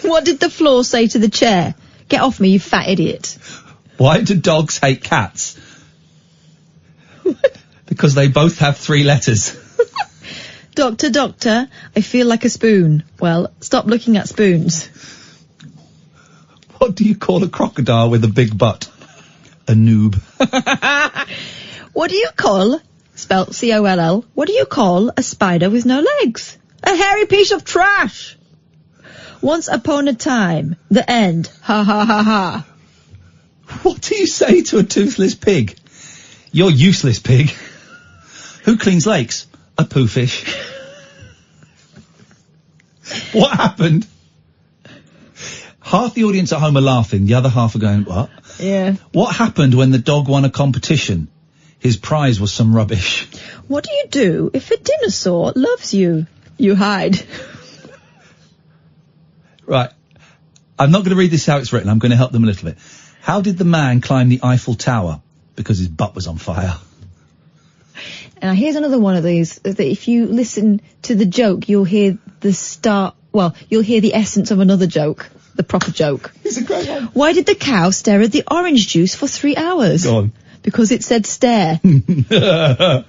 What did the floor say to the chair? Get off me, you fat idiot. Why do dogs hate cats? Because they both have 3 letters. Doctor, I feel like a spoon. Well, stop looking at spoons. What do you call a crocodile with a big butt? A noob. What do you call, spelt C-O-L-L, what do you call a spider with no legs? A hairy piece of trash. Once upon a time, the end. Ha ha ha ha. What do you say to a toothless pig? You're useless, pig. Who cleans lakes? A poo fish. What happened? Half the audience at home are laughing, the other half are going, what? Yeah. What happened when the dog won a competition? His prize was some rubbish. What do you do if a dinosaur loves you? You hide. Right. I'm not going to read this how it's written. I'm going to help them a little bit. How did the man climb the Eiffel Tower? Because his butt was on fire. Now, here's another one of these, that if you listen to the joke, you'll hear the start, well, you'll hear the essence of another joke. The proper joke. It's a great one. Why did the cow stare at the orange juice for 3 hours? Go on. Because it said stare. A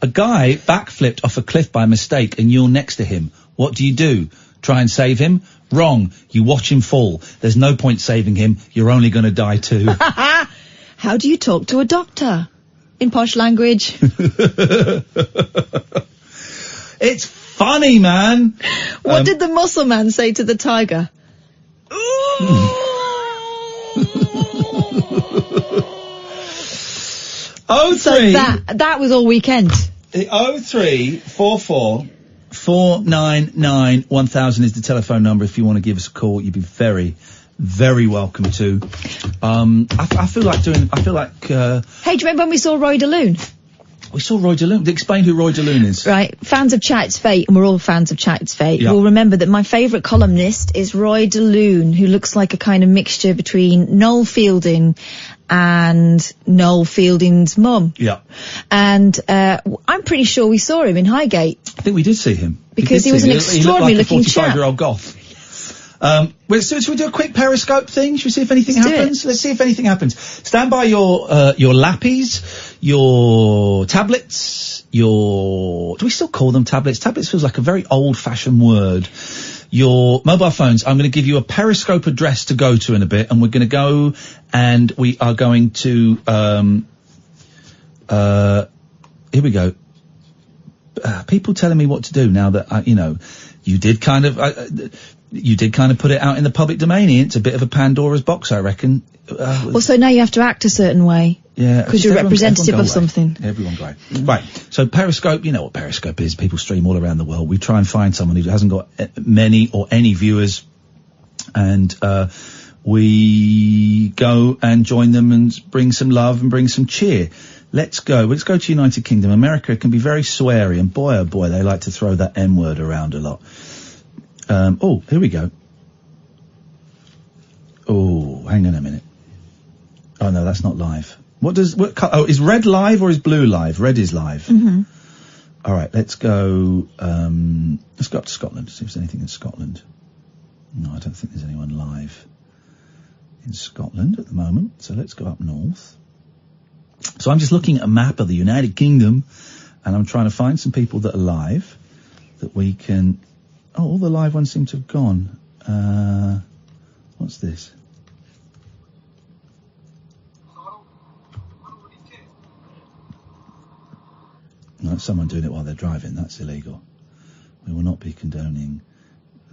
guy backflipped off a cliff by mistake and you're next to him. What do? Try and save him? Wrong. You watch him fall. There's no point saving him. You're only going to die too. How do you talk to a doctor? In posh language. It's funny, man. What did the muscle man say to the tiger? So that was all weekend. 0344 499 1000 is the telephone number if you want to give us a call. You'd be very, very welcome to. I feel like. Hey, do you remember when we saw Roy DeLune? We saw Roy DeLune. Explain who Roy DeLune is. Right. Fans of Chat It's Fate, and we're all fans of Chat It's Fate, will remember that my favourite columnist is Roy DeLune, who looks like a kind of mixture between Noel Fielding and Noel Fielding's mum. Yeah. And I'm pretty sure we saw him in Highgate. I think we did see him. Because he was an extraordinary looking chap. He looked like a 45-year-old goth. Should we do a quick Periscope thing? Should we see if anything happens? Let's see if anything happens. Stand by your lappies, your tablets, do we still call them tablets? Tablets feels like a very old-fashioned word. Your mobile phones. I'm going to give you a Periscope address to go to in a bit, and we're going to go and we are going to, here we go. People telling me what to do now that, you did kind of put it out in the public domain. It's a bit of a Pandora's box, I reckon. Well, so now you have to act a certain way. Yeah. Because you're representative of something. Everyone go. Right. So Periscope, you know what Periscope is. People stream all around the world. We try and find someone who hasn't got many or any viewers. And, we go and join them and bring some love and bring some cheer. Let's go. Let's go to United Kingdom. America can be very sweary, and boy, oh boy, they like to throw that M word around a lot. Oh, here we go. Oh, hang on a minute. Oh no, that's not live. Is red live or is blue live? Red is live. Mm-hmm. All right, let's go up to Scotland, see if there's anything in Scotland. No, I don't think there's anyone live in Scotland at the moment, so let's go up north. So I'm just looking at a map of the United Kingdom, and I'm trying to find some people that are live, that we can... Oh, all the live ones seem to have gone. What's this? No, that's someone doing it while they're driving. That's illegal. We will not be condoning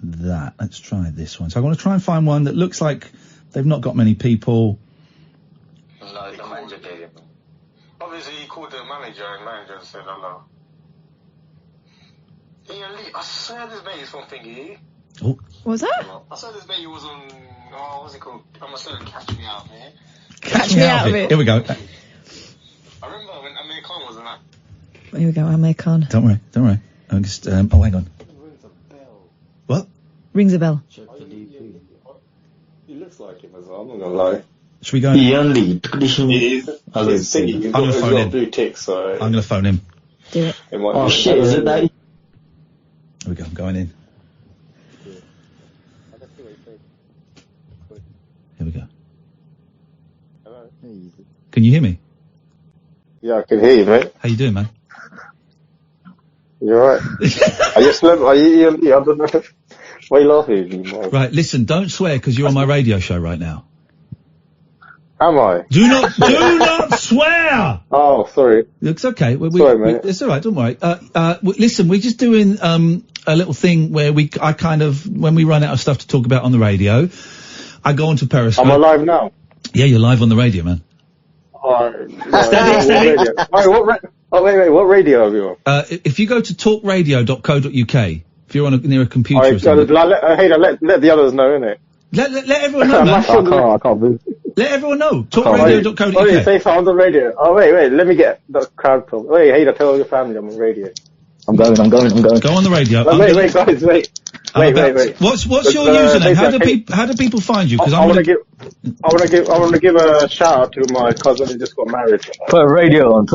that. Let's try this one. So I want to try and find one that looks like they've not got many people. No, the manager gave him. Obviously, he called the manager and said hello. Iain Lee, I swear this mate is from Thingy. Oh. What was that? I swear this mate was on, what's it called? I'm going to say Catch Me Out, man. Catch Me Out of it. Here we go. I remember when Amir Khan was on that. Here we go, Amir Khan. Don't worry. I'm just, hang on. Rings a bell. What? Rings a bell. Check the DP. He looks like him as well, I'm not going to lie. Should we go? Iain Lee, it is. I'm going to phone him. Blue tick, so... I'm going to phone him. Do it. Oh shit, is it that? Here we go, I'm going in. Here we go. Hello. Can you hear me? Yeah, I can hear you, mate. How you doing, man? You alright? Are you Iain Lee? I don't know. Why are you laughing? Right, listen, don't swear because you're on my radio show right now. Am I? Do not swear! Oh, sorry. It's okay. Sorry, mate. It's alright, don't worry. Listen, we're just doing, a little thing where when we run out of stuff to talk about on the radio, I go onto Periscope. Am I live now? Yeah, you're live on the radio, man. Steady. Wait, what radio are you on? If you go to talkradio.co.uk, If you're near a computer or Hey, something. let the others know, innit? Let everyone know, man. I can't move. Let everyone know. Talkradio.co.uk. Oh, you say so on the radio. Oh, wait, let me get the crowd talk. Wait, hey, tell your family I'm on radio. I'm going. Go on the radio. Oh, wait, guys, wait. What's your username? How do people find you? Because I want to give a shout out to my cousin who just got married. Put the radio on.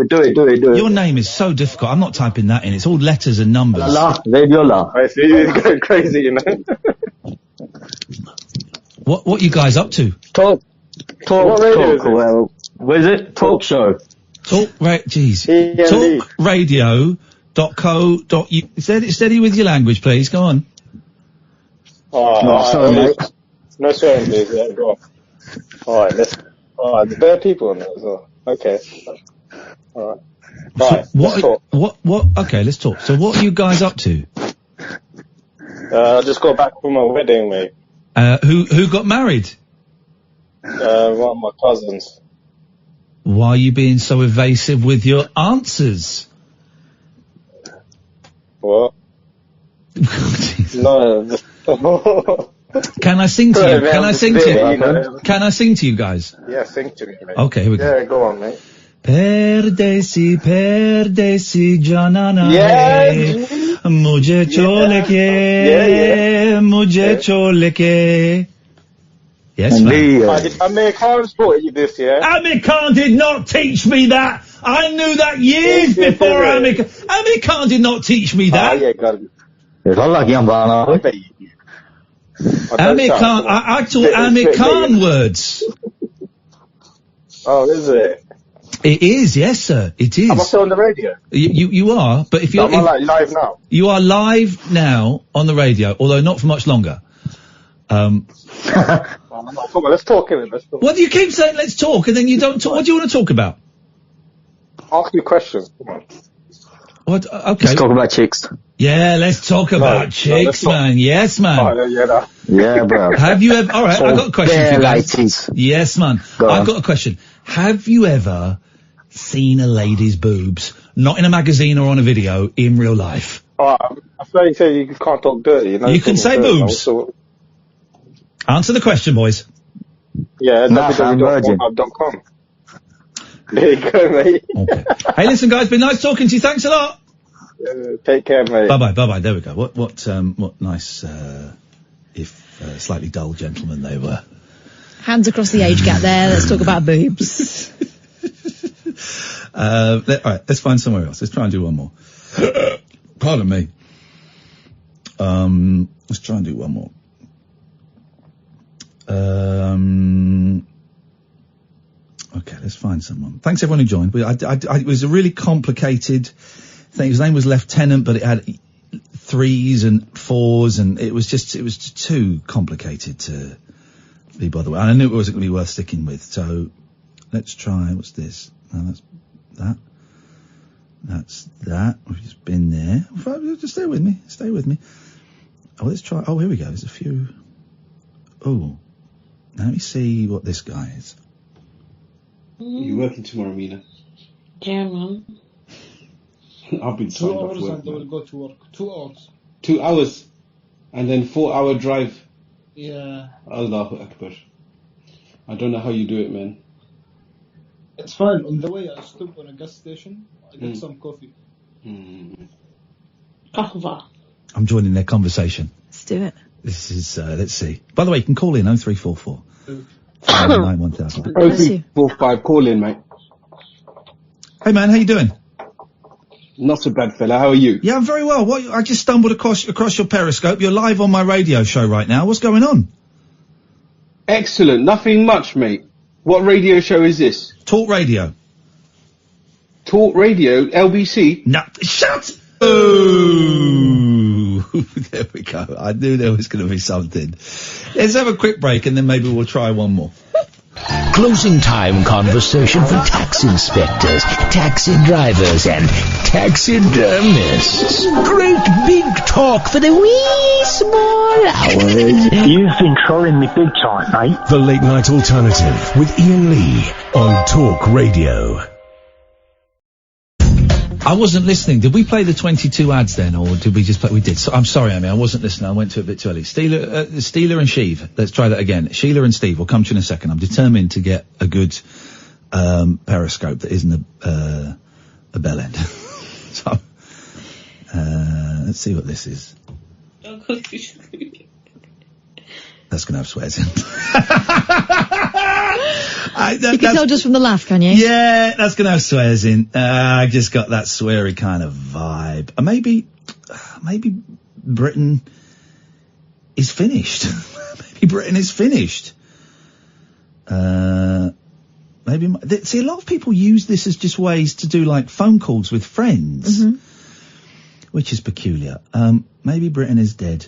Do it. Your name is so difficult. I'm not typing that in. It's all letters and numbers. Radio La. I see you're going crazy, you know. What you guys up to? Talk. Well, where's it? Talk show. Jeez. Talkradio.co.uk. Steady with your language, please. Go on. Sorry, mate. No swearing, please. Yeah, go on. Alright, there are people in there as well. Okay. Alright. Right, let's talk. Okay, let's talk. So what are you guys up to? I just got back from my wedding, mate. Who got married? One of my cousins. Why are you being so evasive with your answers? What? No. Can I sing to you? Can I sing to you? Can I sing to you guys? Yeah, sing to me, mate. Okay, here we go. Yeah, go on, mate. Perdesi janana mujhe chole ke. Yes, man. Amir Khan taught you this, yeah? Amir Khan did not teach me that. I knew that years before Amir Khan. Amir Khan did not teach me that. Amir Khan, I taught Amir Khan words. Oh, is it? It is, yes, sir. It is. Am I still on the radio? You are, but if you're live now. You are live now on the radio, although not for much longer. Come on, let's talk. What do you keep saying? Let's talk, and then you don't talk. What do you want to talk about? Ask me questions. Come on. What? Okay. Let's talk about chicks. Yeah, let's talk about chicks, man. Yes, man. Oh, yeah, bro. Have you ever? All right, I've got a question for you guys. Ladies. Yes, man. I've got a question. Have you ever seen a lady's boobs, not in a magazine or on a video, in real life? I feel like you say you can't talk dirty. You can say boobs. Answer the question, boys. Yeah, www.pornhub.com. There you go, mate. Okay. Hey, listen, guys, been nice talking to you. Thanks a lot. Take care, mate. Bye-bye. There we go. What nice, if slightly dull gentlemen they were. Hands across the age gap there. Let's talk about boobs. All right, let's find somewhere else. Let's try and do one more. Pardon me. Let's try and do one more. Okay, let's find someone. Thanks everyone who joined. It was a really complicated thing. His name was Lieutenant, but it had 3s and 4s, and it was just too complicated to be bothered with. And I knew it wasn't going to be worth sticking with. So let's try. What's this? No, that's that. That's that. We've just been there. Just stay with me. Stay with me. Oh, let's try. Oh, here we go. There's a few. Oh, let me see what this guy is. You working tomorrow, Mina? Yeah, man. I've been 2 signed off hours work, and I will man. go to work. 2 hours. 2 hours, and then 4-hour drive. Yeah. Allahu Akbar. I don't know how you do it, man. It's fine. On the way, I stopped on a gas station. I get some coffee. Kahwa. I'm joining their conversation. Let's do it. This is, let's see. By the way, you can call in 0344 91000. 0345, call in, mate. Hey man, how you doing? Not so bad, fella. How are you? Yeah, I'm very well. I just stumbled across your Periscope. You're live on my radio show right now. What's going on? Excellent. Nothing much, mate. What radio show is this? Talk Radio. Talk Radio? LBC? No, shut! Oh, there we go. I knew there was going to be something. Let's have a quick break and then maybe we'll try one more. Closing time conversation for tax inspectors, taxi drivers, and taxidermists. Great big talk for the wee small hours. You've been trolling me big time, mate. The Late Night Alternative with Iain Lee on Talk Radio. I wasn't listening. Did we play the 22 ads then, or did we just play? We did. So, I'm sorry, Amy, I wasn't listening. I went to it a bit too early. Steeler and Sheeve. Let's try that again. Sheila and Steve. We'll come to you in a second. I'm determined to get a good Periscope that isn't a bell end. So, let's see what this is. That's going to have swears in. You can tell just from the laugh, can you? Yeah, that's going to have swears in. I just got that sweary kind of vibe. Maybe Britain is finished. Maybe Britain is finished. See, a lot of people use this as just ways to do like phone calls with friends, which is peculiar. Maybe Britain is dead.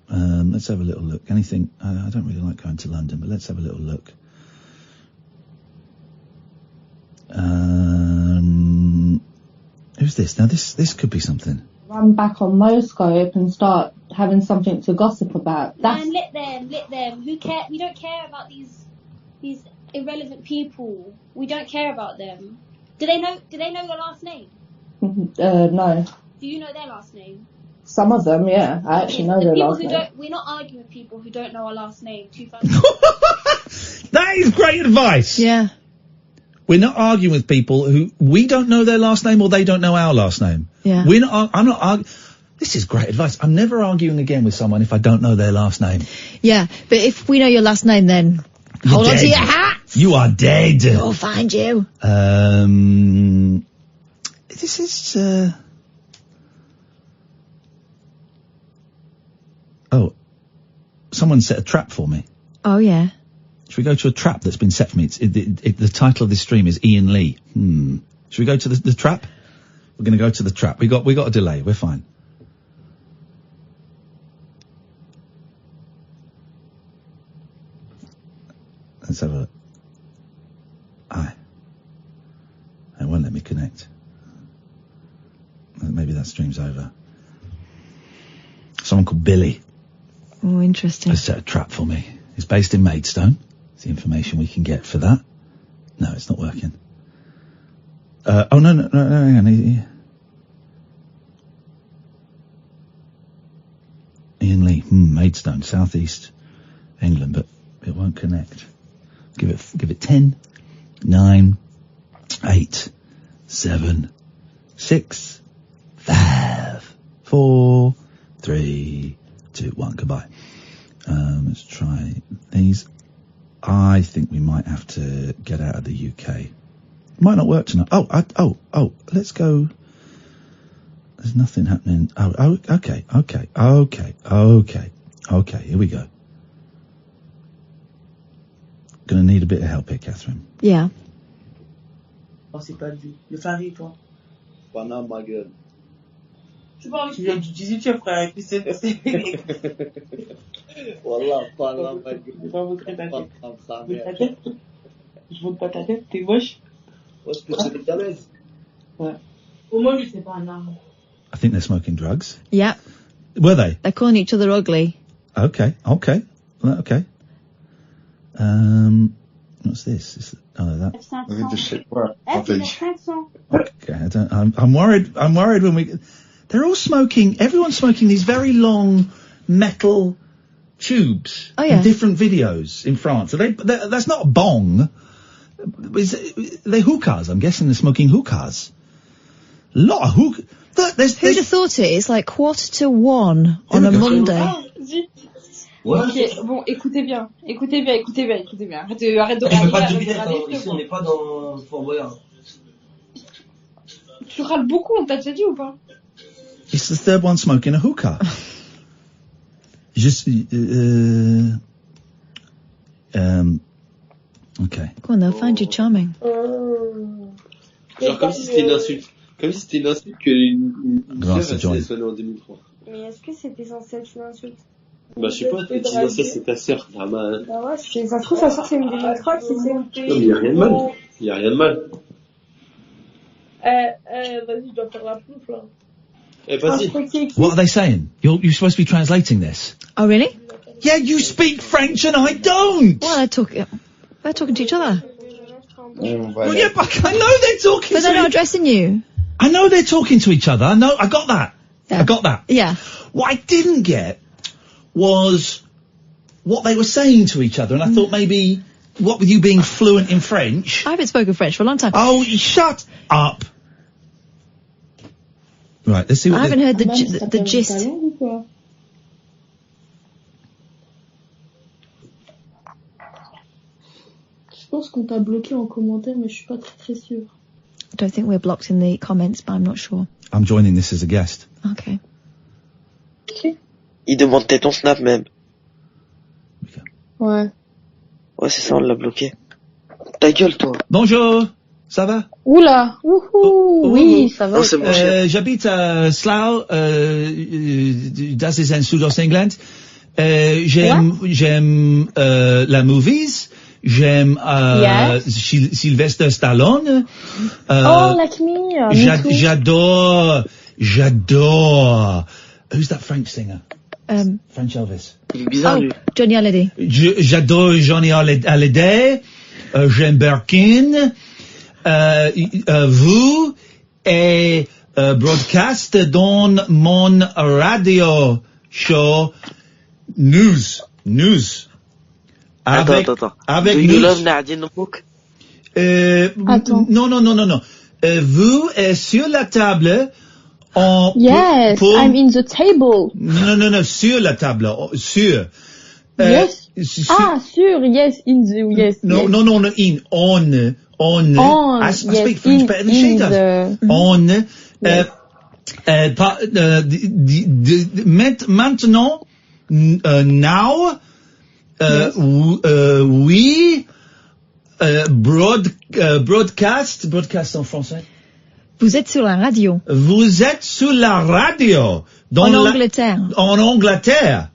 Let's have a little look. Anything? I don't really like going to London, but let's have a little look. Who's this? Now this could be something. Run back on Periscope and start having something to gossip about. Man, let them. Who care? We don't care about these irrelevant people. We don't care about them. Do they know your last name? No. Do you know their last name? Some of them, yeah. I actually know their last name. We're not arguing with people who don't know our last name. That is great advice. Yeah. We're not arguing with people who we don't know their last name or they don't know our last name. Yeah. I'm not arguing. This is great advice. I'm never arguing again with someone if I don't know their last name. Yeah, but if we know your last name, then hold on to your hat. You are dead. We'll find you. This is. Oh, someone set a trap for me. Oh yeah. Should we go to a trap that's been set for me? The title of this stream is Iain Lee. Should we go to the trap? We're going to go to the trap. We got a delay. We're fine. Let's have a look. It won't let me connect. Maybe that stream's over. Someone called Billy. Oh, interesting. Has set a trap for me. It's based in Maidstone. It's the information we can get for that. No, it's not working. No, hang on. Iain Lee, Maidstone, southeast England, but it won't connect. Give it 10, 9, 8, 7, 6, 5, 4, 3, 2, 1. Goodbye. Let's try these. I think we might have to get out of the UK. It might not work tonight. Let's go. There's nothing happening. Okay. Here we go. Gonna need a bit of help here, Catherine. Yeah. Oh, c'est pas lui. Le Fari, toi. Pendant ma gueule. Tu viens du 18e, frère, et puis c'est... Wallah, pendant ma gueule. Je vais pas montrer ta tête. Je montre pas ta tête, t'es moche. Ouais, je peux te mettre à l'aise. Ouais. Au moins, lui, c'est pas un arme. I think they're smoking drugs. Yeah. Were they? They're calling each other ugly. Okay. What's this? That. Okay, I'm worried when we. They're all smoking. Everyone's smoking these very long metal tubes. Oh yeah. In different videos in France. That's not a bong. They're hookahs. I'm guessing they're smoking hookahs. A lot of hookahs. Who'd have thought it? It's like 1:45 on a Monday. Ok, bon, écoutez bien. Arrête de râler. Ici, on n'est pas dans Fort Boyard. Tu râles beaucoup, on t'a déjà dit ou pas? It's the third one smoking a hookah. Okay. Go on, they'll find you charming. Genre comme si c'était une insulte. Comme si c'était une insulte qu'une sœur s'est sonné en 2003. Mais est-ce que c'était censé être une insulte? Bah je sais pas, tu dis ça c'est ta sœur. Bah ouais, ça se trouve sa sœur c'est une démonstraque si c'est... Non mais y a rien de mal. Vas-y, je dois faire la plouf là. Vas-y. What are they saying? You're supposed to be translating this. Oh really? Yeah, you speak French and I don't. Well, they're talking to each other. Well, yeah, but I know they're talking. But they're not addressing you. I know they're talking to each other. I got that. Yeah. I got that. Yeah. What I didn't get was what they were saying to each other, and I thought maybe, what with you being fluent in French... I haven't spoken French for a long time. Oh, shut up! Right, let's see what... I haven't heard the gist. Je pense qu'on t'a bloqué en commentaire, mais je suis pas très sûre. I don't think we're blocked in the comments, but I'm not sure. I'm joining this as a guest. Okay. Il demandait ton snap même. Ouais. Ouais, c'est ça, on l'a bloqué. Ta gueule, toi. Bonjour, ça va? Oula, oui, ça va. Oh, c'est mon chien. J'habite à Slough, das ist in Südostengland. J'aime la movies. J'aime Sylvester Stallone. Like me. J'adore. Who's that French singer? French Elvis. Il est bizarre, lui. Johnny Hallyday. J'adore Johnny Hallyday. J'aime Birkin. Vous et broadcast dans mon radio show news. Attends. Avec Do you love Nadine Mouk? Attends. Non. Vous êtes sur la table. Yes, I'm in the table. Non, sur la table. Sur. Yes. Sur, yes, in the, yes. No, in. On. I speak French better than she does. On. Maintenant, now, oui, broadcast en français. Vous êtes sur la radio. Vous êtes sur la radio. En Angleterre. En Angleterre.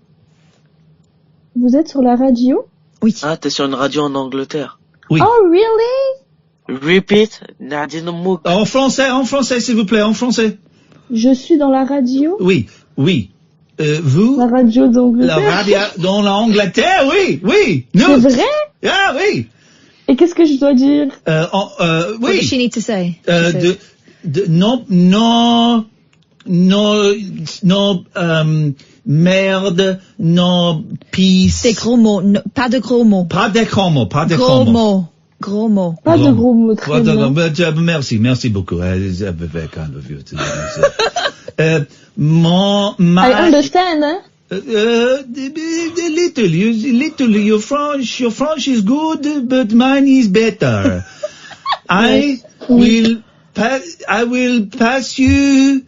Vous êtes sur la radio? Oui. Ah, t'es sur une radio en Angleterre. Oui. Oh, really? Repeat, Nadine Mouk. En français, s'il vous plaît, en français. Je suis dans la radio? Oui. Vous? La radio d'Angleterre? La radio dans l'Angleterre, oui. C'est vrai? Ah, oui. Et qu'est-ce que je dois dire? Oui. What does she need to say? Merde, non, peace. Des gros mots, pas de gros mots. Pas de gros mots. Pas de gros mots, très bien. Merci beaucoup. Very kind of you. I understand, hein? Little, your French is good, but mine is better. I will pass you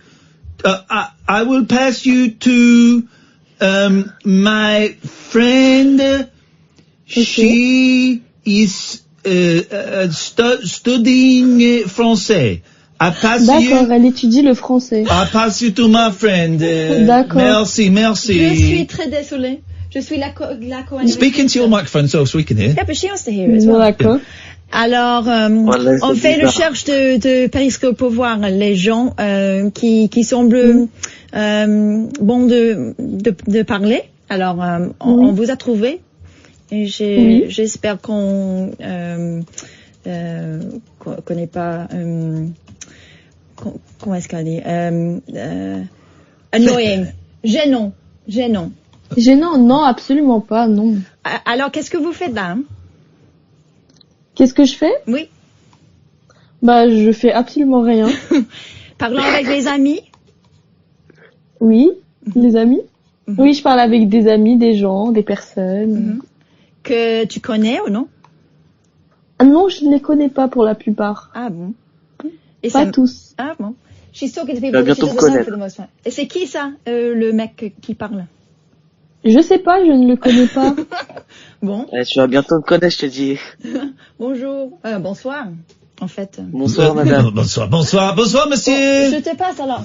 to, my friend. Okay. She is, studying français. D'accord, elle étudie le français. I pass you to my friend. D'accord. Merci. Je suis très désolée. Je suis la co-animatrice. Speak into your microphone so we can hear. Yeah, but she wants to hear as well. D'accord. Alors, on fait une recherche de Periscope pour voir les gens qui semblent bons de parler. Alors, on vous a trouvé. Et j'espère qu'on connaît pas. Comment est-ce qu'elle dit? Annoying. Gênant. Gênant, non, absolument pas, non. Alors, qu'est-ce que vous faites là? Qu'est-ce que je fais? Oui. Bah, je fais absolument rien. Parlons avec les amis? Oui, les amis. Oui, je parle avec des amis, des gens, des personnes. Que tu connais ou non? Non, je ne les connais pas pour la plupart. Ah bon? Et pas tous. Ah bon? She's talking to people bientôt connaître. Et c'est qui ça, le mec qui parle? Je sais pas, je ne le connais pas. Bon. Tu vas bientôt me connaître, je te dis. Bonjour. Bonsoir, en fait. Bonsoir, madame. Bonsoir, monsieur. Je te passe alors.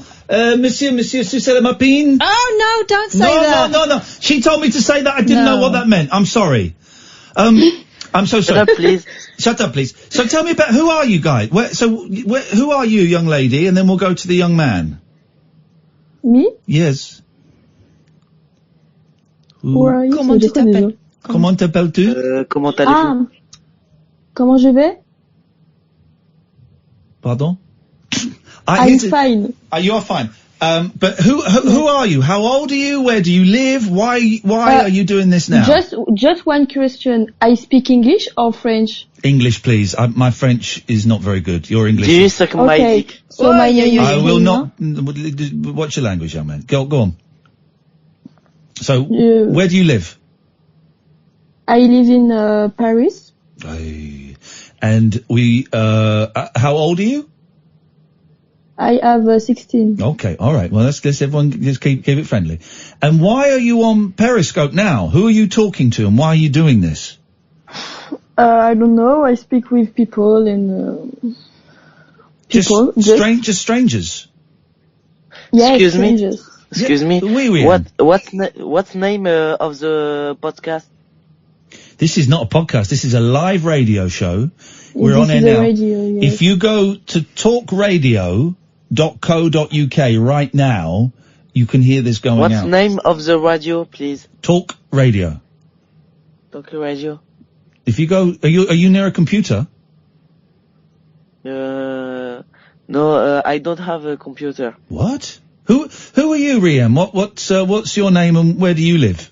Monsieur, Susan Mapine. Oh no, don't say that. No. She told me to say that. I didn't know what that meant. I'm sorry. I'm so sorry. Shut up, please. So tell me about, who are you guys? Who are you, young lady? And then we'll go to the young man. Me? Yes. Comment tu t'appelles? Comment t'appelles-tu? Comment allez-vous? Comment je vais? Pardon? I'm fine. You are fine. But who are you? How old are you? Where do you live? Why are you doing this now? Just one question. I speak English or French? English, please. My French is not very good. Your English. Do you suck my dick? So my I will not. What's your language, young man? Go on. So, where do you live? I live in Paris. And how old are you? I have 16. Okay, all right. Well, let's everyone just keep it friendly. And why are you on Periscope now? Who are you talking to, and why are you doing this? I don't know. I speak with people and people. Just strangers. Yeah, Excuse strangers. me. Excuse me. Oui. What's name of the podcast? This is not a podcast. This is a live radio show. We're on air now. Radio, yes. If you go to talkradio.co.uk right now, you can hear this going out. What's the name of the radio, please? Talk Radio. Talk Radio. If you go, are you near a computer? No, I don't have a computer. What? Who are you, Rian? What's your name and where do you live?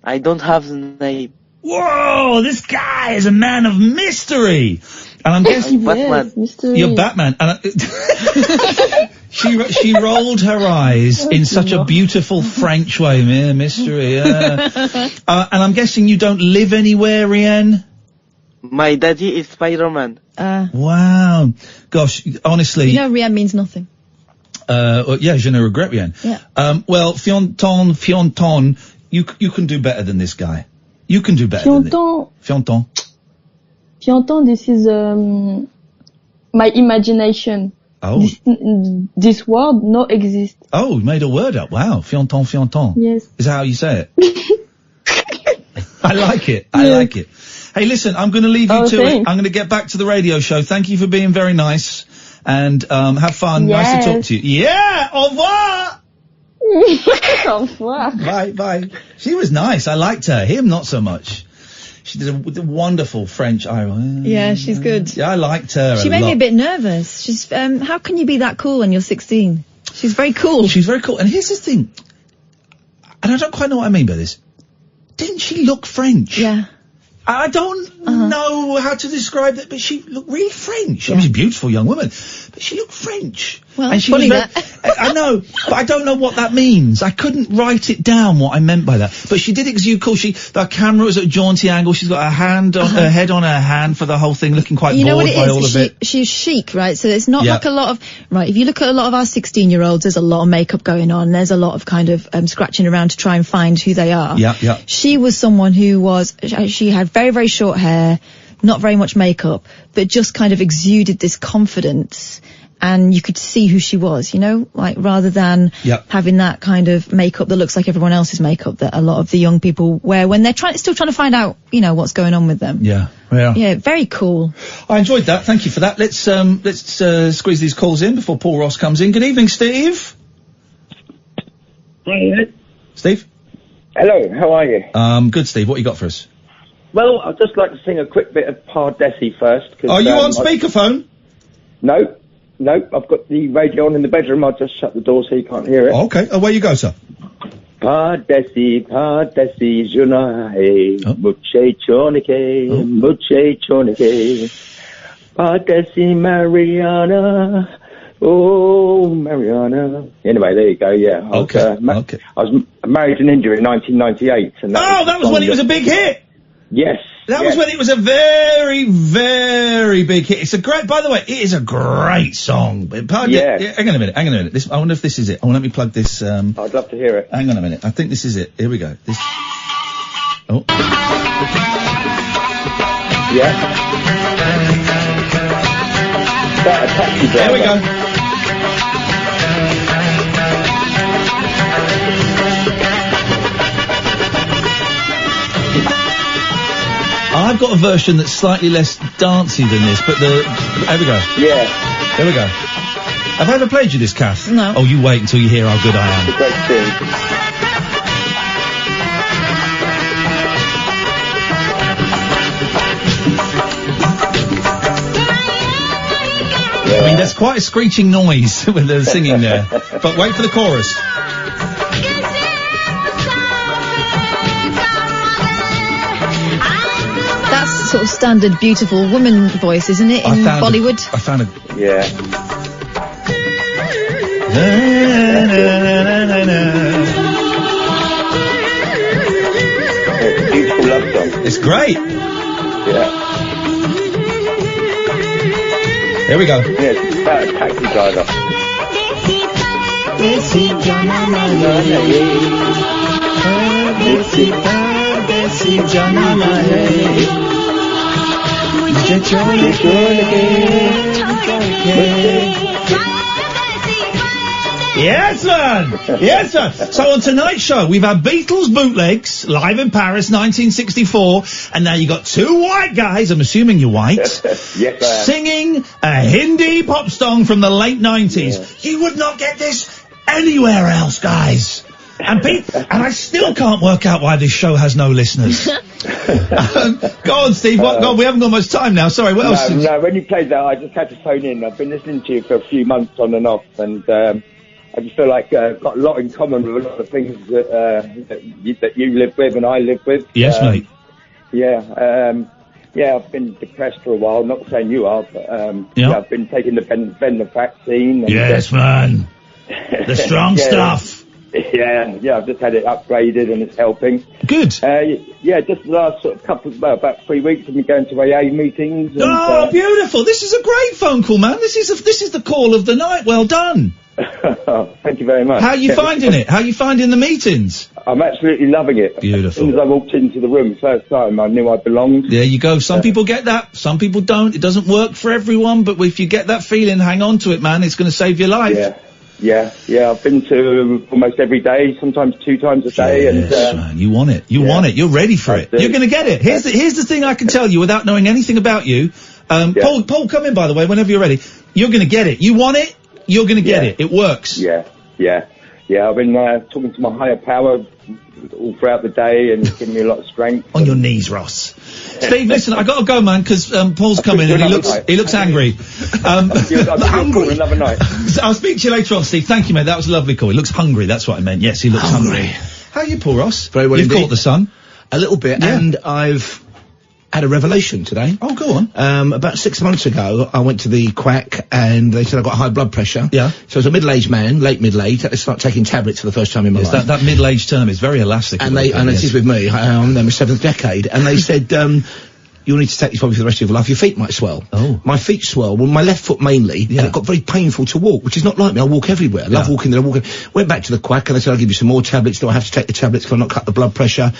I don't have the name. Whoa, this guy is a man of mystery. And I'm guessing Batman. Mystery. You're Batman. And she rolled her eyes in such a beautiful French way. Yeah, mystery. And I'm guessing you don't live anywhere, Rian? My daddy is Spider-Man. Wow. Gosh, honestly. You know, Rian means nothing. Yeah, je ne regrette rien. Yeah. Well, Fionton, you can do better than this guy. You can do better than this. Fionton, this is my imagination. Oh. This word no exist. Oh, you made a word up. Wow. Fionton. Yes. Is that how you say it? I like it. I like it. Hey, listen, I'm going to leave you to it. I'm going to get back to the radio show. Thank you for being very nice. And have fun. Yes. Nice to talk to you. Yeah! Au revoir! Au revoir. Bye. She was nice. I liked her. Him, not so much. She did a wonderful French. Yeah, she's good. Yeah, I liked her. She made me a bit nervous. She's, how can you be that cool when you're 16? She's very cool. She's very cool. And here's the thing. And I don't quite know what I mean by this. Didn't she look French? Yeah. I don't know how to describe it, but she looked really French. Yeah. I mean, she's a beautiful young woman, but she looked French. Well, and she funny was I know, but I don't know what that means. I couldn't write it down what I meant by that. But she did exude cool. The camera was at a jaunty angle. She's got her hand on her head on her hand for the whole thing, looking quite bored by all of it. She's chic, right? So it's not like a lot of if you look at a lot of our 16-year-olds, there's a lot of makeup going on. There's a lot of kind of scratching around to try and find who they are. Yeah. She was someone who she had very, very short hair, not very much makeup, but just kind of exuded this confidence. And you could see who she was, like rather than having that kind of makeup that looks like everyone else's makeup that a lot of the young people wear when they're still trying to find out, what's going on with them. Yeah. Yeah, very cool. I enjoyed that. Thank you for that. Let's squeeze these calls in before Paul Ross comes in. Good evening, Steve. Hi. Steve? Hello, how are you? Good, Steve. What you got for us? Well, I'd just like to sing a quick bit of Pardesi first. Are you on speakerphone? No, I've got the radio on in the bedroom. I'll just shut the door so you can't hear it. Oh, okay, away you go, sir. Pardesi, Junai, Muche Chonike, Pardesi Mariana, oh Mariana. Anyway, there you go, yeah. Okay. I was married in India in 1998. And that was when it was a big hit! Yes. That was when it was a very, very big hit. It's a great, by the way, it is a great song. Hang on a minute. I wonder if this is it. Let me plug this. I'd love to hear it. Hang on a minute. I think this is it. Here we go. This. Oh. Yeah. That a taxi driver. There we go. I've got a version that's slightly less dancey than this, but there we go. Yeah. There we go. Have I ever played you this, Kath? No. Oh, you wait until you hear how good I am. It's a great tune. I mean, There's quite a screeching noise when they're singing there. But wait for the chorus. That's sort of standard beautiful woman voice, isn't it, in Bollywood? I found a... Yeah. It's a beautiful love song. It's great. Yeah. Here we go. Yeah, it's about a taxi driver. Yes, man! Yes, man! So on tonight's show, we've had Beatles bootlegs, live in Paris, 1964, and now you got two white guys, I'm assuming you're white, Yes, I am. singing a Hindi pop song from the late 90s. You would not get this anywhere else, guys. And I still can't work out why this show has no listeners. Go on, Steve. God, we haven't got much time now. Sorry, what else? No, when you played that, I just had to phone in. I've been listening to you for a few months on and off, and I just feel like I've got a lot in common with a lot of things that you live with and I live with. Yes, mate. Yeah, I've been depressed for a while. Not saying you are, but I've been taking the Bender vaccine. And, yes, man. The strong stuff. Yeah, I've just had it upgraded and it's helping. Good. Just the last sort of about 3 weeks I've been going to AA meetings. And, beautiful. This is a great phone call, man. This is the call of the night. Well done. Thank you very much. How are you finding it? How are you finding the meetings? I'm absolutely loving it. Beautiful. As soon as I walked into the room first time, I knew I belonged. There you go. Some people get that. Some people don't. It doesn't work for everyone, but if you get that feeling, hang on to it, man. It's going to save your life. Yeah. I've been to almost every day, sometimes 2 times a day. Yes, man. You want it. You want it. You're ready for it. You're going to get it. Here's the thing I can tell you without knowing anything about you. Paul, come in, by the way, whenever you're ready. You're going to get it. You want it. You're going to get it. It works. Yeah. I've been talking to my higher power all throughout the day and it's giving me a lot of strength. On your knees, Ross. Steve, listen, I got to go, man, because Paul's coming and he looks angry. I'll hungry. Another night. I'll speak to you later on, Steve. Thank you, mate. That was a lovely call. He looks hungry. That's what I meant. Yes, he looks hungry. How are you, Paul Ross? Very well. You've caught the sun a little bit, and I've had a revelation today. Oh, go on. About 6 months ago, I went to the quack and they said I got high blood pressure. Yeah. So as a middle-aged man, late middle-aged, I had to start taking tablets for the first time in my life. That middle-aged term is very elastic. And it is with me. I'm in my 7th decade. And they said, you'll need to take this probably for the rest of your life. Your feet might swell. Oh. My feet swell. Well, my left foot mainly. And it got very painful to walk, which is not like me. I walk everywhere. I love walking there. Went back to the quack and they said, I'll give you some more tablets. Do I have to take the tablets? Can I not cut the blood pressure?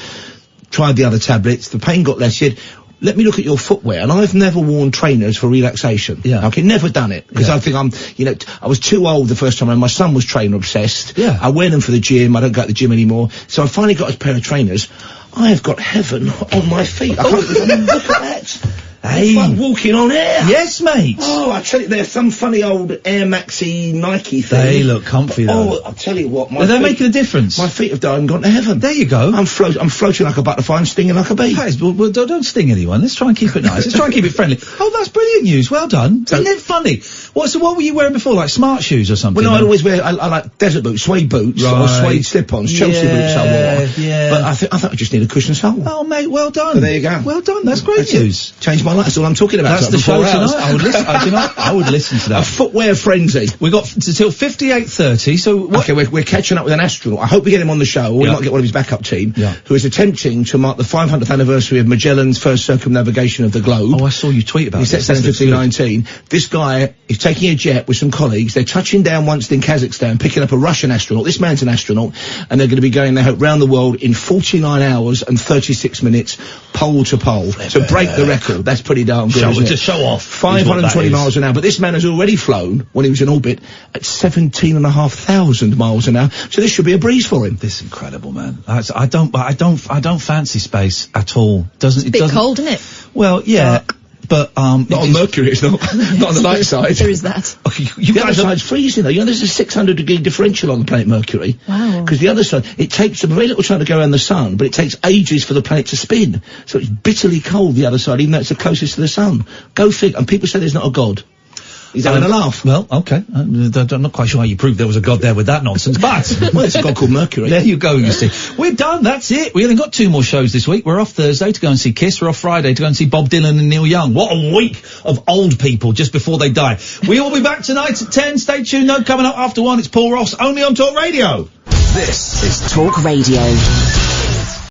Tried the other tablets. The pain got less. He said, let me look at your footwear. And I've never worn trainers for relaxation. Yeah. Okay, never done it. Because I think I was too old the first time and my son was trainer obsessed. Yeah. I wear them for the gym. I don't go to the gym anymore. So I finally got a pair of trainers. I have got heaven on my feet. I can't even look at that. Hey. It's like walking on air. Yes, mate. Oh, I tell you, there's some funny old Air Maxi Nike thing. They look comfy, though. Oh, I'll tell you what. They're making a difference. My feet have died and gone to heaven. There you go. I'm floating like a butterfly and stinging like a bee. Hey, well, don't sting anyone. Let's try and keep it nice. Let's try and keep it friendly. Oh, that's brilliant news. Well done. Isn't it funny? So what were you wearing before? Like smart shoes or something? Well, no, I'd always wear, I like desert boots, suede boots, or suede slip-ons, Chelsea boots I wore. Yeah. But I thought I just need a cushion sole. Oh, mate, well done. So there you go. Well done. That's great news. Changed my life. That's all I'm talking about. That's the show tonight. I would listen. I would listen to that. A footwear frenzy. We got till 58:30. So what? Okay, we're catching up with an astronaut. I hope we get him on the show, or we might get one of his backup team, who is attempting to mark the 500th anniversary of Magellan's first circumnavigation of the globe. Oh, I saw you tweet about this. He set sail in 1519. This guy is taking a jet with some colleagues. They're touching down once in Kazakhstan, picking up a Russian astronaut. This man's an astronaut, and they're going to be going, they hope, round the world in 49 hours and 36 minutes, pole to pole, to break the record. That's pretty darn good. To show off. 520 miles an hour, but this man has already flown when he was in orbit at 17,500 miles an hour. So this should be a breeze for him. This is incredible, man. I don't fancy space at all. It's a bit cold, isn't it? Well, yeah. But, not on Mercury, it's not. Not on the light side. There is that. The other side's freezing, though. You know, there's a 600 degree differential on the planet Mercury. Wow. Because the other side, it takes a very little time to go around the sun, but it takes ages for the planet to spin. So it's bitterly cold, the other side, even though it's the closest to the sun. Go figure. And people say there's not a god. He's having a laugh. Well, okay. I'm not quite sure how you proved there was a god there with that nonsense, but... well, it's a god called Mercury. There you go, you see. We're done, that's it. We only got 2 more shows this week. We're off Thursday to go and see Kiss. We're off Friday to go and see Bob Dylan and Neil Young. What a week of old people just before they die. We will be back tonight at 10. Stay tuned. No, coming up after 1, it's Paul Ross, only on Talk Radio. This is Talk Radio.